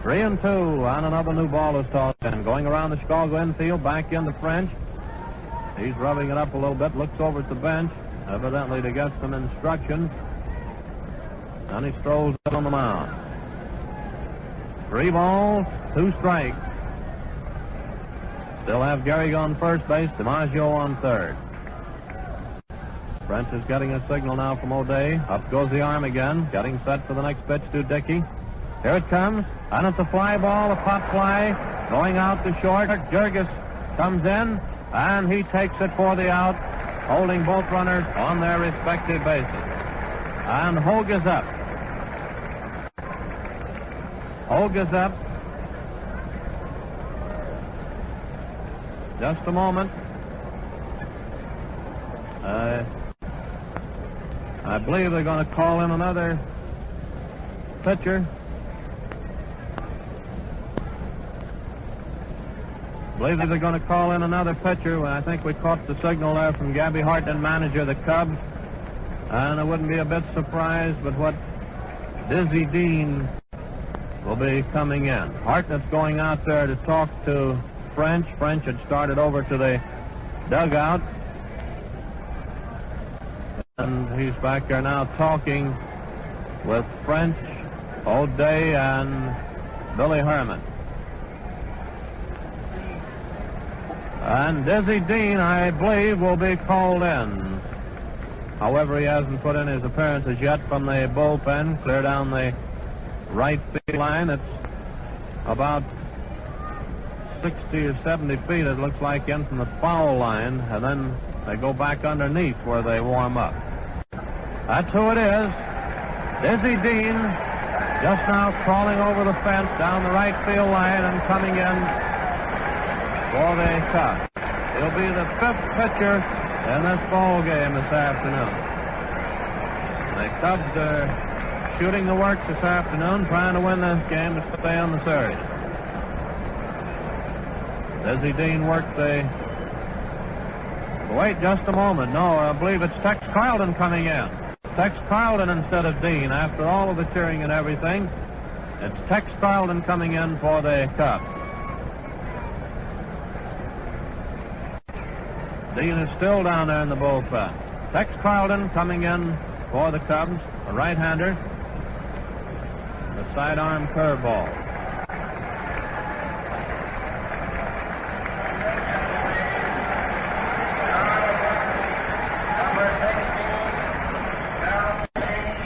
3-2. And another new ball is tossed in. Going around the Chicago infield. Back into French. He's rubbing it up a little bit. Looks over at the bench. Evidently to get some instructions. And he strolls up on the mound. 3 balls, 2 strikes. Still have Gehrig on first base, DiMaggio on third. French is getting a signal now from O'Day. Up goes the arm again, getting set for the next pitch to Dickey. Here it comes, and it's a fly ball, a pop fly, going out to short. Jurgis comes in, and he takes it for the out, holding both runners on their respective bases. And Hogue is up. Hogue is up. Just a moment. I believe they're going to call in another pitcher. I believe they're going to call in another pitcher. I think we caught the signal there from Gabby Hartnett, manager of the Cubs. And I wouldn't be a bit surprised but what Dizzy Dean will be coming in. Hartnett's going out there to talk to French. French had started over to the dugout. And he's back there now talking with French, O'Day, and Billy Herman. And Dizzy Dean, I believe, will be called in. However, he hasn't put in his appearances yet from the bullpen, clear down the right field line. It's about 60 or 70 feet, it looks like, in from the foul line, and then they go back underneath where they warm up. That's who it is. Dizzy Dean, just now crawling over the fence down the right field line and coming in for the Cubs. He'll be the 5th pitcher in this ball game this afternoon. The Cubs are shooting the works this afternoon, trying to win this game to stay on the series. Dizzy Dean worked the... Wait just a moment. No, I believe it's Tex Carlton coming in. Tex Carlton instead of Dean. After all of the cheering and everything, it's Tex Carlton coming in for the Cubs. Dean is still down there in the bullpen. Tex Carlton coming in for the Cubs, a right-hander. The sidearm curveball.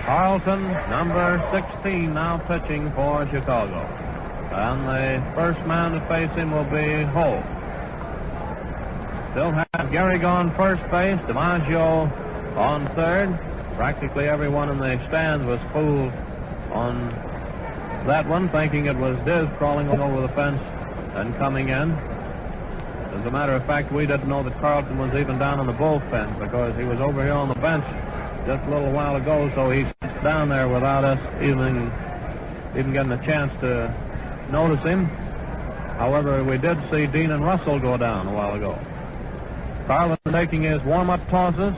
Carlton, number 16, now pitching for Chicago. And the first man to face him will be Holt. Still have Gehrig on first base, DiMaggio on third. Practically everyone in the stands was fooled on that one, thinking it was Diz crawling over the fence and coming in. As a matter of fact, we didn't know that Carlton was even down in the bullpen because he was over here on the bench just a little while ago, so he sits down there without us even getting a chance to notice him. However, we did see Dean and Russell go down a while ago. Carlton taking his warm-up tosses.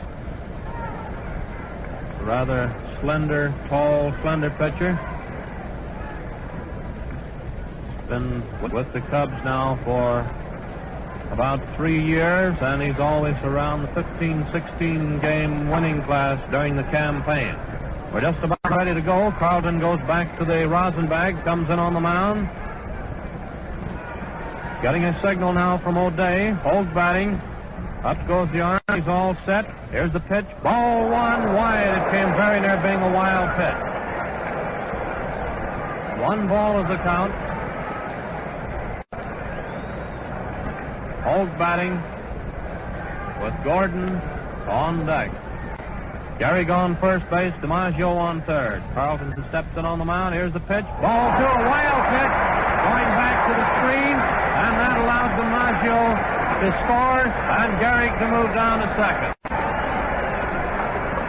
Rather slender, tall, slender pitcher. Been with the Cubs now for about 3 years, and he's always around the 15-16 game winning class during the campaign. We're just about ready to go. Carlton goes back to the rosin bag, comes in on the mound. Getting a signal now from O'Day. Holds batting. Up goes the arm. He's all set. Here's the pitch. Ball one wide. It came very near being a wild pitch. 1 ball is the count. Holds batting with Gordon on deck. Gehrig on first base, DiMaggio on third. Carlton steps in on the mound. Here's the pitch. Ball 2, a wild pitch. Going back to the screen, and that allows DiMaggio to score and Gehrig to move down to second.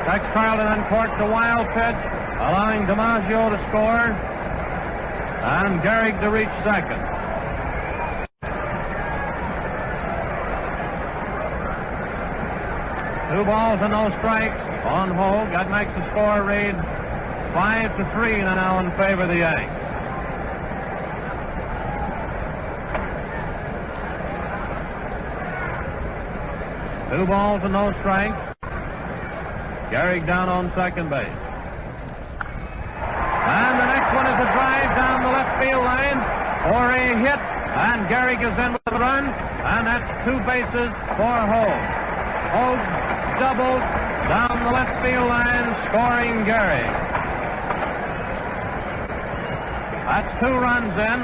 Tex Carlton uncorked a wild pitch, allowing DiMaggio to score and Gehrig to reach second. Two balls and no strikes on Holt. That makes the score read 5-3 now in favor of the Yanks. Two balls and no strikes. Gehrig down on second base. And the next one is a drive down the left field line for a hit. And Gehrig is in with a run. And that's 2 bases for Holt. Holt doubled down the left field line, scoring Gehrig. That's 2 runs in.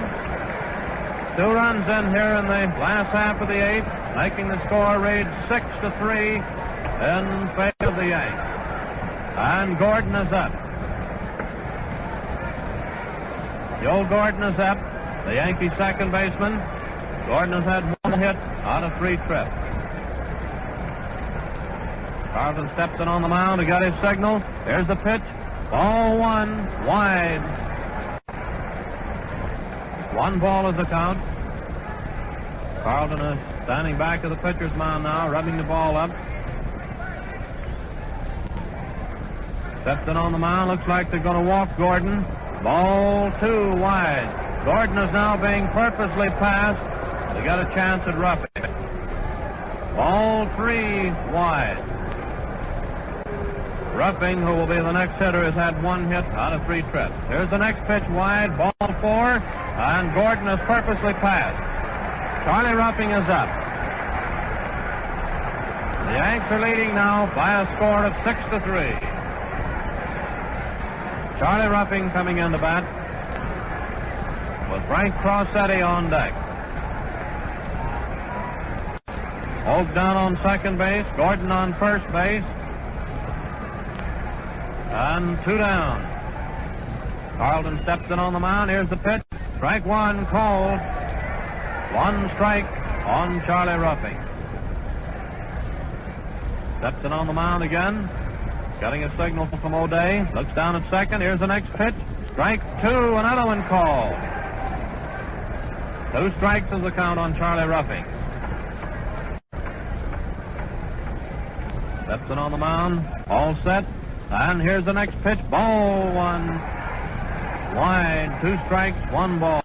2 runs in here in the last half of the 8th, making the score read 6-3 in favor of the Yankees. And Gordon is up. Joe Gordon is up, the Yankee second baseman. Gordon has had 1 hit out of 3 trips. Carlton steps in on the mound. He got his signal. Here's the pitch. Ball 1, wide. 1 ball is the count. Carlton is standing back of the pitcher's mound now, rubbing the ball up. Steps in on the mound. Looks like they're going to walk Gordon. Ball 2, wide. Gordon is now being purposely passed. They got a chance at roughing it. Ball 3, wide. Ruffing, who will be the next hitter, has had 1 hit out of 3 trips. Here's the next pitch wide, ball 4, and Gordon is purposely passed. Charlie Ruffing is up. The Yanks are leading now by a score of 6-3. Charlie Ruffing coming in to bat with Frank Crossetti on deck. Holt down on second base, Gordon on first base. And 2 down. Carlton steps in on the mound. Here's the pitch. Strike 1 called. 1 strike on Charlie Ruffing. Steps in on the mound again. Getting a signal from O'Day. Looks down at second. Here's the next pitch. Strike 2. Another one called. 2 strikes is the count on Charlie Ruffing. Steps in on the mound. All set. And here's the next pitch. Ball 1. Wide. 2 strikes, 1 ball.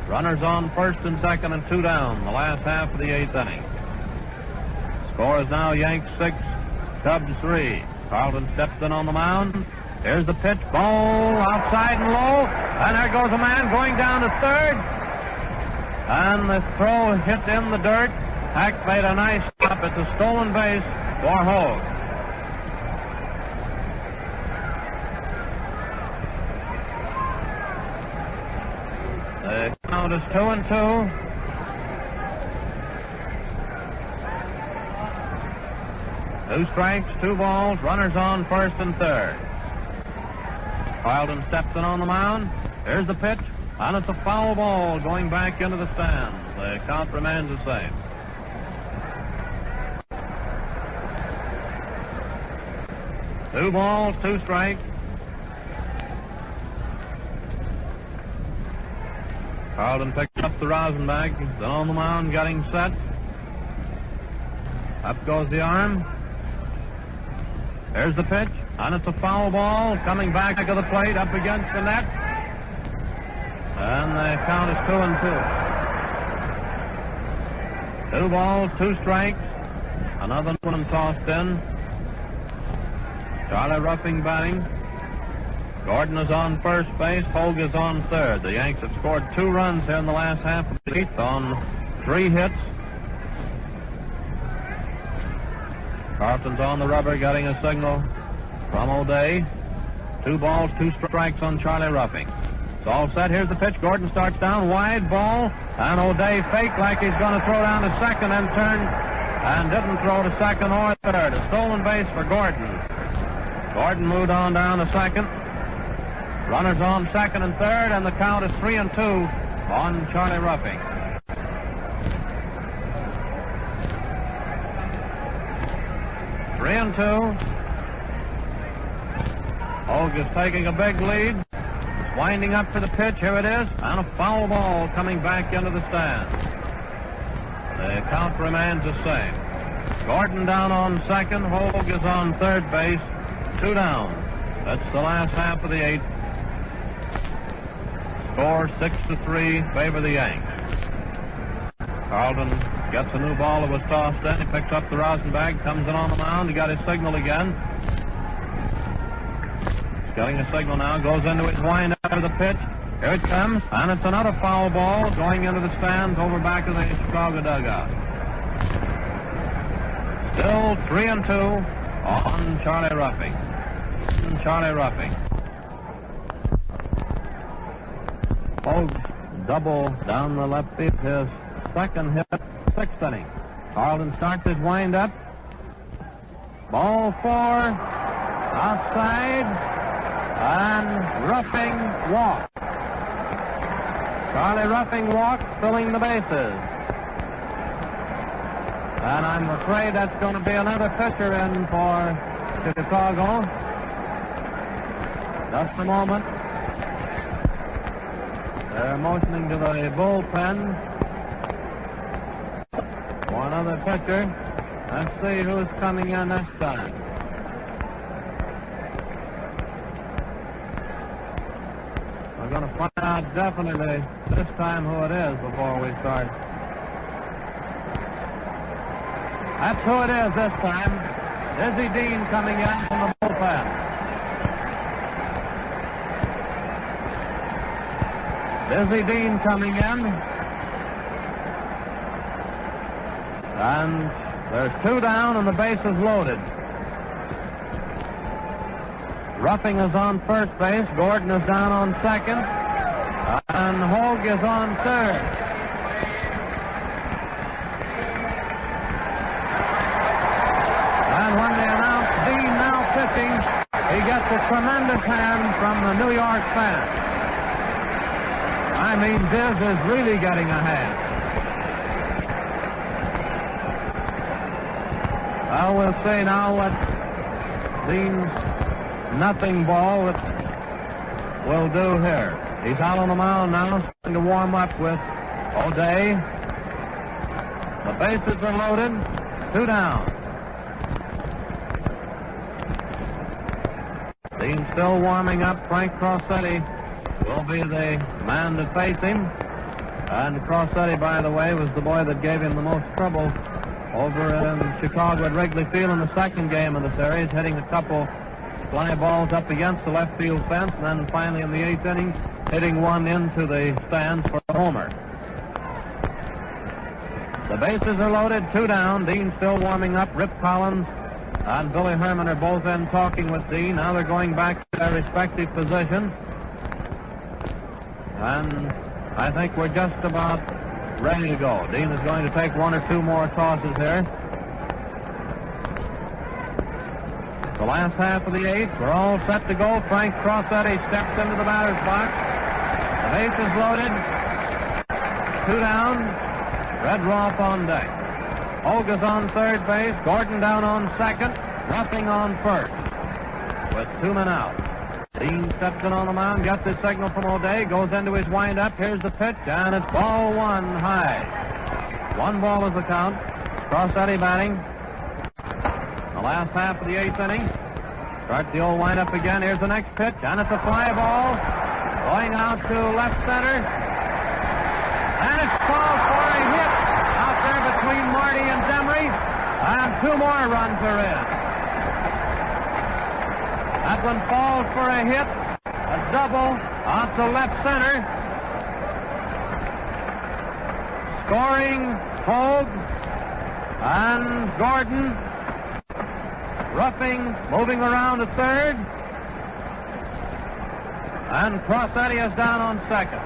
Runners on first and second and 2 down. The last half of the 8th inning. Score is now Yanks 6, Cubs 3. Carlton steps in on the mound. Here's the pitch. Ball outside and low. And there goes a man going down to third. And the throw hit in the dirt. Hack made a nice stop at the stolen base for Hogue. The count is 2-2. Two strikes, 2 balls, runners on first and third. Carlton steps in on the mound. Here's the pitch, and it's a foul ball going back into the stands. The count remains the same. Two balls, 2 strikes. Carlton picks up the rosin bag. He's on the mound, getting set. Up goes the arm. There's the pitch, and it's a foul ball coming back to the plate up against the net. And the count is 2-2. 2 balls, 2 strikes. Another one tossed in. Charlie Ruffing batting. Gordon is on first base. Hogue is on third. The Yanks have scored 2 runs here in the last half of the 8th on 3 hits. Carlton's on the rubber, getting a signal from O'Day. 2 balls, 2 strikes on Charlie Ruffing. It's all set. Here's the pitch. Gordon starts down. Wide ball. And O'Day faked like he's going to throw down to second and turned and didn't throw to second or third. A stolen base for Gordon. Gordon moved on down to second. Runners on second and third, and the count is 3-2 on Charlie Ruffing. Hogue is taking a big lead. Winding up for the pitch. Here it is. And a foul ball coming back into the stands. The count remains the same. Gordon down on second. Hogue is on third base. 2 down. That's the last half of the 8th. Score 6-3, favor the Yanks. Carlton gets a new ball that was tossed in. He picks up the rosin bag, comes in on the mound. He got his signal again. He's getting a signal now. Goes into his wind after the pitch. Here it comes, and it's another foul ball going into the stands over back of the Chicago dugout. Still 3-2 on Charlie Ruffing. Charlie Ruffing. Hogue double down the left field, his second hit, 6th inning. Carlton starts his wind-up. Ball 4, outside, and Ruffing walks. Charlie Ruffing walks, filling the bases. And I'm afraid that's going to be another pitcher in for Chicago. Just a moment. They're motioning to the bullpen for another pitcher. Let's see who's coming in this time. We're going to find out definitely this time who it is before we start. That's who it is this time. Dizzy Dean coming in from the bullpen. Dizzy Dean coming in. And there's 2 down and the base is loaded. Ruffing is on first base. Gordon is down on second. And Hogue is on third. And when they announce Dean now pitching, he gets a tremendous hand from the New York fans. I mean, Diz is really getting a hand. Well, we'll see now what Dean's nothing ball will do here. He's out on the mound now, starting to warm up with O'Day. The bases are loaded. 2 down. Dean still warming up. Frank Crossetti will be the man to face him. And Crossetti, by the way, was the boy that gave him the most trouble over in Chicago at Wrigley Field in the second game of the series, hitting a couple fly balls up against the left field fence, and then finally in the 8th inning, hitting one into the stands for a homer. The bases are loaded, 2 down. Dean still warming up. Rip Collins and Billy Herman are both in talking with Dean. Now they're going back to their respective positions. And I think we're just about ready to go. Dean is going to take 1 or 2 more tosses here. The last half of the 8th, we're all set to go. Frank Crossetti steps into the batter's box. The base is loaded. 2 down. Red Rolfe on deck. Hoga's on third base. Gordon down on second. Nothing on first. With 2 men out. Dean steps in on the mound, gets his signal from O'Day, goes into his windup. Here's the pitch, and it's ball 1 high. 1 ball is the count. Crossetti batting. The last half of the 8th inning. Starts the old windup again. Here's the next pitch, and it's a fly ball. Going out to left center. And it's called for a hit out there between Marty and Demery. And 2 more runs are in. That one falls for a hit. A double out to left center. Scoring Hogue and Gordon. Roughing, moving around to third. And Crossetti is down on second.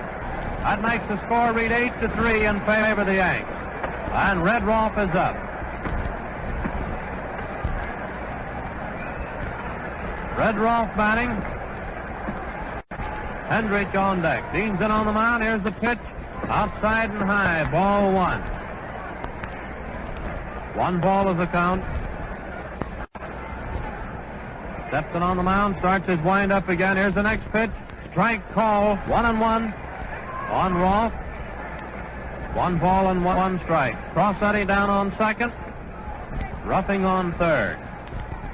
That makes the score read 8-3 in favor of the Yanks. And Red Rolfe is up. Red Rolfe batting. Hendrich on deck. Dean's in on the mound. Here's the pitch. Outside and high. Ball 1. 1 ball is the count. Steps in on the mound. Starts his wind-up again. Here's the next pitch. Strike call. 1-1. On Rolfe. 1 ball and 1 strike. Crossetti down on second. Roughing on third.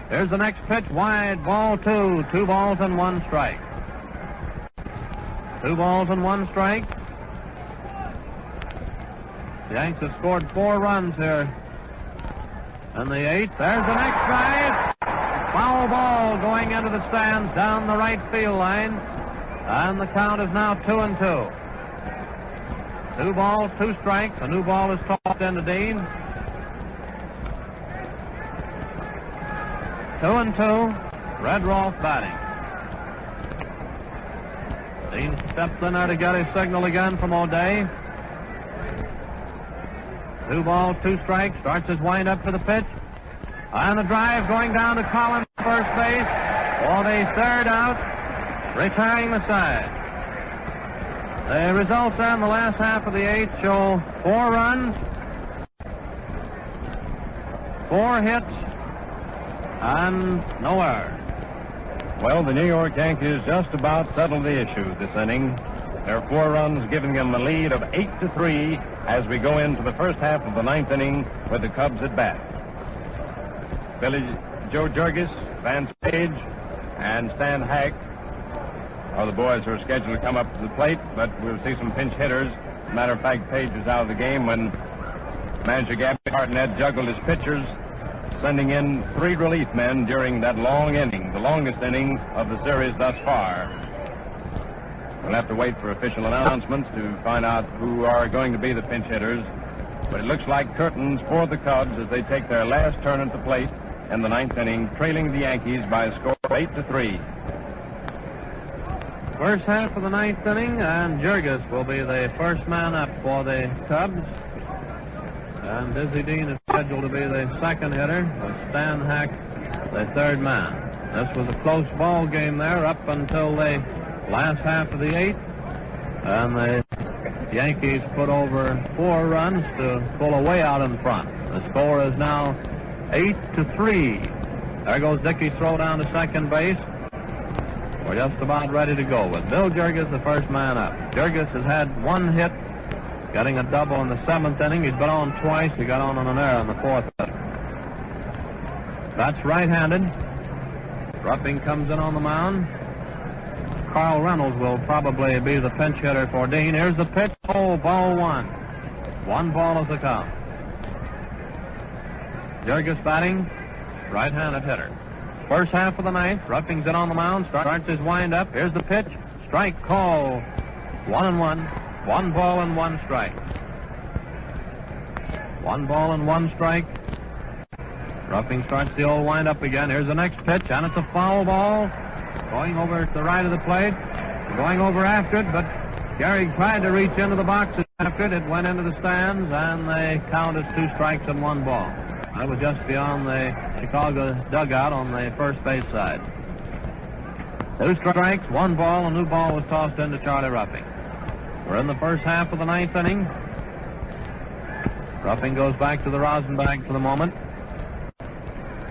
Here's the next pitch. Wide. Ball 2. 2 balls and 1 strike. 2 balls and 1 strike. The Yanks have scored 4 runs here in the 8th. There's the next drive. Foul ball going into the stands down the right field line. And the count is now 2-2. 2 balls, 2 strikes. A new ball is tossed into Dean. 2-2. Red Rolfe batting. Dean steps in there to get his signal again from O'Day. 2 balls, 2 strikes. Starts his wind-up for the pitch. And the drive going down to Collins, first base. For the third out. Retiring the side. The results on the last half of the 8th show 4 runs, 4 hits, and no errors. Well, the New York Yankees just about settled the issue this inning. There are 4 runs giving them a lead of 8-3 as we go into the first half of the 9th inning with the Cubs at bat. Joe Jurgis, Vance Page, and Stan Hack are the boys who are scheduled to come up to the plate, but we'll see some pinch hitters. As a matter of fact, Page is out of the game when manager Gabby Hartnett juggled his pitchers, sending in 3 relief men during that long inning, the longest inning of the series thus far. We'll have to wait for official announcements to find out who are going to be the pinch hitters, but it looks like curtains for the Cubs as they take their last turn at the plate in the 9th inning, trailing the Yankees by a score of 8-3. First half of the 9th inning, and Jurgis will be the first man up for the Cubs. And Dizzy Dean is scheduled to be the second hitter, with Stan Hack the third man. This was a close ball game there up until the last half of the 8th. And the Yankees put over 4 runs to pull away out in front. The score is now 8-3. There goes Dickey's throw down to second base. We're just about ready to go with Bill Jurgis, the first man up. Jurgis has had 1 hit, getting a double in the 7th inning. He's been on twice. He got on an error in the 4th inning. That's right-handed. Ruffing comes in on the mound. Carl Reynolds will probably be the pinch hitter for Dean. Here's the pitch. Oh, ball 1. 1 ball is the count. Jurgis batting, right-handed hitter. First half of the ninth, Ruffing's in on the mound, starts his wind-up. Here's the pitch. Strike call. 1-1. 1 ball and 1 strike. 1 ball and 1 strike. Ruffing starts the old wind-up again. Here's the next pitch, and it's a foul ball. Going over to the right of the plate. Going over after it, but Gehrig tried to reach into the box after it. It went into the stands, and they count as 2 strikes and 1 ball. That was just beyond the Chicago dugout on the first base side. 2 strikes, 1 ball. A new ball was tossed into Charlie Ruffing. We're in the first half of the ninth inning. Ruffing goes back to the rosin bag for the moment.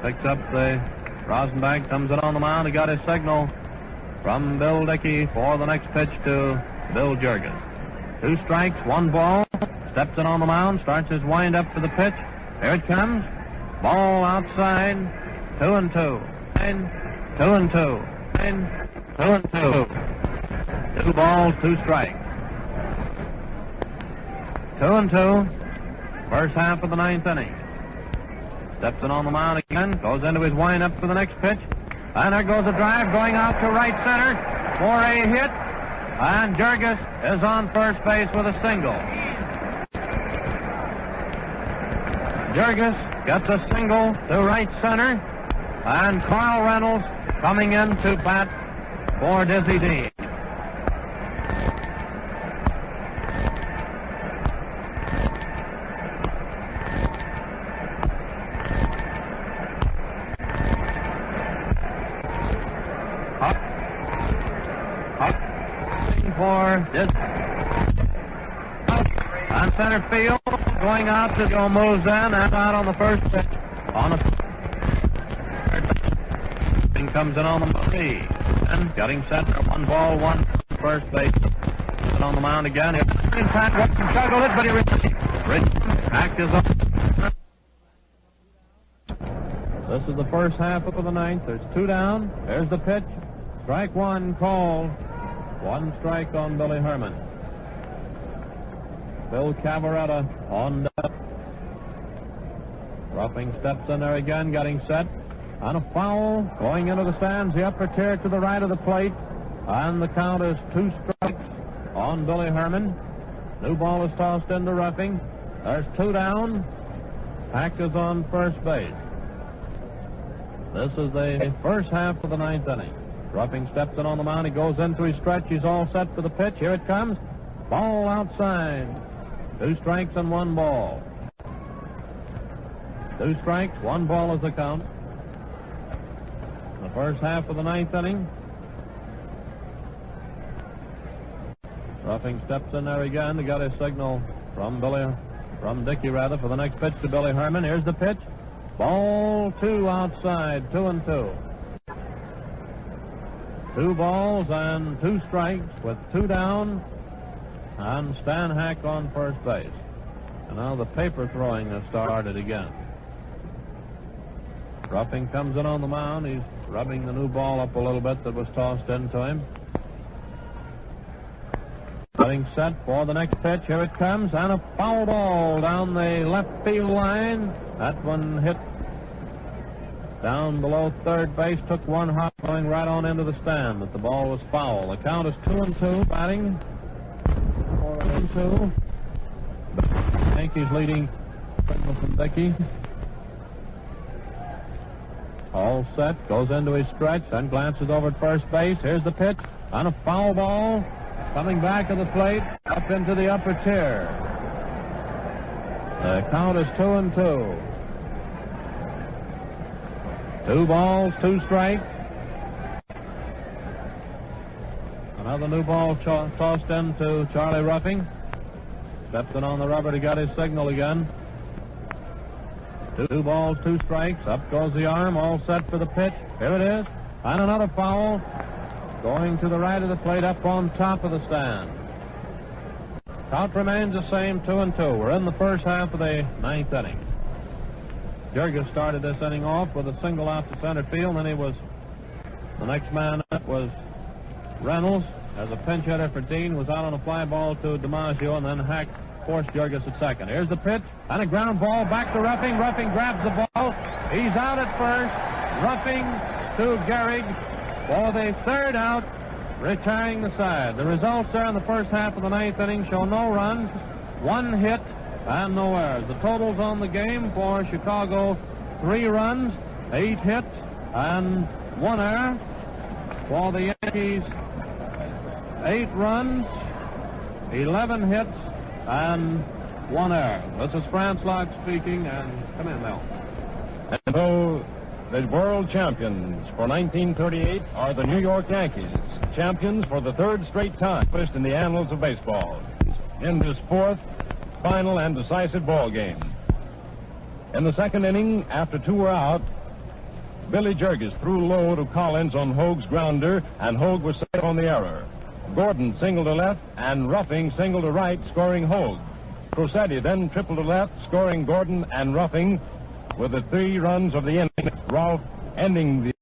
Picks up the rosin bag, comes in on the mound. He got his signal from Bill Dickey for the next pitch to Bill Jurgis. 2 strikes, 1 ball. Steps in on the mound, starts his wind-up for the pitch. Here it comes. Ball outside. 2-2. 2-2. 2-2. 2 balls, 2 strikes. 2-2. First half of the ninth inning. Steps in on the mound again. Goes into his wind-up for the next pitch. And there goes a drive going out to right center for a hit. And Jurgis is on first base with a single. Jurgis gets a single to right center. And Carl Reynolds coming in to bat for Dizzy Dean. On center field, going out to go moves in and out on the first pitch. On the thing comes in on the tee and getting set for 1 ball, 1 first base. And on the mound again. In fact, Ruffing juggled it, but he act is up. This is the first half of the ninth. There's 2 down. There's the pitch. Strike 1 called. 1 strike on Billy Herman. Bill Cavaretta on deck. Ruffing steps in there again, getting set. On a foul, going into the stands, the upper tier to the right of the plate. And the count is 2 strikes on Billy Herman. New ball is tossed into Ruffing. There's 2 down. Hack is on first base. This is the first half of the ninth inning. Ruffing steps in on the mound. He goes into his stretch. He's all set for the pitch. Here it comes. Ball outside. 2 strikes and 1 ball. 2 strikes, 1 ball is the count. The first half of the ninth inning. Ruffing steps in there again. He got his signal from Dickey for the next pitch to Billy Herman. Here's the pitch. Ball 2 outside. 2-2. 2 balls and 2 strikes with 2 down, and Stan Hack on first base. And now the paper throwing has started again. Ruffing comes in on the mound. He's rubbing the new ball up a little bit that was tossed into him. Getting set for the next pitch. Here it comes, and a foul ball down the left field line. That one hit down below third base, took 1 hop going right on into the stand, but the ball was foul. The count is 2-2, batting 4-2. Yankees leading from Dickey. All set, goes into his stretch, then glances over at first base. Here's the pitch, on a foul ball, coming back to the plate, up into the upper tier. The count is 2-2. 2 balls, 2 strikes. Another new ball tossed into Charlie Ruffing. Steps in on the rubber to get his signal again. 2 balls, 2 strikes. Up goes the arm, all set for the pitch. Here it is. And another foul. Going to the right of the plate, up on top of the stand. Count remains the same, 2-2. We're in the first half of the ninth inning. Jurgis started this inning off with a single out to center field, and the next man up was Reynolds. As a pinch hitter for Dean, was out on a fly ball to DiMaggio, and then Hack forced Jurgis at second. Here's the pitch, and a ground ball back to Ruffing. Ruffing grabs the ball. He's out at first. Ruffing to Gehrig for the third out, retiring the side. The results there in the first half of the ninth inning show no runs, 1 hit, and no errors. The totals on the game for Chicago: 3 runs, 8 hits, and 1 error. For the Yankees, 8 runs, 11 hits, and 1 error. This is Franz Locke speaking, and come in, Mel. And so the world champions for 1938 are the New York Yankees, champions for the 3rd straight time in the annals of baseball, in this 4th, final, and decisive ball game. In the second inning, after 2 were out, Billy Jurgis threw low to Collins on Hoag's grounder, and Hoag was safe on the error. Gordon singled to left, and Ruffing singled to right, scoring Hoag. Crosetti then tripled to left, scoring Gordon and Ruffing with the 3 runs of the inning. Rolfe ending the